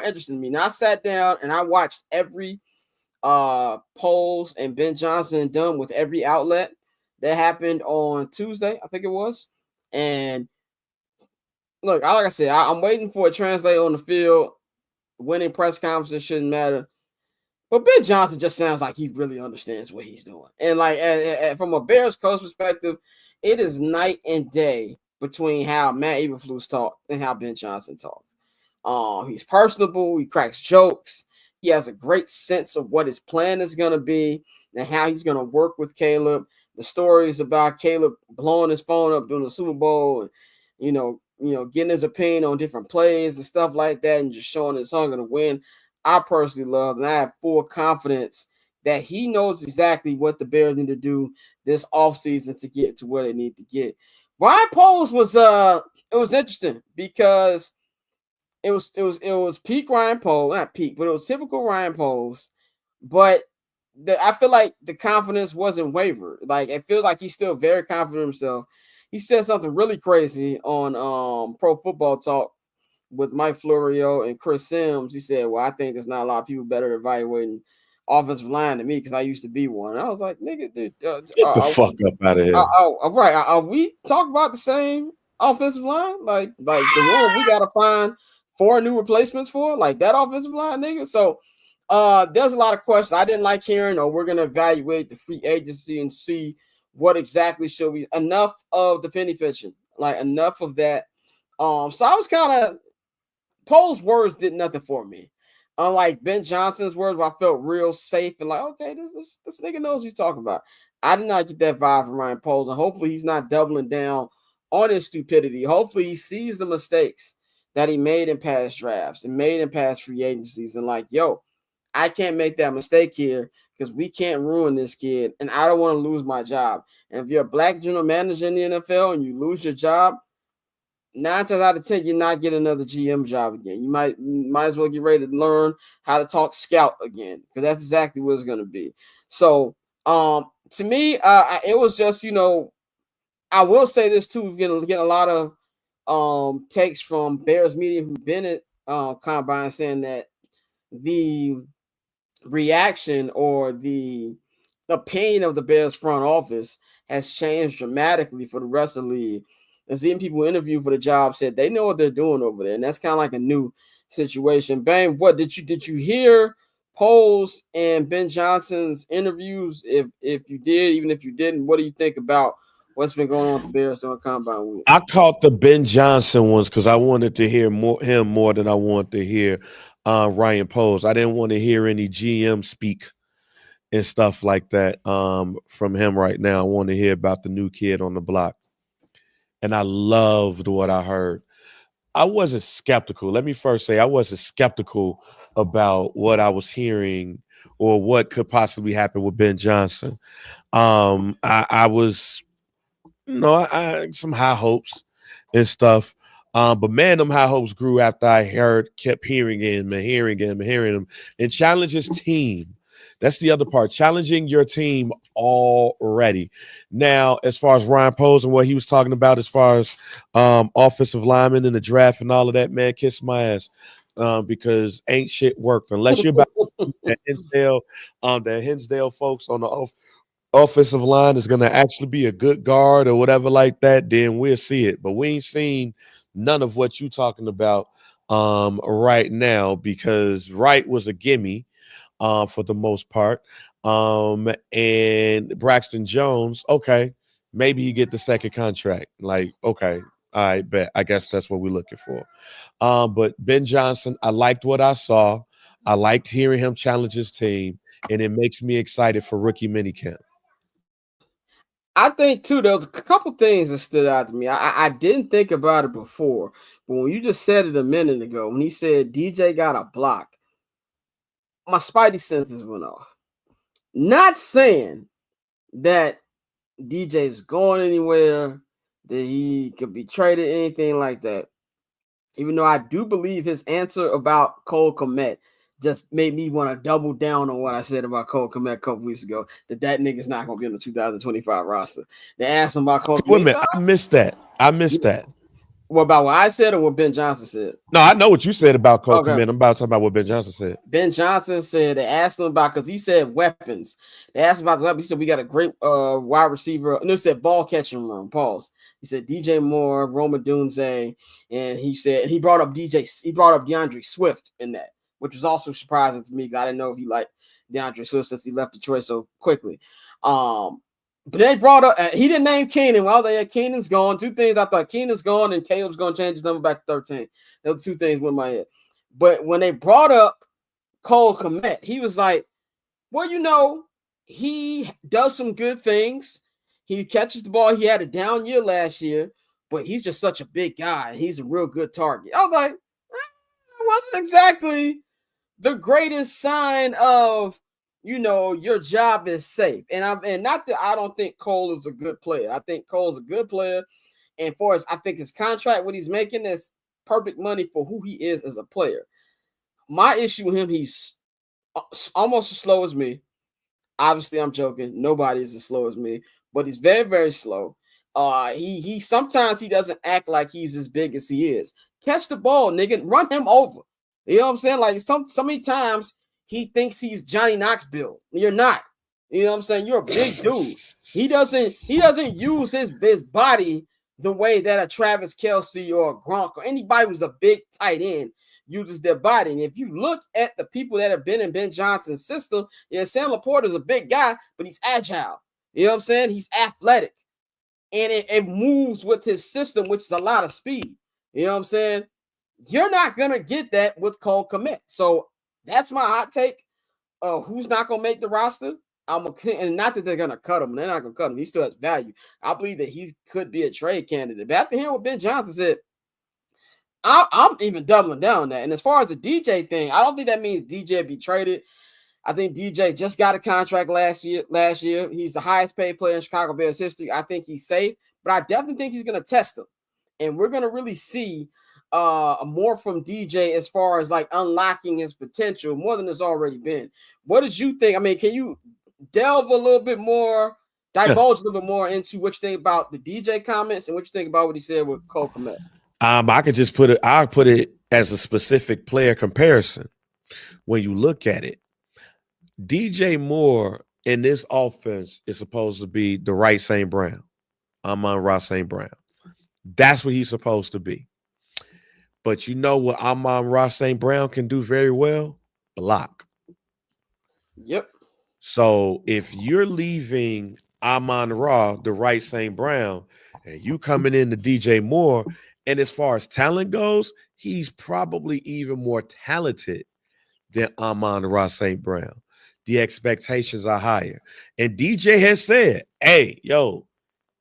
interesting to me. Now I sat down and I watched every Poles and Ben Johnson done with every outlet that happened on Tuesday, I think it was. And look, like I said, I'm waiting for it to translate on the field. Winning press conferences shouldn't matter. But Ben Johnson just sounds like he really understands what he's doing. And like from a Bears coach perspective, it is night and day between how Matt Eberflus talk and how Ben Johnson talk. He's personable. He cracks jokes. He has a great sense of what his plan is going to be and how he's going to work with Caleb. The stories about Caleb blowing his phone up during the Super Bowl and, you know, getting his opinion on different plays and stuff like that and just showing his hunger to win. I personally love, and I have full confidence that he knows exactly what the Bears need to do this offseason to get to where they need to get. Ryan Poles was it was interesting because it was peak Ryan Poles, not peak, but it was typical Ryan Poles. But I feel like the confidence wasn't wavered. Like it feels like he's still very confident in himself. He said something really crazy on Pro Football Talk with Mike Florio and Chris Sims. He said, well, I think there's not a lot of people better at evaluating offensive line than me because I used to be one. And I was like, nigga, dude, Get the fuck up out of here. Right. Are we talking about the same offensive line? Like the one we got to find 4 new replacements for? Like that offensive line, nigga? So there's a lot of questions. I didn't like hearing, we're going to evaluate the free agency and see what exactly should we, enough of the penny pitching, like enough of that. So I was kind of, Pole's words did nothing for me. Unlike Ben Johnson's words, where I felt real safe and like, okay, this nigga knows what he's talking about. I did not get that vibe from Ryan Poles, and hopefully he's not doubling down on his stupidity. Hopefully he sees the mistakes that he made in past drafts and made in past free agencies and like, yo, I can't make that mistake here because we can't ruin this kid, and I don't want to lose my job. And if you're a black general manager in the NFL and you lose your job, 9 times out of 10, you're not getting another GM job again. You might as well get ready to learn how to talk scout again because that's exactly what it's going to be. So, to me, it was just, I will say this too. We're getting a lot of takes from Bears media who've been at Combine saying that the reaction or the opinion of the Bears front office has changed dramatically for the rest of the league. And seeing people interview for the job said they know what they're doing over there, and that's kind of like a new situation. Bang, what did you hear Poles and Ben Johnson's interviews? If you did, even if you didn't, what do you think about what's been going on with the Bears during Combine week? I caught the Ben Johnson ones because I wanted to hear him more than I wanted to hear Ryan Poles. I didn't want to hear any GM speak and stuff like that from him right now. I want to hear about the new kid on the block. And I loved what I heard. I wasn't skeptical. Let me first say I wasn't skeptical about what I was hearing or what could possibly happen with Ben Johnson. I was No, I some high hopes and stuff. But man, them high hopes grew after I kept hearing him and hearing him and hearing him and challenge his team. That's the other part, challenging your team already. Now, as far as Ryan Poles and what he was talking about, as far as offensive linemen in the draft and all of that, man, kiss my ass. Because ain't shit worked unless you're about the Hinsdale folks on the offensive line is going to actually be a good guard or whatever like that, then we'll see it. But we ain't seen none of what you talking about right now, because Wright was a gimme for the most part. And Braxton Jones, okay, maybe he get the second contract. Like, okay, I bet. I guess that's what we're looking for. But Ben Johnson, I liked what I saw. I liked hearing him challenge his team, and it makes me excited for rookie minicamp. I think too, there was a couple things that stood out to me. I didn't think about it before, but when you just said it a minute ago, when he said DJ got a block, my spidey senses went off. Not saying that DJ is going anywhere, that he could be traded, anything like that. Even though I do believe his answer about Cole Kmet just made me want to double down on what I said about Cole Kmet a couple weeks ago, that nigga's not going to be on the 2025 roster. They asked him about Cole Kmet. Wait a minute, I missed that. What about what I said or what Ben Johnson said? No, I know what you said about Cole Kmet. I'm about to talk about what Ben Johnson said. Ben Johnson said they asked him about, because he said weapons. They asked him about the weapons. He said we got a great wide receiver. No, he said ball catching room. Pause. He said DJ Moore, Roma Dunze, and he said he brought up DeAndre Swift in that, which was also surprising to me because I didn't know if he liked DeAndre Swift since he left Detroit so quickly. But they brought up, he didn't name Keenan. Well, Keenan's gone. Two things I thought: Keenan's gone and Caleb's going to change his number back to 13. Those two things went in my head. But when they brought up Cole Kmet, he was like, well, he does some good things. He catches the ball. He had a down year last year, but he's just such a big guy. He's a real good target. I was like, that wasn't exactly the greatest sign of, your job is safe. And not that I don't think Cole is a good player. I think Cole's a good player. And I think his contract, what he's making, is perfect money for who he is as a player. My issue with him, he's almost as slow as me. Obviously, I'm joking. Nobody is as slow as me, but he's very, very slow. He sometimes he doesn't act like he's as big as he is. Catch the ball, nigga. Run him over. You know what I'm saying? Like so many times he thinks he's Johnny Knoxville. You're not. You know what I'm saying? You're a big dude. He doesn't use his body the way that a Travis Kelce or a Gronk or anybody who's a big tight end uses their body. And if you look at the people that have been in Ben Johnson's system, Sam Laporta's a big guy, but he's agile. You know what I'm saying? He's athletic. And it moves with his system, which is a lot of speed. You know what I'm saying? You're not going to get that with Cole Kmet. So that's my hot take. Who's not going to make the roster? And not that they're going to cut him. They're not going to cut him. He still has value. I believe that he could be a trade candidate. But after hearing what Ben Johnson said, I'm even doubling down on that. And as far as the DJ thing, I don't think that means DJ be traded. I think DJ just got a contract last year. He's the highest paid player in Chicago Bears history. I think he's safe, but I definitely think he's going to test him. And we're going to really see more from DJ as far as like unlocking his potential more than there's already been. What did you think? I mean, can you delve a little bit more, divulge a little bit more into what you think about the DJ comments and what you think about what he said with Cole Kmet? I could just put it as a specific player comparison. When you look at it, DJ Moore in this offense is supposed to be the right St. Brown. Amon-Ra St. Brown. That's what he's supposed to be. But you know what Amon-Ra St. Brown can do very well? Block. Yep. So if you're leaving Amon-Ra, the right St. Brown, and you coming in to DJ Moore, and as far as talent goes, he's probably even more talented than Amon-Ra St. Brown. The expectations are higher. And DJ has said, hey, yo,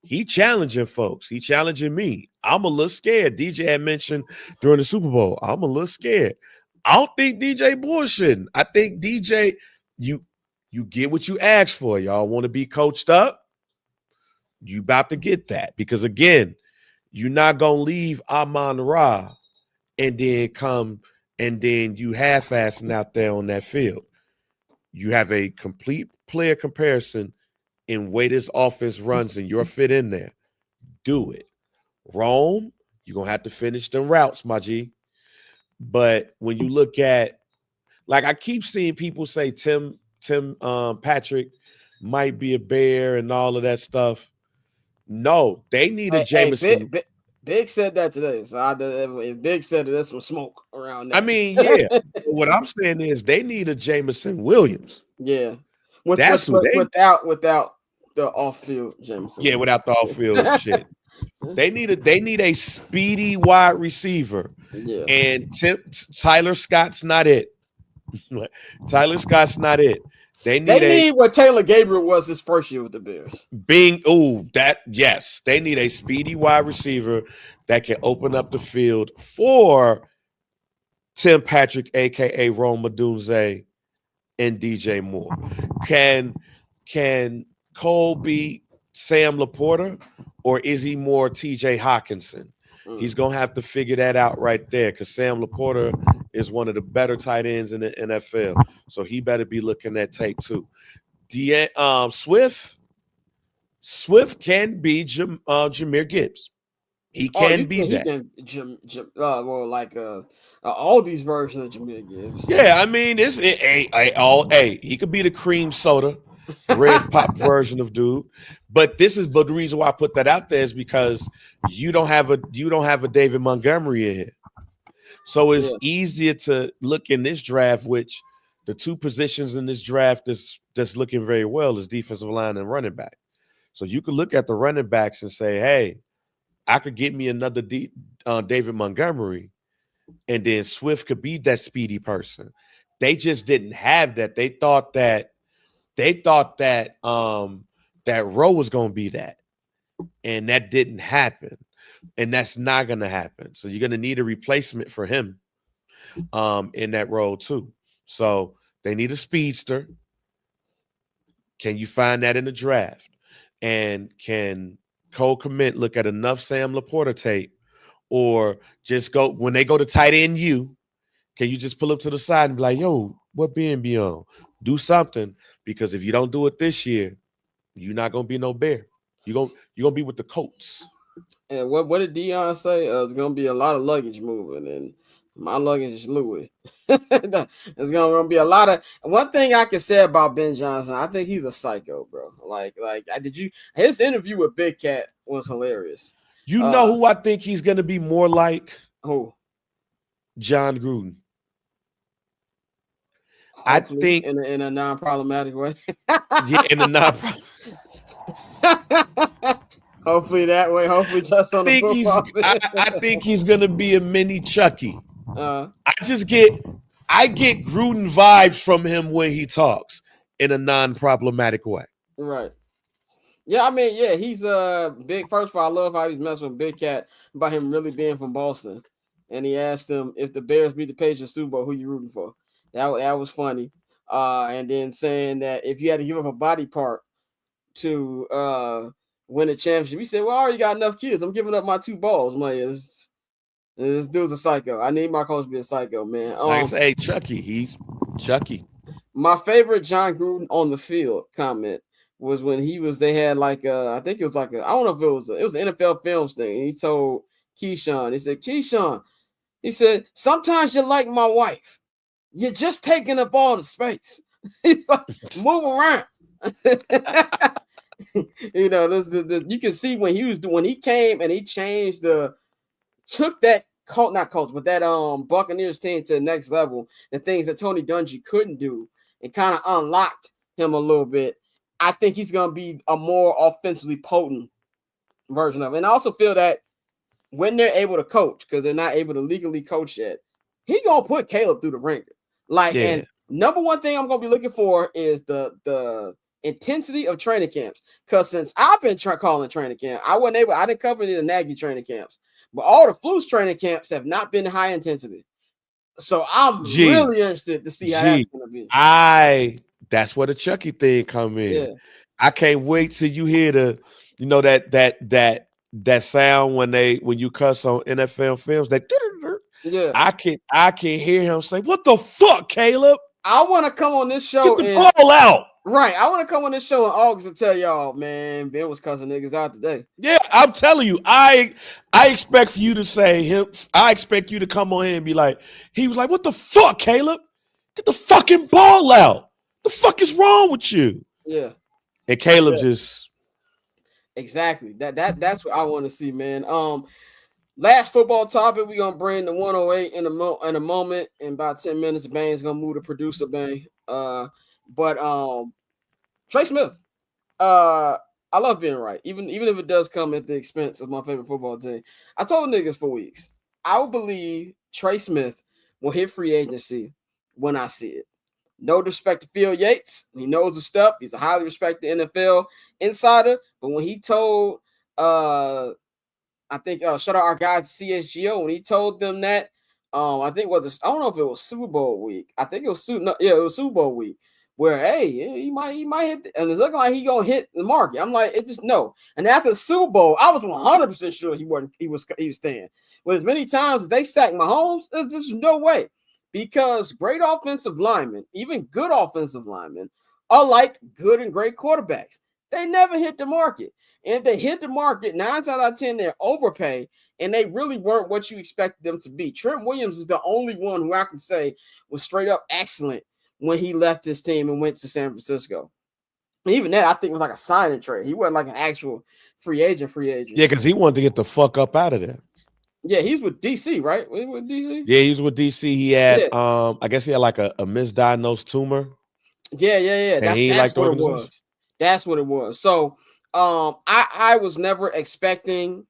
he challenging folks. He challenging me. I'm a little scared. DJ had mentioned during the Super Bowl, I'm a little scared. I don't think DJ bullshitting. I think DJ, you get what you asked for. Y'all want to be coached up? You about to get that because again, you're not gonna leave Amon Ra and then come and then you half-assing out there on that field. You have a complete player comparison in way this offense runs and your fit in there. Do it. Rome, you're gonna have to finish them routes, my G. But when you look at, like, I keep seeing people say Tim Patrick might be a bear and all of that stuff. No, they need a Jameson. Big said that today. So if Big said it, there's some smoke around that. I mean, yeah. What I'm saying is they need a Jameson Williams. Yeah. That's who without the off-field Jameson. Yeah, without the off-field shit. They need a speedy wide receiver. Yeah. And Tyler Scott's not it. Tyler Scott's not it. They need what Taylor Gabriel was his first year with the Bears. Yes. They need a speedy wide receiver that can open up the field for Tim Patrick, aka Rome Odunze, and DJ Moore. Can Cole be Sam Laporta, or is he more TJ Hawkinson? He's going to have to figure that out right there because Sam Laporta is one of the better tight ends in the NFL. So he better be looking at tape too. Swift can be Jahmyr Gibbs. He can be that. All these versions of Jahmyr Gibbs. Yeah, I mean, he could be the cream soda, red pop version of dude. But the reason why I put that out there is because you don't have a David Montgomery in here. So it's easier to look in this draft, which the two positions in this draft that's looking very well is defensive line and running back. So you could look at the running backs and say, hey, I could get me another David Montgomery, and then Swift could be that speedy person. They just didn't have that. They thought that that Rowe was going to be that, and that didn't happen, and that's not going to happen. So you're going to need a replacement for him in that role too. So they need a speedster. Can you find that in the draft? And can Cole Kmet look at enough Sam Laporta tape, or just go when they go to tight end can you just pull up to the side and be like, yo, what be on? Do something, because if you don't do it this year, you're not gonna be no Bear. You're gonna be with the Colts. And what did Deion say? It's gonna be a lot of luggage moving, and my luggage is Louis. There's gonna be a lot of. One thing I can say about Ben Johnson, I think he's a psycho, bro. His interview with Big Cat was hilarious. You know who I think he's gonna be more like? Who? John Gruden. Hopefully, I think in a non-problematic way. Yeah, in a non-problematic. Hopefully that way. Hopefully just on the football. I think he's gonna be a mini Chucky. I get Gruden vibes from him when he talks in a non-problematic way. Right. Yeah, I mean, yeah, he's big. First of all, I love how he's messing with Big Cat about him really being from Boston. And he asked him, if the Bears beat the Patriots Super Bowl, who you rooting for? That was funny. And then saying that if you had to give up a body part to win a championship, he said, well, I already got enough kids. I'm giving up my 2 balls. I'm like, this dude's a psycho. I need my coach to be a psycho, man. Like I say, hey, Chucky, he's Chucky. My favorite John Gruden on the field comment was when they had I think it was I don't know if it was an NFL Films thing. And he told Keyshawn, he said, Keyshawn, he said, sometimes you're like my wife. You're just taking up all the space. He's like, move around. You know, you can see when he came and he changed took that Buccaneers team to the next level, the things that Tony Dungy couldn't do, and kind of unlocked him a little bit. I think he's going to be a more offensively potent version of it. And I also feel that when they're able to coach, because they're not able to legally coach yet, he going to put Caleb through the ringer. And number one thing I'm going to be looking for is the intensity of training camps. Because since I've been calling training camp, I didn't cover any of the Nagy training camps. But all the Flus training camps have not been high intensity. So I'm really interested to see how that's going to be. That's where the Chucky thing come in. Yeah. I can't wait till you hear You know that sound when you cuss on NFL films, that Yeah. I can hear him say, "What the fuck, Caleb? I want to come on this show Get the and ball out." right. I want to come on this show in August and tell y'all, man, Ben was cussing niggas out today. Yeah, I'm telling you, I expect for you to say him. I expect you to come on here and be like, he was like, "What the fuck, Caleb? Get the fucking ball out. The fuck is wrong with you?" Yeah. And Caleb just Exactly. That's what I want to see, man. Last football topic, we're gonna bring the 108 in a moment. In about 10 minutes, Bane's gonna move to producer Bane. But Trey Smith. I love being right, even if it does come at the expense of my favorite football team. I told niggas for weeks, I will believe Trey Smith will hit free agency when I see it. No disrespect to Phil Yates. He knows the stuff. He's a highly respected NFL insider. But when he told I think shout out our guys CSGO when he told them that I think I don't know if it was Super Bowl week. I think it was it was Super Bowl week where he might hit and it's looking like he gonna hit the market. I'm like, it just no. And after the Super Bowl, I was 100% sure he was staying. But as many times as they sacked Mahomes, there's just no way. Because great offensive linemen, even good offensive linemen, are like good and great quarterbacks. They never hit the market. And if they hit the market, 9 times out of 10, they're overpay, and they really weren't what you expected them to be. Trent Williams is the only one who I can say was straight up excellent when he left his team and went to San Francisco. And even that, I think, was like a signing trade. He wasn't like an actual free agent. Yeah, because he wanted to get the fuck up out of there. Yeah, he's with DC, right? With DC? Yeah, he was with DC. He had, I guess he had like a misdiagnosed tumor. Yeah. That's what it was. That's what it was. So, I was never expecting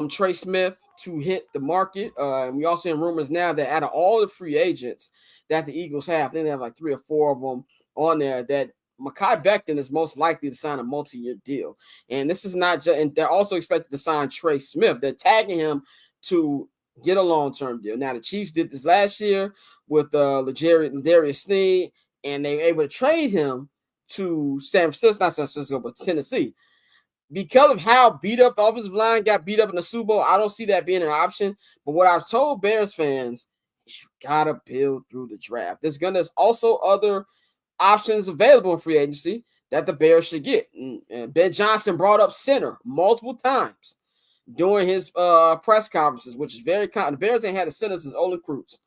Trey Smith to hit the market. And we also hear rumors now that out of all the free agents that the Eagles have, they have like 3 or 4 of them on there, that Mekhi Becton is most likely to sign a multi-year deal. And this is not just, and they're also expected to sign Trey Smith. They're tagging him to get a long-term deal. Now, the Chiefs did this last year with Darius Sneed, and they were able to trade him to not San Francisco, but Tennessee. Because of how beat up the offensive line got beat up in the Super Bowl, I don't see that being an option. But what I've told Bears fans, you gotta build through the draft. There's also other options available in free agency that the Bears should get. And Ben Johnson brought up center multiple times during his press conferences, which is very common. The Bears ain't had a center since Olin Cruz.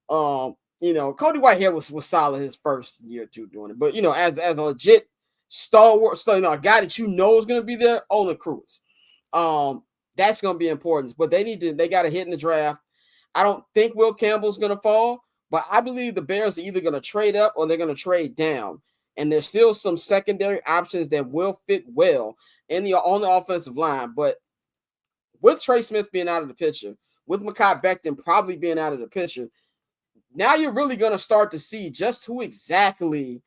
Cody Whitehead was solid his first year or two doing it, but as a legit stalwart, a guy that is going to be there, Olin Cruz. That's going to be important. But they got to hit in the draft. I don't think Will Campbell's going to fall, but I believe the Bears are either going to trade up or they're going to trade down. And there's still some secondary options that will fit well on the offensive line, but with Trey Smith being out of the picture, with Mekhi Becton probably being out of the picture, now you're really going to start to see just who exactly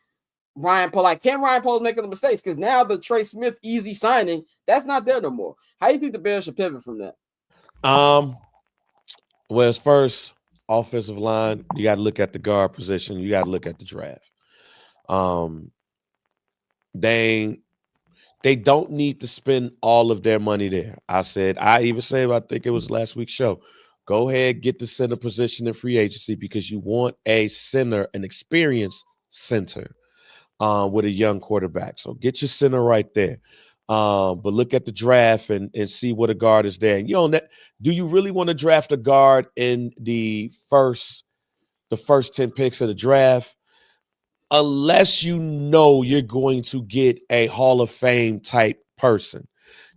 Ryan Poles. Can Ryan Poles make the mistakes? Because now the Trey Smith easy signing, that's not there no more. How do you think the Bears should pivot from that? Well, as first, offensive line, you got to look at the guard position. You got to look at the draft. They don't need to spend all of their money there. I think it was last week's show. Go ahead, get the center position in free agency because you want a center, an experienced center with a young quarterback. So get your center right there. But look at the draft and see what a guard is there. And do you really want to draft a guard in the first 10 picks of the draft? Unless you're going to get a Hall of Fame type person.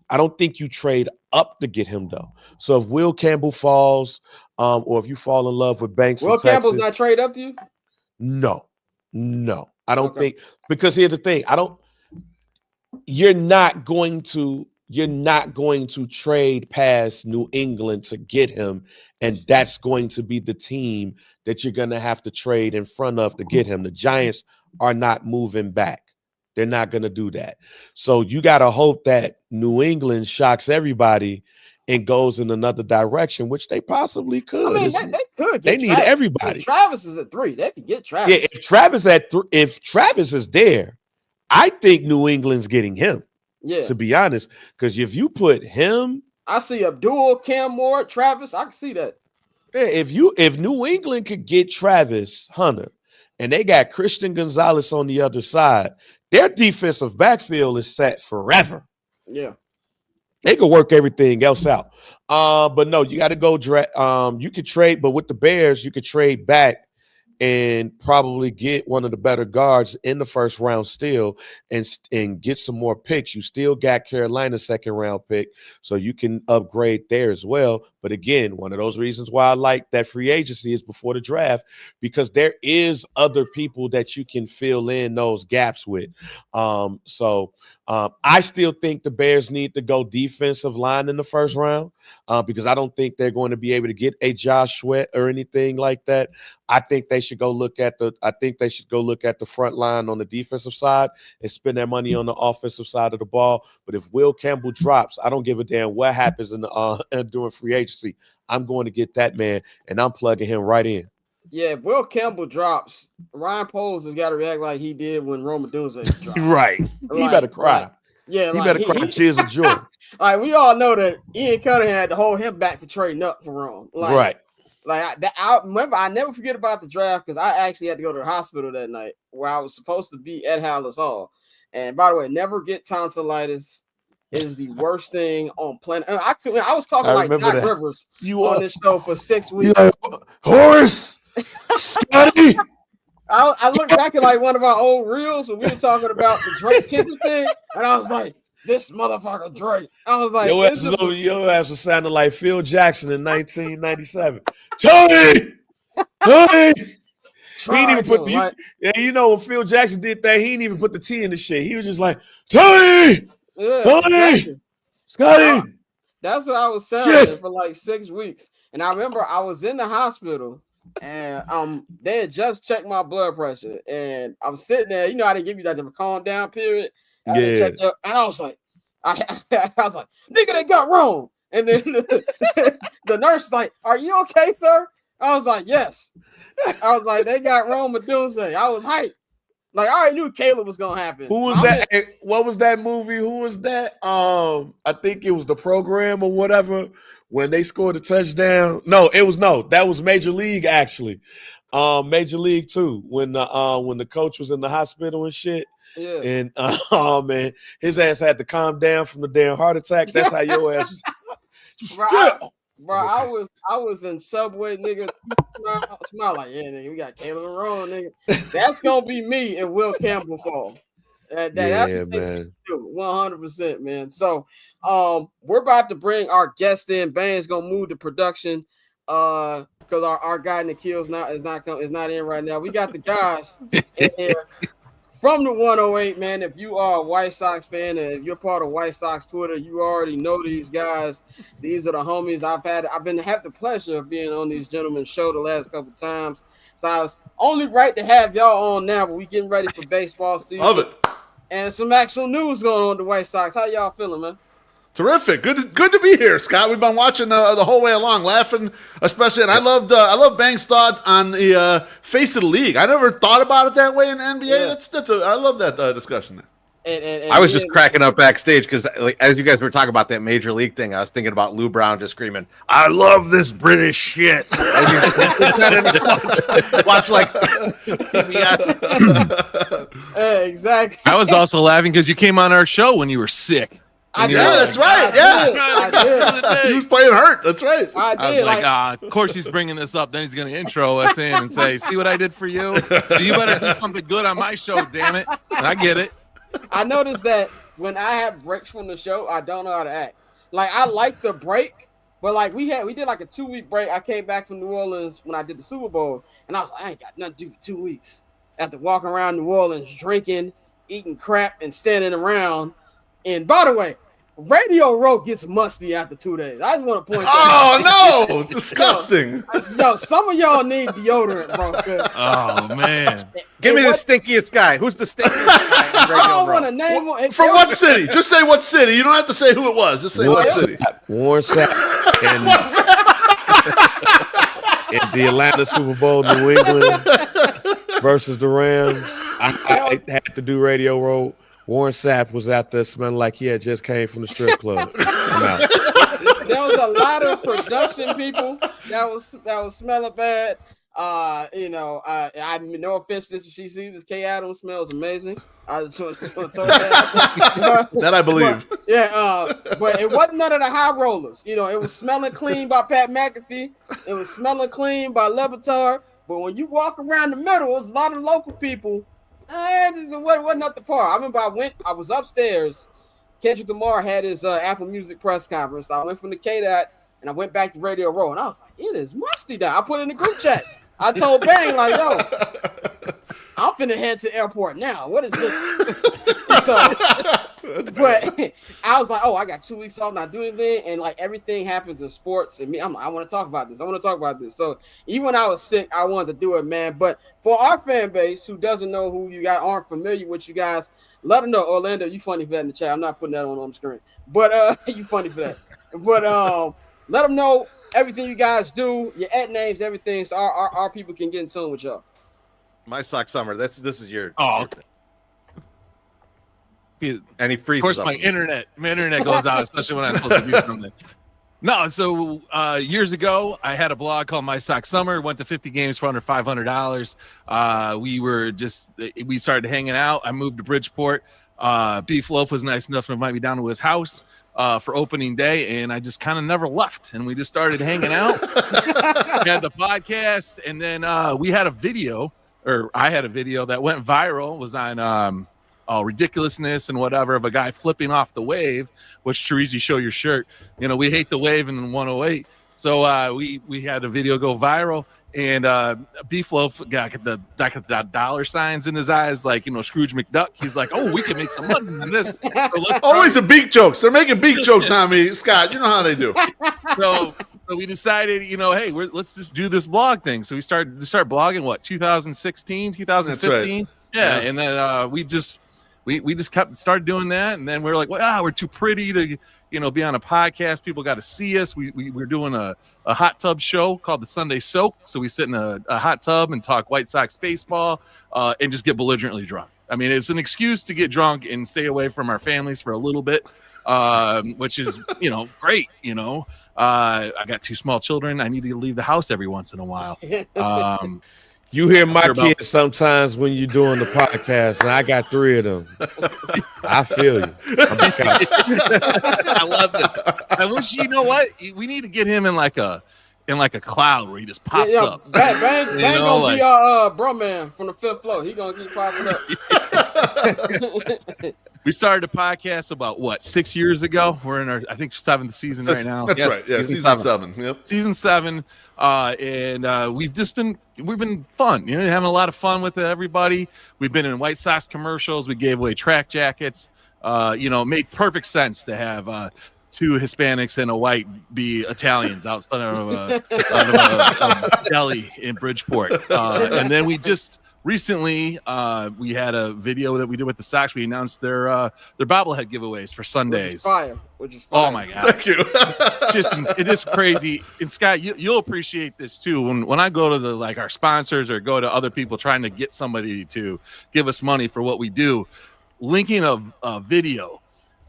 I don't think you trade up to get him, though. So if Will Campbell falls, or if you fall in love with Banks from Texas. Will Campbell's not trade up to you? No. I don't think, because here's the thing. You're not going to trade past New England to get him, and that's going to be the team that you're going to have to trade in front of to get him. The Giants are not moving back. They're not going to do that. So you got to hope that New England shocks everybody and goes in another direction, which they possibly could. I mean, they could. They need everybody. If Travis is at 3. They could get Travis. Yeah, if Travis is there, I think New England's getting him. Yeah. To be honest, because if you put him, I see Abdul, Cam Moore, Travis. I can see that. if New England could get Travis Hunter and they got Christian Gonzalez on the other side, their defensive backfield is set forever. Yeah. They could work everything else out. But no, you got to go you could trade, but with the Bears, you could trade back and probably get one of the better guards in the first round still and get some more picks. You still got Carolina's second round pick, so you can upgrade there as well. But again, one of those reasons why I like that free agency is before the draft, because there is other people that you can fill in those gaps with. I still think the Bears need to go defensive line in the first round because I don't think they're going to be able to get a Josh Sweat or anything like that. I think they should go look at the front line on the defensive side and spend their money on the offensive side of the ball. But if Will Campbell drops, I don't give a damn what happens in the during free agency. I'm going to get that man and I'm plugging him right in. Yeah, if Will Campbell drops, Ryan Poles has got to react like he did when Roma Dunze dropped. Right. He better cry. Yeah, he better cry tears of joy. Like, we all know that Ian Cunningham had to hold him back for trading up for Rome. Right. I remember, I never forget about the draft because I actually had to go to the hospital that night where I was supposed to be at Hallis Hall. And by the way, never get tonsillitis. It is the worst thing on planet. I was talking like Doc Rivers on this show for 6 weeks. Like, Horace, Scotty. I looked back at like one of our old reels when we were talking about the Drake Kendrick thing, and I was like, "This motherfucker Drake." I was like, "Your ass was sounding like Phil Jackson in 1997." Tony. He didn't even put the. You know when Phil Jackson did that, he didn't even put the T in the shit. He was just like, "Tony, Tony, exactly. Scotty." That's what I was sounding for like 6 weeks, and I remember I was in the hospital. And they had just checked my blood pressure, and I'm sitting there. You know, I didn't give you that calm down period. And I was like, I was like, nigga, they got wrong. And then the nurse was like, "Are you okay, sir?" I was like, "Yes." I was like, "They got wrong with Doomsday." I was hyped. Like, I already knew Caleb was gonna happen. Who was that? What was that movie? Who was that? I think it was The Program or whatever. When they scored a touchdown. That was Major League actually. Major League 2 when the coach was in the hospital and shit. Yeah. And man, his ass had to calm down from the damn heart attack. That's how your ass was. Bro, I was in Subway, nigga. Smile like, yeah, nigga, we got Caleb and Ron, nigga. That's gonna be me if Will Campbell fall. That's man. 100%, man. So we're about to bring our guest in. Bane's gonna move to production because our guy Nikhil is not in right now. We got the guys in here from the 108, man. If you are a White Sox fan and if you're part of White Sox Twitter, you already know these guys. These are the homies. I've had the pleasure of being on these gentlemen's show the last couple times. So I was only right to have y'all on now, but we getting ready for baseball season. Love it. And some actual news going on with the White Sox. How y'all feeling, man? Terrific. Good to be here, Scott. We've been watching the whole way along, laughing, especially. And I love Bang's thought on the face of the league. I never thought about it that way in the NBA. I love that discussion there. And I was just cracking up backstage because, as you guys were talking about that Major League thing, I was thinking about Lou Brown just screaming, "I love this British shit." Watch like PBS. Exactly. I was also laughing because you came on our show when you were sick. That's right. I did. He was playing hurt. That's right. I was like, of course he's bringing this up. Then he's going to intro us in and say, "See what I did for you? So you better do something good on my show, damn it." And I get it. I noticed that when I have breaks from the show, I don't know how to act. Like, I like the break, but like we did like a 2-week break. I came back from New Orleans when I did the Super Bowl, and I was like, I ain't got nothing to do for 2 weeks. After walking around New Orleans, drinking, eating crap, and standing around. And by the way, Radio Row gets musty after 2 days. I just want to point that out. Oh, no. Disgusting. Yo, some of y'all need deodorant, bro. Oh, man. Give me the stinkiest guy. Who's the stinkiest guy in Radio I don't Row? want to name one. From what city? Just say what city. You don't have to say who it was. Just say what city. Warren Sapp in the Atlanta Super Bowl, New England versus the Rams. I had to do Radio Row. Warren Sapp was out there smelling like he had just came from the strip club. I'm out. There was a lot of production people that was smelling bad. I mean, no offense to she sees this K Adams smells amazing. I just want to throw that out there. That I believe. But it wasn't none of the high rollers. It was smelling clean by Pat McAfee. It was smelling clean by Levitar. But when you walk around the middle, it was a lot of local people. It wasn't up to par. I remember I was upstairs. Kendrick Lamar had his Apple Music press conference. I went from the K-Dot and I went back to Radio Row and I was like, it is musty down. I put it in the group chat. I told Bang, like, yo, I'm finna head to the airport now. What is this? But I was like, oh, I got 2 weeks off, not doing anything. And like everything happens in sports. And I want to talk about this. So even when I was sick, I wanted to do it, man. But for our fan base who doesn't know who you guys, aren't familiar with you guys, let them know. Orlando, you funny for that in the chat. I'm not putting that on the screen. But you funny for that. But let them know everything you guys do, your @ names, everything, so our people can get in tune with y'all. My Sock Summer. This is your. Oh, okay. And he freezes. Of course, my internet goes out, especially when I'm supposed to do something. No, so years ago, I had a blog called My Sock Summer. Went to 50 games for under $500. We started hanging out. I moved to Bridgeport. Beef Loaf was nice enough to invite me down to his house for opening day, and I just kind of never left. And we just started hanging out. We had the podcast, and then we had a video, or I had a video that went viral. It was on ridiculousness and whatever of a guy flipping off the wave, which Teresi, show your shirt. We hate the wave in 108. So we had a video go viral, and Beef Loaf got the dollar signs in his eyes, like Scrooge McDuck. He's like, oh, we can make some money on this. So always the beak jokes. They're making beak jokes on me, Scott. You know how they do. So we decided, hey, let's just do this blog thing. So we started blogging, what, 2016, 2015? Right. Yeah, and then we just started doing that, and then we were like, well, we're too pretty to be on a podcast. People got to see us. We're doing a hot tub show called the Sunday Soak. So we sit in a hot tub and talk White Sox baseball and just get belligerently drunk. I mean, it's an excuse to get drunk and stay away from our families for a little bit, which is great. I got 2 small children. I need to leave the house every once in a while. You hear my kids sometimes when you're doing the podcast, and I got 3 of them. I feel you. I love it. I wish, what? We need to get him in like a cloud where he just pops up. Bang gonna be our bro man from the 5th floor. He gonna keep popping up. We started a podcast about 6 years ago. We're in our, I think, 7th season right now. That's right. Yeah, season 7. Yep. Season 7. And we've been fun. Having a lot of fun with everybody. We've been in White Sox commercials. We gave away track jackets. It made perfect sense to have 2 Hispanics and a white be Italians outside of a deli in Bridgeport. And then we just recently we had a video that we did with the Sox. We announced their bobblehead giveaways for Sundays. Which is fire. Oh my god! Thank you. It is crazy. And Scott, you'll appreciate this too. When I go to our sponsors or go to other people trying to get somebody to give us money for what we do, linking a video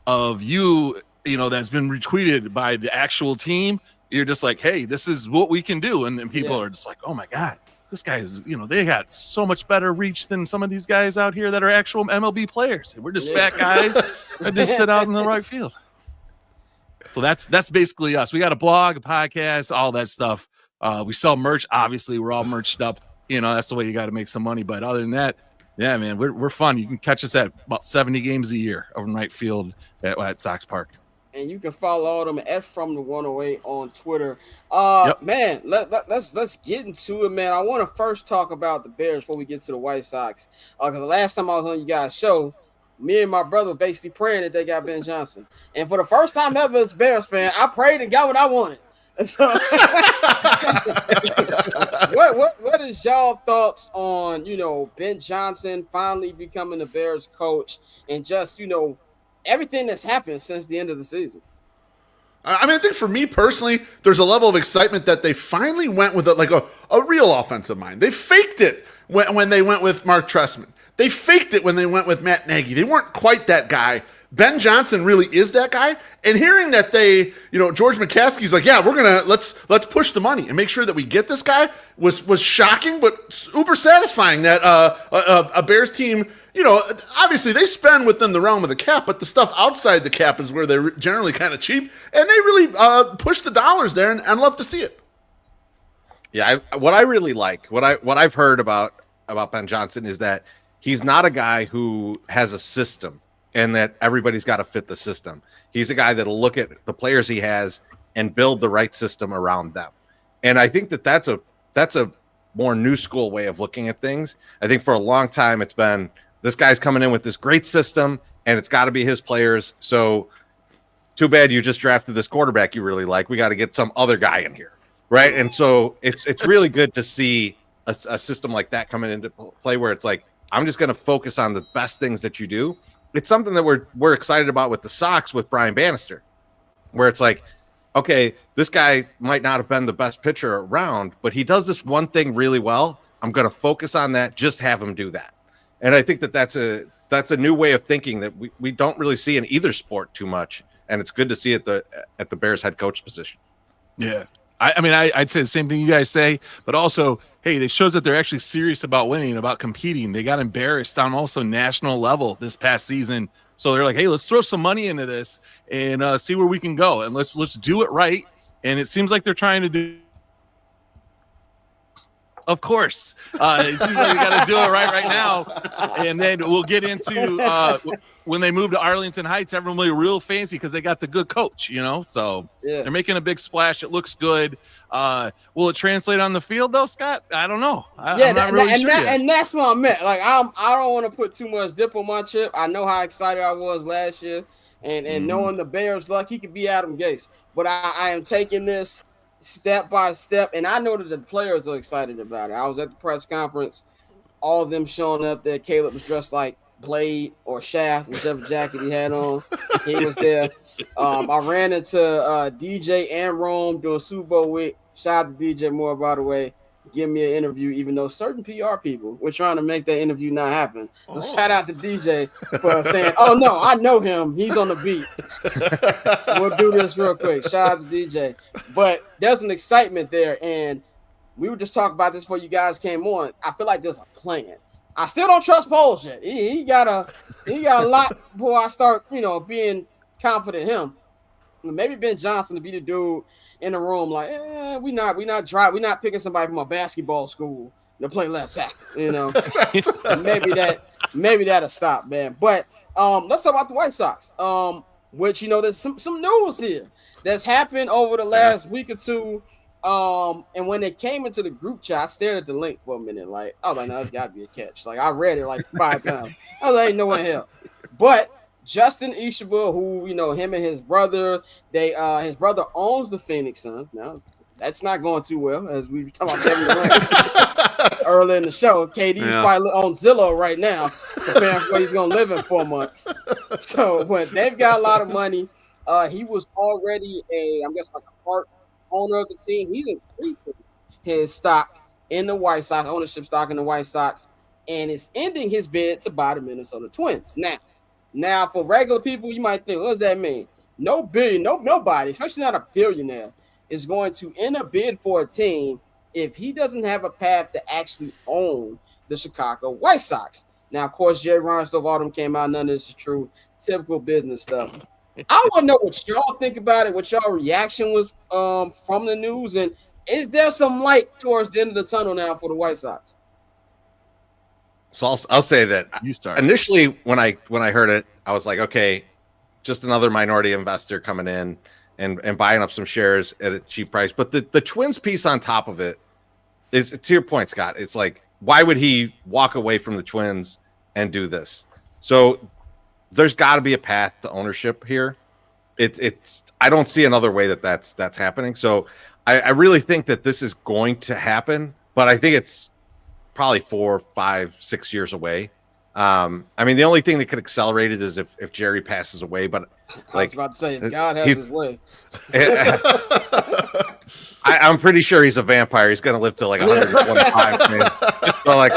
of you, that's been retweeted by the actual team. You're just like, hey, this is what we can do, and then people are just like, oh my god. This guy is, they got so much better reach than some of these guys out here that are actual MLB players. We're just fat guys that just sit out in the right field. So that's basically us. We got a blog, a podcast, all that stuff. We sell merch. Obviously, we're all merched up. That's the way you got to make some money. But other than that, yeah, man, we're fun. You can catch us at about 70 games a year over in right field at Sox Park. And you can follow all them at From the 108 on Twitter. Yep. Man, let's get into it, man. I want to first talk about the Bears before we get to the White Sox. Because the last time I was on you guys' show, me and my brother were basically praying that they got Ben Johnson. And for the first time ever as a Bears fan, I prayed and got what I wanted. So, what is y'all thoughts on, Ben Johnson finally becoming the Bears coach and just, everything that's happened since the end of the season? I mean, I think for me personally, there's a level of excitement that they finally went with a real offensive mind. They faked it when they went with Mark Trestman. they faked it when they went with Matt Nagy. They weren't quite that guy. Ben Johnson really is that guy. And hearing that George McCaskey's like, yeah, let's push the money and make sure that we get this guy was shocking, but uber satisfying that a Bears team, obviously they spend within the realm of the cap, but the stuff outside the cap is where they're generally kind of cheap, and they really push the dollars there, and love to see it. Yeah, what I really like, what I've heard about Ben Johnson is that he's not a guy who has a system and that everybody's got to fit the system. He's a guy that'll look at the players he has and build the right system around them. And I think that's a more new school way of looking at things. I think for a long time it's been this guy's coming in with this great system and it's got to be his players. So too bad you just drafted this quarterback you really like. We got to get some other guy in here, right? And so it's really good to see a system like that coming into play where it's like, I'm just going to focus on the best things that you do. It's something that we're excited about with the Sox with Brian Bannister, where it's like, okay, this guy might not have been the best pitcher around, but he does this one thing really well. I'm going to focus on that. Just have him do that. And I think that's a new way of thinking that we don't really see in either sport too much. And it's good to see at the Bears head coach position. Yeah. I'd say the same thing you guys say, but also, hey, it shows that they're actually serious about winning, about competing. They got embarrassed on also national level this past season. So they're like, hey, let's throw some money into this and see where we can go. And let's do it right. And it seems like they're trying to do. Of course. It seems like we got to do it right now. And then we'll get into when they move to Arlington Heights, everyone will be real fancy because they got the good coach, So They're making a big splash. It looks good. Will it translate on the field, though, Scott? I don't know. I'm not really sure. And that's what I meant. Like, I don't want to put too much dip on my chip. I know how excited I was last year. And knowing the Bears' luck, he could be Adam Gase. But I am taking this step by step, and I know that the players are excited about it. I was at the press conference, all of them showing up there. Caleb was dressed like Blade or Shaft, whichever jacket he had on. He was there. I ran into DJ and Rome doing Super Bowl week. Shout out to DJ Moore, by the way. Give me an interview, even though certain PR people were trying to make that interview not happen. So shout out to DJ for saying, oh, no, I know him. He's on the beat. We'll do this real quick. Shout out to DJ. But there's an excitement there, and we were just talking about this before you guys came on. I feel like there's a plan. I still don't trust Poles yet. He got a lot before I start, being confident in him. Maybe Ben Johnson to be the dude in the room, like, we not picking somebody from a basketball school to play left tackle, maybe that'll stop, man. But let's talk about the White Sox. Which there's some news here that's happened over the last week or two. And when it came into the group chat, I stared at the link for a minute, like, I was like, no, it's got to be a catch. Like, I read it like 5 times. I was like, ain't no one here. But Justin Ishaba, who, him and his brother, his brother owns the Phoenix Suns. Now, that's not going too well, as we were talking about Kevin Durant earlier in the show. KD's probably on Zillow right now, preparing for where he's going to live in 4 months. So, but they've got a lot of money. He was already a part owner of the team. He's increasing his stock in the White Sox, ownership stock in the White Sox, and is ending his bid to buy the Minnesota Twins. Now, for regular people, you might think, what does that mean? Nobody, especially not a billionaire, is going to end a bid for a team if he doesn't have a path to actually own the Chicago White Sox. Now, of course, Jerry Reinsdorf, all them came out, none of this is true. Typical business stuff. I want to know what y'all think about it, what y'all reaction was from the news, and is there some light towards the end of the tunnel now for the White Sox? So I'll say that you start. Initially when I heard it, I was like, okay, just another minority investor coming in and buying up some shares at a cheap price. But the Twins piece on top of it is, to your point, Scott, it's like, why would he walk away from the Twins and do this? So there's got to be a path to ownership here. It's I don't see another way that's happening. So I really think that this is going to happen, but I think it's probably 4, 5, 6 years away. The only thing that could accelerate it is if Jerry passes away. But I was about to say, God has his way. I'm pretty sure he's a vampire. He's going to live to like 125. Man. So like,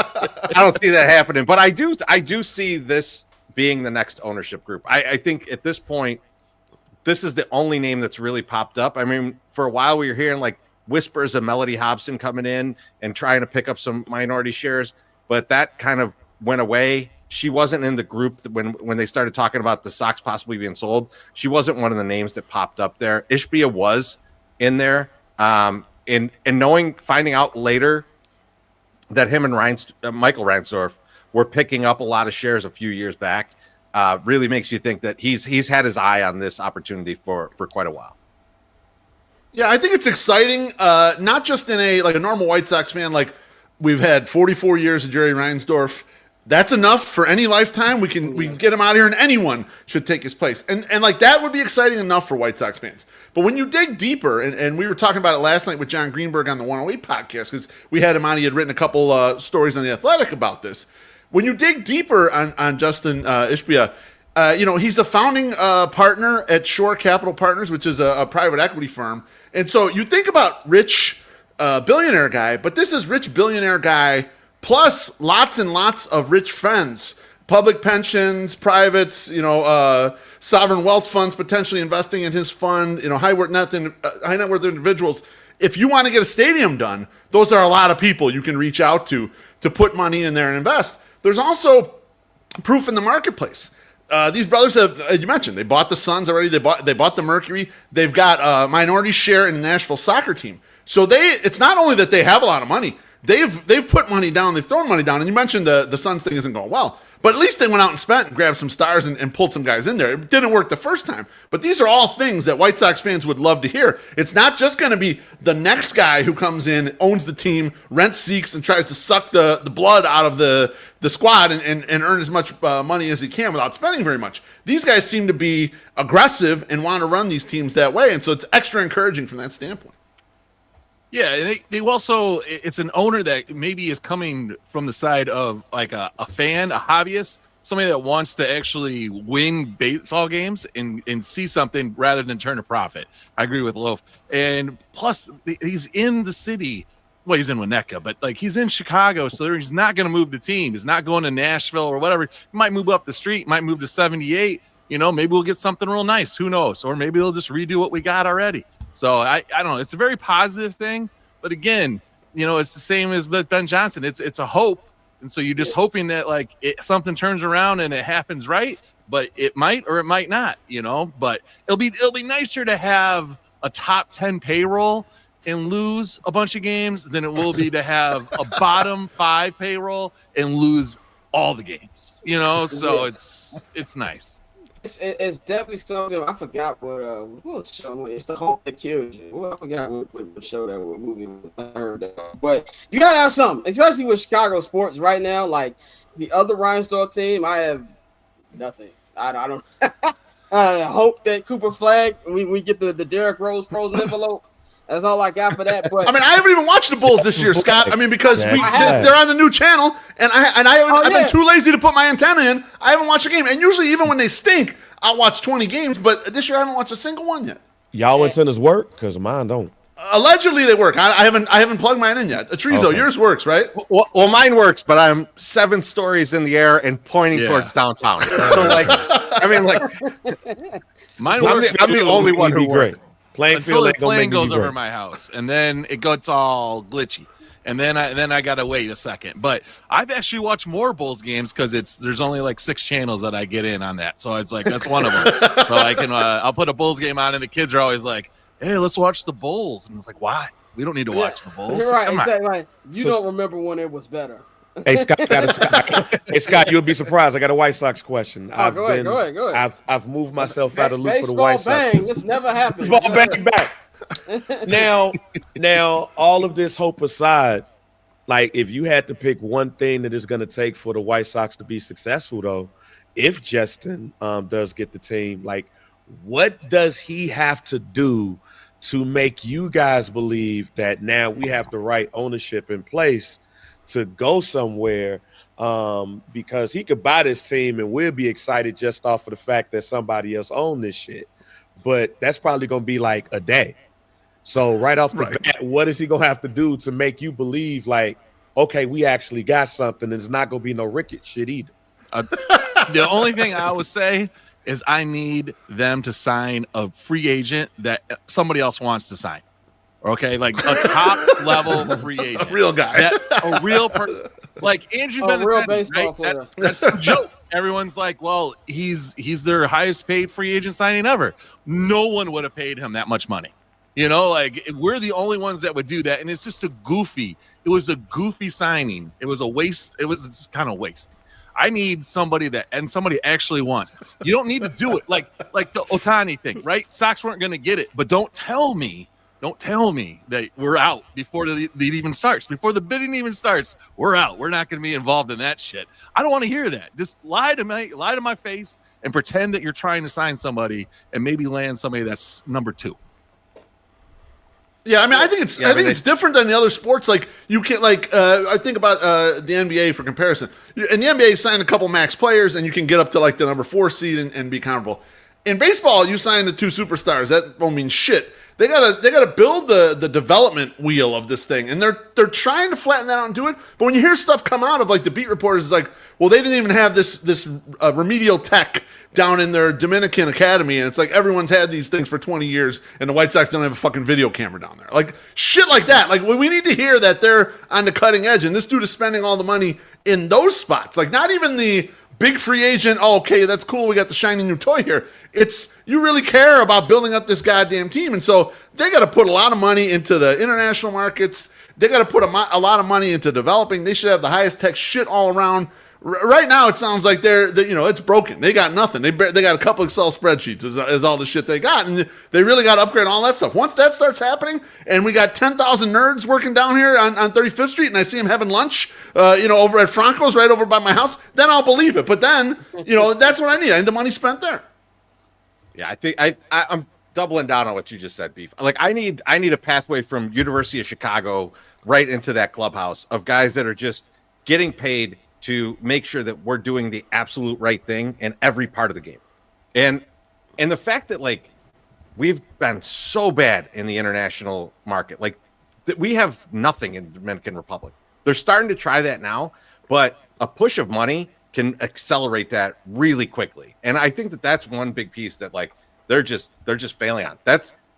I don't see that happening. But I do see this being the next ownership group. I think at this point, this is the only name that's really popped up. I mean, for a while we were hearing like whispers of Melody Hobson coming in and trying to pick up some minority shares, but that kind of went away. She wasn't in the group when they started talking about the Sox possibly being sold. She wasn't one of the names that popped up there. Ishbia was in there. And finding out later that him and Michael Reinsdorf were picking up a lot of shares a few years back really makes you think that he's had his eye on this opportunity for quite a while. Yeah, I think it's exciting, not just in a normal White Sox fan. Like, we've had 44 years of Jerry Reinsdorf. That's enough for any lifetime. We can get him out of here, and anyone should take his place. And like, that would be exciting enough for White Sox fans. But when you dig deeper, and we were talking about it last night with John Greenberg on the 108 podcast, because we had him on, he had written a couple stories on The Athletic about this. When you dig deeper on Justin Ishbia, he's a founding partner at Shore Capital Partners, which is a private equity firm. And so you think about rich billionaire guy, but this is rich billionaire guy plus lots and lots of rich friends, public pensions, privates, sovereign wealth funds potentially investing in his fund, high net worth individuals. If you want to get a stadium done, those are a lot of people you can reach out to put money in there and invest. There's also proof in the marketplace. These brothers have, you mentioned, they bought the Suns already. They bought the Mercury. They've got a minority share in the Nashville soccer team. So it's not only that they have a lot of money, they've put money down, they've thrown money down. And you mentioned the Suns thing isn't going well, but at least they went out and spent and grabbed some stars and pulled some guys in there. It didn't work the first time, but these are all things that White Sox fans would love to hear. It's not just going to be the next guy who comes in, owns the team, rents seats, and tries to suck the blood out of the squad and earn as much money as he can without spending very much. These guys seem to be aggressive and want to run these teams that way, and so it's extra encouraging from that standpoint. Yeah, they also, it's an owner that maybe is coming from the side of like a fan, a hobbyist, somebody that wants to actually win baseball games and see something rather than turn a profit. I agree with Loaf. And plus, he's in the city. Well, he's in Winnetka, but like he's in Chicago, so he's not going to move the team. He's not going to Nashville or whatever. He might move up the street, might move to 78. Maybe we'll get something real nice. Who knows? Or maybe they'll just redo what we got already. So I don't know. It's a very positive thing, but again, it's the same as with Ben Johnson. It's a hope, and so you're just hoping that like something turns around and it happens right. But it might or it might not. But it'll be nicer to have a top 10 payroll and lose a bunch of games than it will be to have a bottom 5 payroll and lose all the games. So it's nice. It's definitely something. I forgot what show. It's the Hope That Kills You. Well, I forgot what show that was, movie. I heard that. But you gotta have something, especially with Chicago sports right now. Like the other Reinsdorf team, I have nothing. I don't. I hope that Cooper Flag. We get the Derrick Rose frozen envelope. That's all I got for that. But I haven't even watched the Bulls this year, Scott. Because they're on the new channel, and I've been too lazy to put my antenna in. I haven't watched a game, and usually even when they stink, I watch 20 games. But this year I haven't watched a single one yet. Y'all antennas work? Because mine don't. Allegedly they work. I haven't plugged mine in yet. Trezo, yours works, right? Well, mine works, but I'm 7 stories in the air and pointing towards downtown. So mine works. I'm the only one who works. Until the plane goes over my house, and then it gets all glitchy, and then I gotta wait a second. But I've actually watched more Bulls games because there's only like 6 channels that I get in on that, so it's like that's one of them. So I can I'll put a Bulls game on, and the kids are always like, "Hey, let's watch the Bulls," and it's like, why? We don't need to watch the Bulls. You're right. Exactly. Like, you don't remember when it was better. Hey Scott, you'll be surprised. I got a White Sox question. Go ahead. I've moved myself out of the loop for the White Sox. Bang. This never happened. Baseball bang back. Now, all of this hope aside, like if you had to pick one thing that is going to take for the White Sox to be successful, though, if Justin does get the team, like what does he have to do to make you guys believe that now we have the right ownership in place to go somewhere, because he could buy this team and we'll be excited just off of the fact that somebody else owned this shit. But that's probably going to be like a day. So right off the Right. bat, what is he gonna have to do to make you believe like, okay, we actually got something, and it's not gonna be no Ricketts shit either? The only thing I would say is I need them to sign a free agent that somebody else wants to sign. Okay, like a top level free agent, A real guy. a real like Andrew A real Benintendi, baseball right? player. That's the joke. Everyone's like, well, he's their highest paid free agent signing ever. No one would have paid him that much money. You know, like we're the only ones that would do that, and it's just a goofy. It was a goofy signing. It was a waste. It was just kind of waste. I need somebody somebody actually wants. You don't need to do it like the Ohtani thing, right? Sox weren't going to get it, but don't tell me that we're out before the lead even starts, before the bidding even starts. We're out. We're not going to be involved in that shit. I don't want to hear that. Just lie to my face and pretend that you're trying to sign somebody and maybe land somebody that's number 2. Yeah, I mean, I think it's different than the other sports. Like you can I think about the NBA for comparison. In the NBA, you sign a couple max players, and you can get up to like the number 4 seed and be comparable. In baseball, you sign the 2 superstars. That won't mean shit. They gotta build the development wheel of this thing, and they're trying to flatten that out and do it. But when you hear stuff come out of like the beat reporters, it's like, well, they didn't even have this remedial tech down in their Dominican academy, and it's like everyone's had these things for 20 years, and the White Sox don't have a fucking video camera down there. Like shit like that. Like we need to hear that they're on the cutting edge, and this dude is spending all the money in those spots. Like not even the big free agent, oh, okay, that's cool, we got the shiny new toy here. It's you really care about building up this goddamn team. And so they got to put a lot of money into the international markets. They got to put a lot of money into developing. They should have the highest tech shit all around. Right now, it sounds like they're it's broken. They got nothing. They got a couple Excel spreadsheets is all the shit they got, and they really got to upgrade all that stuff. Once that starts happening, and we got 10,000 nerds working down here on 35th Street, and I see them having lunch, over at Franco's right over by my house, then I'll believe it. But then, that's what I need. I need the money spent there. Yeah, I think I'm doubling down on what you just said, Beef. Like I need a pathway from University of Chicago right into that clubhouse of guys that are just getting paid to make sure that we're doing the absolute right thing in every part of the game. And the fact that like we've been so bad in the international market, like that we have nothing in the Dominican Republic. They're starting to try that now, but a push of money can accelerate that really quickly. And I think that that's one big piece that like they're just failing on.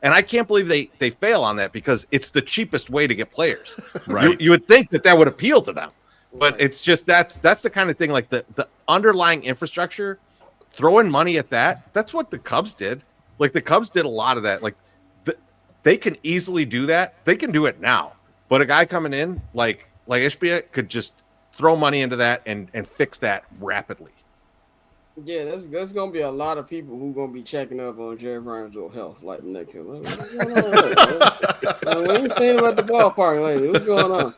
And I can't believe they fail on that because it's the cheapest way to get players. Right. You would think that would appeal to them. But it's just that's the kind of thing like the underlying infrastructure, throwing money at that's what the Cubs did. Like the Cubs did a lot of that. Like they can easily do that. They can do it now. But a guy coming in like Ishbia could just throw money into that and fix that rapidly. Yeah, there's gonna be a lot of people who gonna be checking up on Jerry Bryant's health like the next year. What's going on? What are you saying about the ballpark lately? What's going on?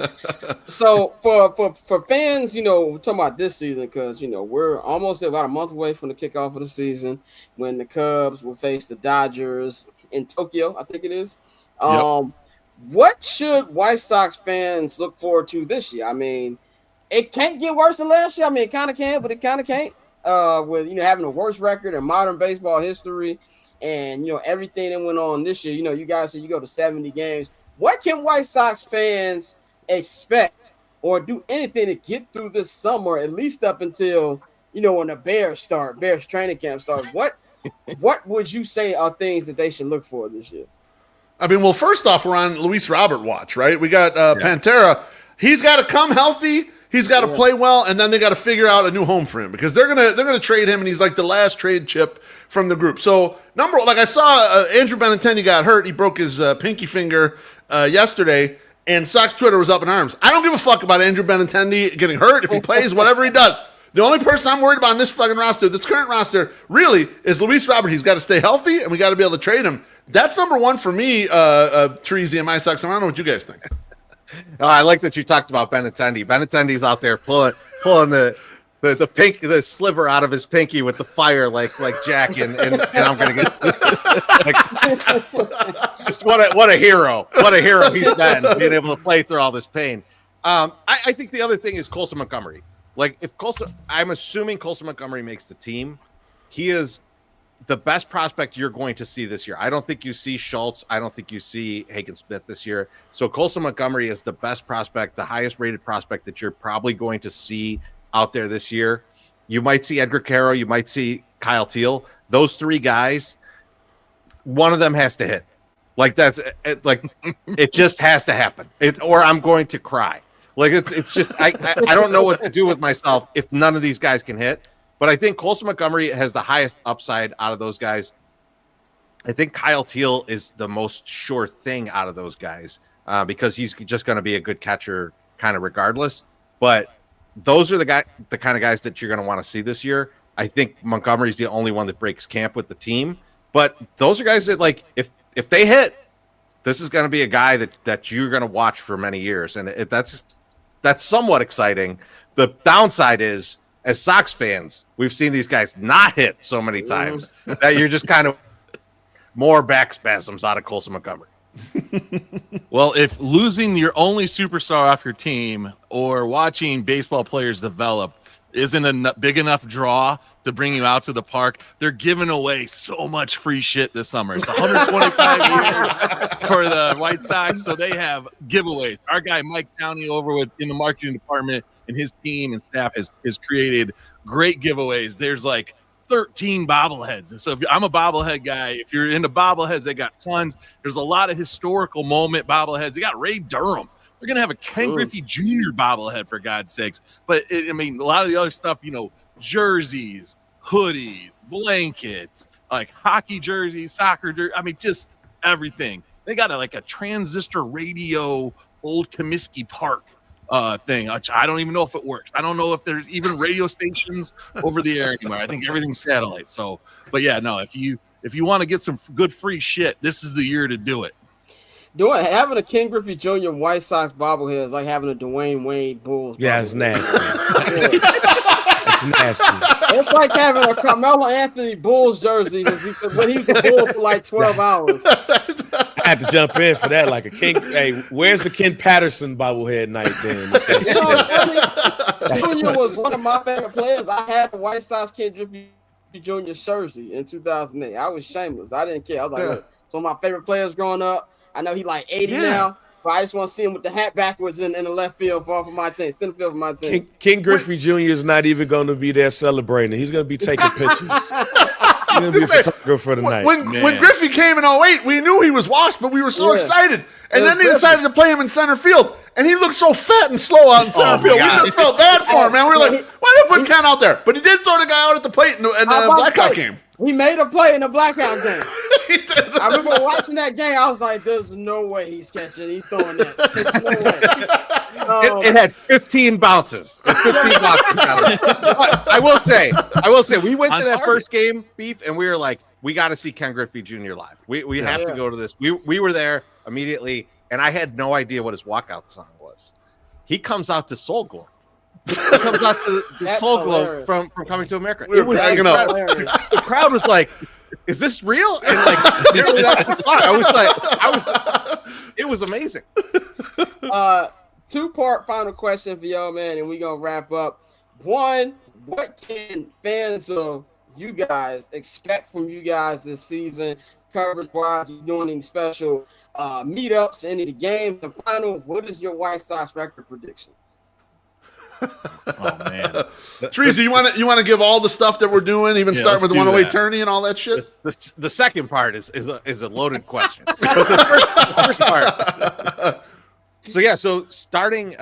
So for fans, we're talking about this season because we're almost about a month away from the kickoff of the season when the Cubs will face the Dodgers in Tokyo, I think it is. Yep. What should White Sox fans look forward to this year? I mean, it can't get worse than last year. I mean, it kind of can, but it kind of can't. With having the worst record in modern baseball history, and everything that went on this year. You guys said you go to 70 games. What can White Sox fans expect or do anything to get through this summer, at least up until when the Bears training camp starts? What would you say are things that they should look for this year? I mean, well, first off, we're on Luis Robert watch, right? We got Pantera. He's got to come healthy. He's got to play well, and then they got to figure out a new home for him because they're gonna trade him, and he's like the last trade chip from the group. So I saw Andrew Benintendi got hurt. He broke his pinky finger yesterday, and Sox Twitter was up in arms. I don't give a fuck about Andrew Benintendi getting hurt. If he plays, whatever he does. The only person I'm worried about in this fucking roster, this current roster, really is Luis Robert. He's got to stay healthy, and we got to be able to trade him. That's number one for me, Treasy and my Sox. I don't know what you guys think. Oh, I like that you talked about Benintendi. Benintendi's out there pulling the sliver out of his pinky with the fire like Jack and I'm gonna get just what a hero he's been being able to play through all this pain. I think the other thing is Colson Montgomery. Like I'm assuming Colson Montgomery makes the team. He is the best prospect you're going to see this year. I don't think you see Schultz. I don't think you see Hagen-Smith this year. So Colson Montgomery is the best prospect, the highest rated prospect that you're probably going to see out there this year. You might see Edgar Caro. You might see Kyle Teal. Those three guys, one of them has to hit. Like it just has to happen. Or I'm going to cry. Like it's just I don't know what to do with myself if none of these guys can hit. But I think Colson Montgomery has the highest upside out of those guys. I think Kyle Teal is the most sure thing out of those guys because he's just going to be a good catcher kind of regardless. But those are the kind of guys that you're going to want to see this year. I think Montgomery's the only one that breaks camp with the team. But those are guys that, like, if they hit, this is going to be a guy that you're going to watch for many years. And that's somewhat exciting. The downside is, as Sox fans, we've seen these guys not hit so many times that you're just kind of more back spasms out of Colson Montgomery. Well, if losing your only superstar off your team or watching baseball players develop isn't a big enough draw to bring you out to the park, they're giving away so much free shit this summer. It's 125 years for the White Sox, so they have giveaways. Our guy Mike Downey over in the marketing department and his team and staff has created great giveaways. There's like 13 bobbleheads. And so if I'm a bobblehead guy, if you're into bobbleheads, they got tons. There's a lot of historical moment bobbleheads. They got Ray Durham. They're going to have a Ken Griffey Jr. bobblehead, for God's sakes. But, a lot of the other stuff, jerseys, hoodies, blankets, like hockey jerseys, soccer jerseys, just everything. They got a transistor radio old Comiskey Park thing. I don't even know if it works. I don't know if there's even radio stations over the air anymore. I think everything's satellite. So, but yeah, no, if you want to get some good free shit, this is the year to do it. Having a Ken Griffey Jr. White Sox bobblehead is like having a Dwayne Wade Bulls. Yeah, it's nasty. It's nasty. It's like having a Carmelo Anthony Bulls jersey when he was a Bull for like 12 hours. I had to jump in for that, like a King. Hey, where's the Ken Patterson bobblehead night then? Junior was one of my favorite players. I had the White Sox Ken Griffey Jr. jersey in 2008. I was shameless. I didn't care. I was like, look, it's one of my favorite players growing up. I know he's like 80 now, but I just want to see him with the hat backwards in the left field for my team, center field for my team. Ken Griffey Jr. is not even going to be there celebrating. He's going to be taking pictures. He's going to be a photographer for the night. When Griffey came in 08, we knew he was washed, but we were so excited. And then they decided to play him in center field, and he looked so fat and slow out in center field. We just felt bad for him, man. We were like, why did they put Ken out there? But he did throw the guy out at the plate in the Blackout game. He made a play in the Blackout game. I remember watching that game. I was like, there's no way he's catching. He's throwing that. There's no way. It had 15 bounces. 15 bounces. I will say, we went to that first game, Beef, and we were like, we got to see Ken Griffey Jr. live. We have to go to this. We were there immediately, and I had no idea what his walkout song was. He comes out to Soul Glow. He comes out to the Soul Glow from Coming to America. It was the crowd was like, is this real? And it was amazing. Two-part final question for y'all, man, and we're going to wrap up. One, what can fans of you guys expect from you guys this season, coverage-wise? You're doing any special meetups, any of the games, the final? What is your White Sox record prediction? Oh man, Teresa, you want to give all the stuff that we're doing, even start with the 108 tourney and all that shit? The second part is a loaded question, but the first part. So starting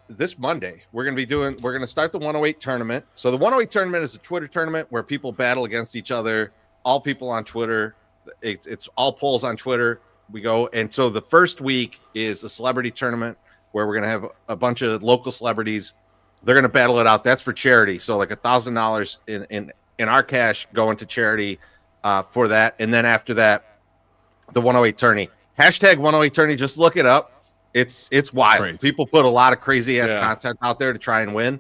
this Monday, we're going to start the 108 tournament. So the 108 tournament is a Twitter tournament where people battle against each other. All people on Twitter. It's all polls on Twitter. We go, and so the first week is a celebrity tournament where we're going to have a bunch of local celebrities. They're going to battle it out. That's for charity. So like $1,000 in our cash going to charity for that. And then after that, the 108 tourney. Hashtag 108 tourney. Just look it up. It's wild. Crazy. People put a lot of crazy ass content out there to try and win.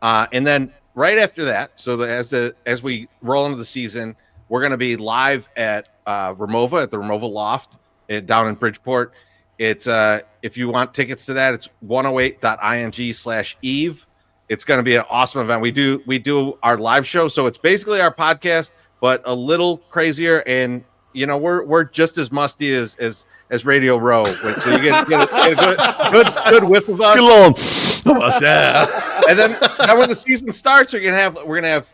And then right after that, so as we roll into the season, we're going to be live at Ramova, at the Ramova Loft down in Bridgeport. It's if you want tickets to that, it's 108.ing/Eve. It's going to be an awesome event. We do our live show, so it's basically our podcast, but a little crazier. And you know, we're just as musty as Radio Row, so you get a good whiff of us. Yeah. And then when the season starts, we're gonna have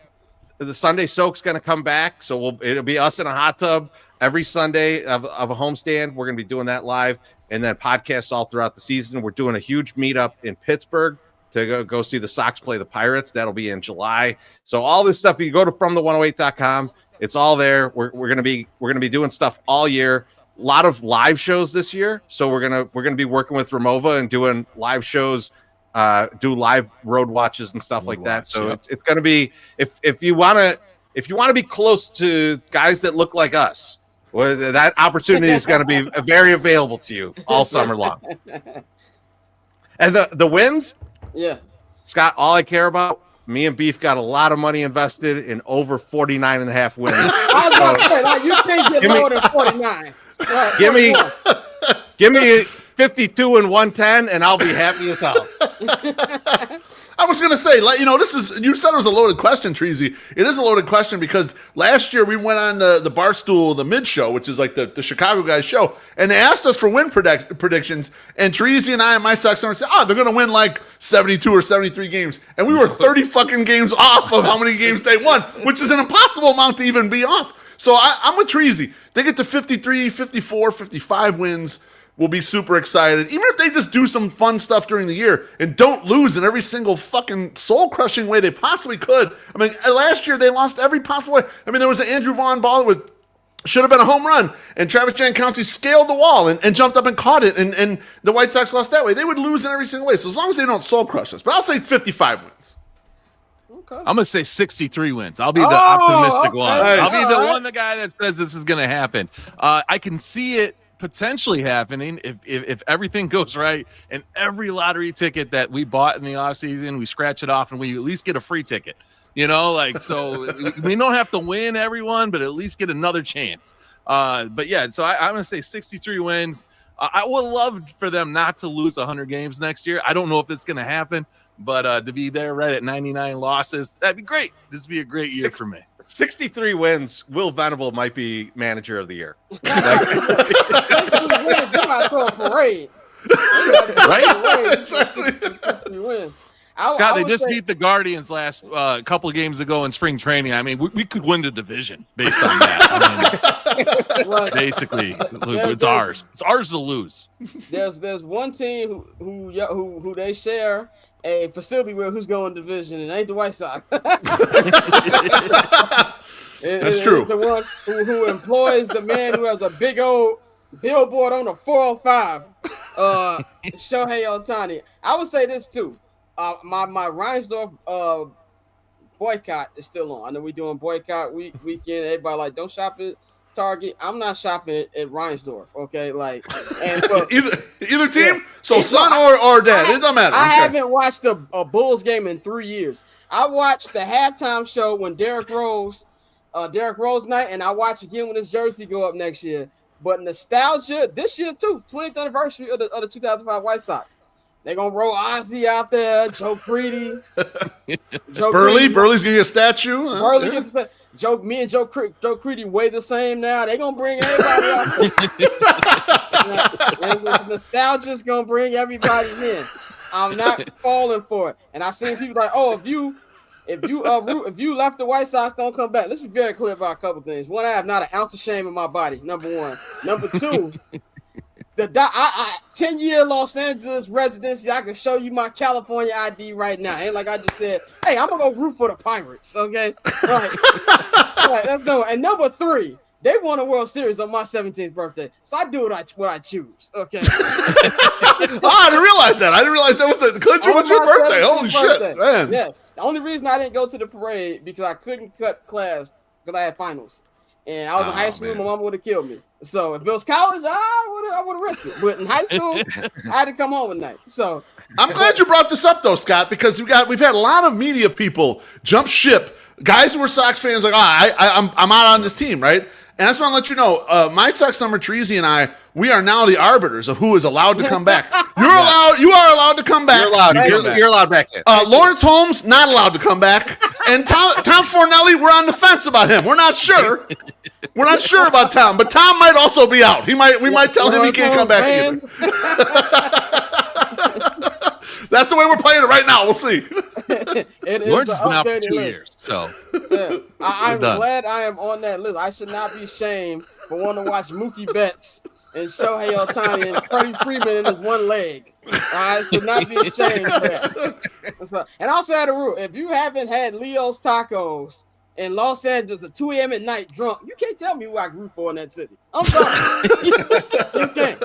the Sunday Soak's gonna come back, so it'll be us in a hot tub every Sunday of a homestand. We're gonna be doing that live, and then podcasts all throughout the season. We're doing a huge meetup in Pittsburgh to go see the Sox play the Pirates. That'll be in July. So all this stuff, you go to FromThe108.com. It's all there. We're gonna be doing stuff all year. A lot of live shows this year. So we're gonna be working with Ramova and doing live shows, do live road watches and stuff like that. So it's gonna be if you wanna be close to guys that look like us, well, that opportunity is gonna be very available to you all summer long. And the wins, Scott, all I care about. Me and Beef got a lot of money invested in over 49.5 wins. I was about to say, like, you can't get lower than 49. Give me 52 and 110, and I'll be happy as hell. I was going to say, like, you know, you said it was a loaded question, Treasy. It is a loaded question because last year we went on the Barstool, the mid show, which is like the Chicago guys show, and they asked us for win predictions, and Treasy and I and my Sox said, they're going to win like 72 or 73 games. And we were 30 fucking games off of how many games they won, which is an impossible amount to even be off. So I'm with Treasy. They get to 53, 54, 55 wins. We'll be super excited. Even if they just do some fun stuff during the year and don't lose in every single fucking soul-crushing way they possibly could. I mean, last year they lost every possible way. I mean, there was an Andrew Vaughn ball with should have been a home run, and Travis Jankowski scaled the wall and jumped up and caught it, and the White Sox lost that way. They would lose in every single way. So as long as they don't soul-crush us. But I'll say 55 wins. Okay. I'm going to say 63 wins. I'll be the optimistic one. Nice. I'll be the guy that says this is going to happen. I can see it potentially happening if everything goes right, and every lottery ticket that we bought in the offseason, we scratch it off and we at least get a free ticket. You know, like, so we don't have to win everyone, but at least get another chance. But yeah, so I'm going to say 63 wins. I would love for them not to lose 100 games next year. I don't know if that's going to happen, but to be there right at 99 losses, that'd be great. This would be a great year for me. 63 wins. Will Venable might be manager of the year. Parade. Right? Exactly. Scott, they just beat the Guardians last couple of games ago in spring training. I mean, we could win the division based on that. I mean, basically, it's ours. It's ours to lose. There's one team who they share a facility with who's going division, and it ain't the White Sox. That's true. It's the one who employs the man who has a big old billboard on the 405, Shohei Ohtani. I would say this too. My Reinsdorf boycott is still on. I know we're doing boycott weekend. Everybody like, don't shop at Target. I'm not shopping at Reinsdorf. Okay, like, and either team. Yeah. So son or dad, it doesn't matter. I haven't watched a Bulls game in 3 years. I watched the halftime show when Derrick Rose night, and I watch again when his jersey go up next year. But nostalgia this year too, 20th anniversary of the 2005 White Sox. They're gonna roll Ozzy out there, Joe Creedy. Burley's gonna get a statue. Burley gets a statue. Me and Joe Creedy weigh the same now. They're gonna bring everybody out. And this nostalgia's gonna bring everybody in. I'm not falling for it. And I seen people like, oh, if you left the White Sox, don't come back. Let's be very clear about a couple things. One, I have not an ounce of shame in my body. Number one. Number two. 10-year Los Angeles residency. I can show you my California ID right now. Ain't like I just said, hey, I'm gonna go root for the Pirates. Okay, right. Let's go. And number three, they won a World Series on my 17th birthday, so I do what I choose. Okay. I didn't realize that. I didn't realize that was the country. Was your birthday? Holy shit, man! Yes. The only reason I didn't go to the parade because I couldn't cut class because I had finals. And I was in high school, man. My mom would have killed me. So if it was college, I would have risked it. But in high school, I had to come home at night. So I'm glad you brought this up though, Scott, because we've had a lot of media people jump ship, guys who were Sox fans, like, I'm out on this team, right? And I just want to let you know, My Sox Summer Treasy and I, we are now the arbiters of who is allowed to come back. You are allowed to come back. You're allowed back in. Lawrence Holmes, not allowed to come back. And Tom Fornelli, we're on the fence about him. We're not sure. We're not sure about Tom, but Tom might also be out. We might tell him he can't come back either. That's the way we're playing it right now. We'll see. Lawrence has been out for 2 years, so yeah. I'm glad I am on that list. I should not be shamed for wanting to watch Mookie Betts and Shohei Ohtani and Freddie Freeman in his one leg. I should not be ashamed for that. And I also had a rule: if you haven't had Leo's Tacos in Los Angeles at 2 a.m. at night drunk, you can't tell me who I grew for in that city. I'm sorry. You can't.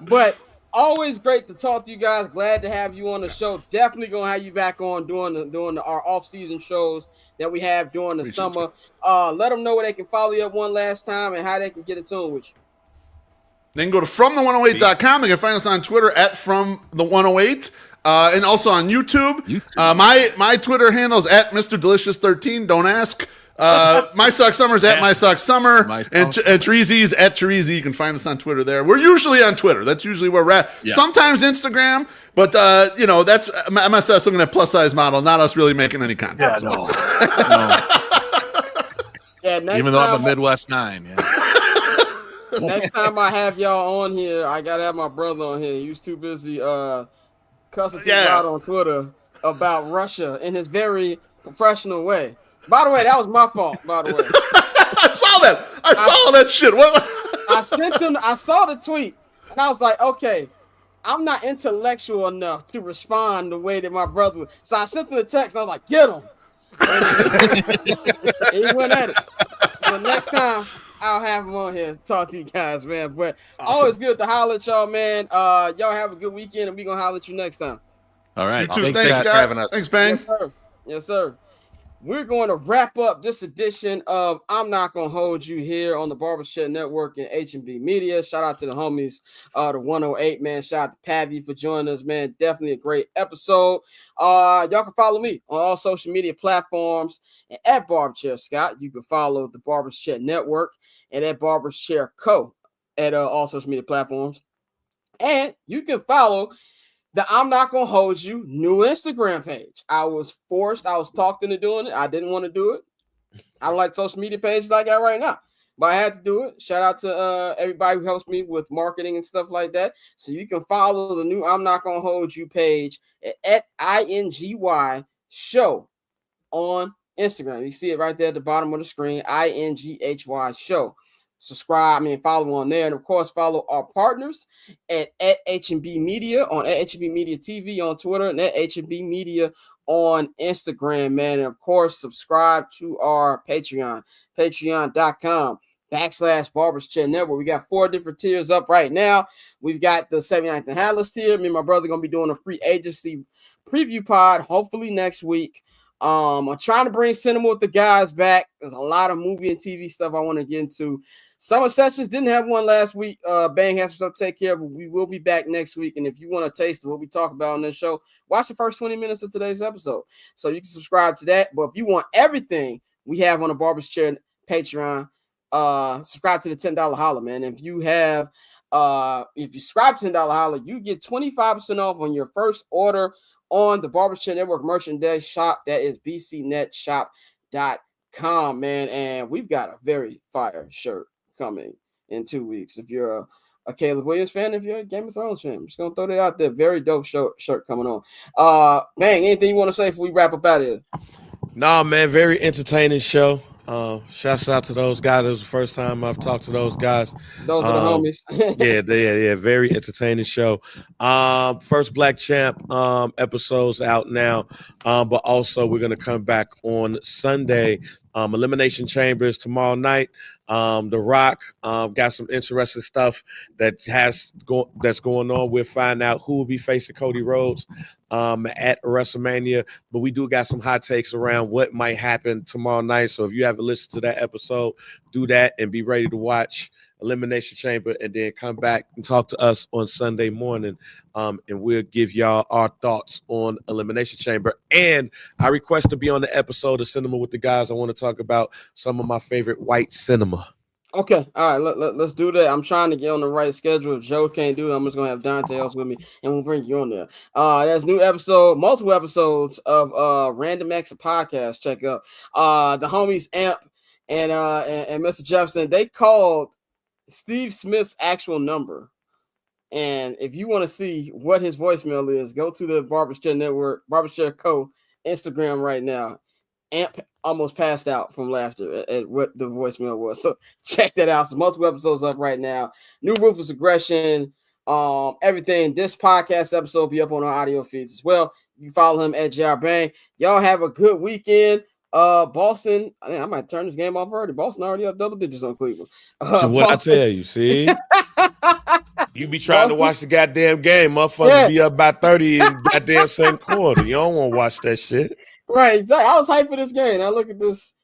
But always great to talk to you guys. Glad to have you on the show. Definitely gonna have you back on doing our off-season shows that we have during the summer. Let them know where they can follow you up one last time and how they can get in tune with you. They can go to FromThe108.com. They can find us on Twitter at FromThe108. And also on YouTube. My Twitter handle is at Mr. Delicious13. Don't ask. My Sox Summer is at My Sox Summer. And Terezi's at Terezi. You can find us on Twitter there. We're usually on Twitter. That's usually where we're at. Yeah. Sometimes Instagram, but that's MSS looking at plus size model, not us really making any content. Yeah, no. Yeah, even though I'm a Midwest 9. Yeah. Next time I have y'all on here, I gotta have my brother on here. He was too busy cussing out on Twitter about Russia in his very professional way. By the way, that was my fault. By the way, I saw that. I saw that shit. What? I sent him. I saw the tweet, and I was like, okay, I'm not intellectual enough to respond the way that my brother would. So I sent him a text. And I was like, get him. And he went at it. So next time, I'll have him on here to talk to you guys, man. But always good to holler at y'all, man. Y'all have a good weekend, and we're going to holler at you next time. All right. You too. Thanks, for having us. Thanks, Bang. Yes, sir. Yes, sir. We're going to wrap up this edition of I'm Not Gonna Hold You here on the Barbershop Network and H&B Media. Shout out to the homies, the 108, man. Shout out to Pavy for joining us, man. Definitely a great episode. Y'all can follow me on all social media platforms and at Barberchair Scott. You can follow the Barbershop Network and at Barbershop Co. at all social media platforms. And you can follow the I'm Not Gonna Hold You new Instagram page. I was talked into doing it. I didn't want to do it. I don't like social media pages I got right now, but I had to do it. Shout out to everybody who helps me with marketing and stuff like that. So you can follow the new I'm Not Gonna Hold You page at INGHY show on Instagram. You see it right there at the bottom of the screen, INGHY show. Follow on there, and of course follow our partners at H&B Media on at H&B Media TV on Twitter and at H&B Media on Instagram, man. And of course subscribe to our patreon.com/Barbershop Network. We got 4 different tiers up right now. We've got the 79th and Hallis tier. Me and my brother gonna be doing a free agency preview pod hopefully next week. I'm trying to bring cinema with the guys back. There's a lot of movie and TV stuff I want to get into. Summer Sessions didn't have one last week. Bang has some stuff to take care of, but we will be back next week. And if you want to taste of what we talk about on this show, watch the first 20 minutes of today's episode. So you can subscribe to that. But if you want everything we have on the Barber's Chair Patreon, subscribe to the $10 holler, man. If you subscribe to $10 holler, you get 25% off on your first order on the Barbershop Network merchandise shop. That is bcnetshop.com, man. And we've got a very fire shirt coming in 2 weeks. If you're a Caleb Williams fan, if you're a Game of Thrones fan, I'm just going to throw that out there. Very dope shirt coming on. Bang, anything you want to say before we wrap up out of here? No, man, very entertaining show. Shouts out to those guys. It was the first time I've talked to those guys. Those are the homies. yeah, very entertaining show. First Black Champ episodes out now, but also we're gonna come back on Sunday. Elimination Chambers tomorrow night. The Rock got some interesting stuff that's going on. We'll find out who will be facing Cody Rhodes at WrestleMania, but we do got some hot takes around what might happen tomorrow night. So if you haven't listened to that episode, do that and be ready to watch Elimination Chamber, and then come back and talk to us on Sunday morning. And we'll give y'all our thoughts on Elimination Chamber. And I request to be on the episode of Cinema with the Guys. I want to talk about some of my favorite white cinema. Okay, all right, let's do that. I'm trying to get on the right schedule. If Joe can't do it, I'm just gonna have Dante else with me, and we'll bring you on there. There's new episode, multiple episodes of Random Acts podcast. Check out the homies Amp and Mr. Jefferson. They called Steve Smith's actual number, and if you want to see what his voicemail is, go to the Barbershare Network, Barbershare Co. Instagram right now. Amp almost passed out from laughter at what the voicemail was. So check that out. So multiple episodes up right now. New Ruthless Aggression, everything. This podcast episode will be up on our audio feeds as well. You can follow him at JR Bang. Y'all have a good weekend. Boston, I might turn this game off already. Boston already up double digits on Cleveland. So what Boston. I tell you, see? You be trying to watch the goddamn game. Motherfuckers be up by 30 in goddamn second quarter. You don't want to watch that shit. Right, exactly. I was hyped for this game. Now look at this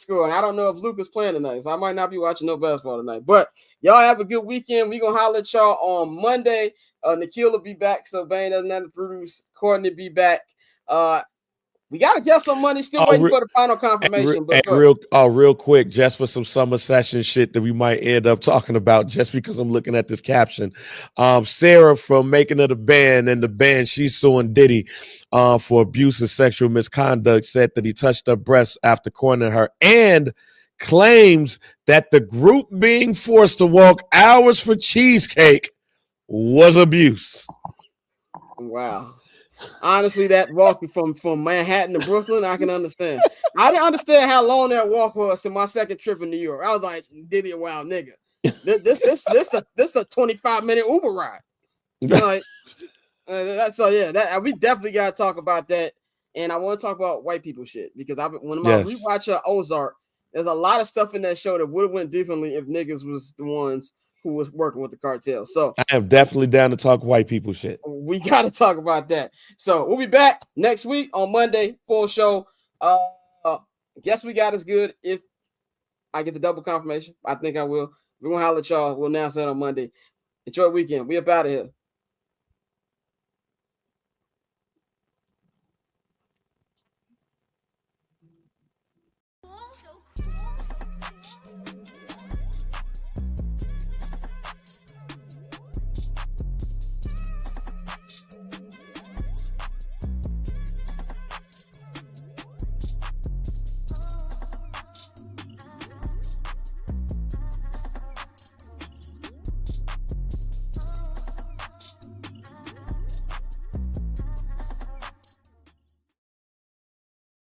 score. And I don't know if Luka's playing tonight, so I might not be watching no basketball tonight. But y'all have a good weekend. We're gonna holler at y'all on Monday. Nikhil will be back, so Bane doesn't have to produce. Courtney be back. We got to get some money. Still waiting for the final confirmation. Real quick, just for some summer session shit that we might end up talking about, just because I'm looking at this caption. Sarah from Making of the Band and the band, she's suing Diddy for abuse and sexual misconduct, said that he touched her breasts after cornering her, and claims that the group being forced to walk hours for cheesecake was abuse. Wow. Honestly, that walk from Manhattan to Brooklyn, I can understand. I didn't understand how long that walk was to my second trip in New York. I was like, Diddy, a wild nigga. This a 25-minute Uber ride. Like, we definitely got to talk about that. And I want to talk about white people shit because when I rewatch Ozark, there's a lot of stuff in that show that would have went differently if niggas was the ones who was working with the cartel. So I am definitely down to talk white people shit. We got to talk about that. So we'll be back next week on Monday, full show. Guess we got as good if I get the double confirmation. I think I will. We're going to holler at y'all. We'll announce that on Monday. Enjoy the weekend. We up out of here.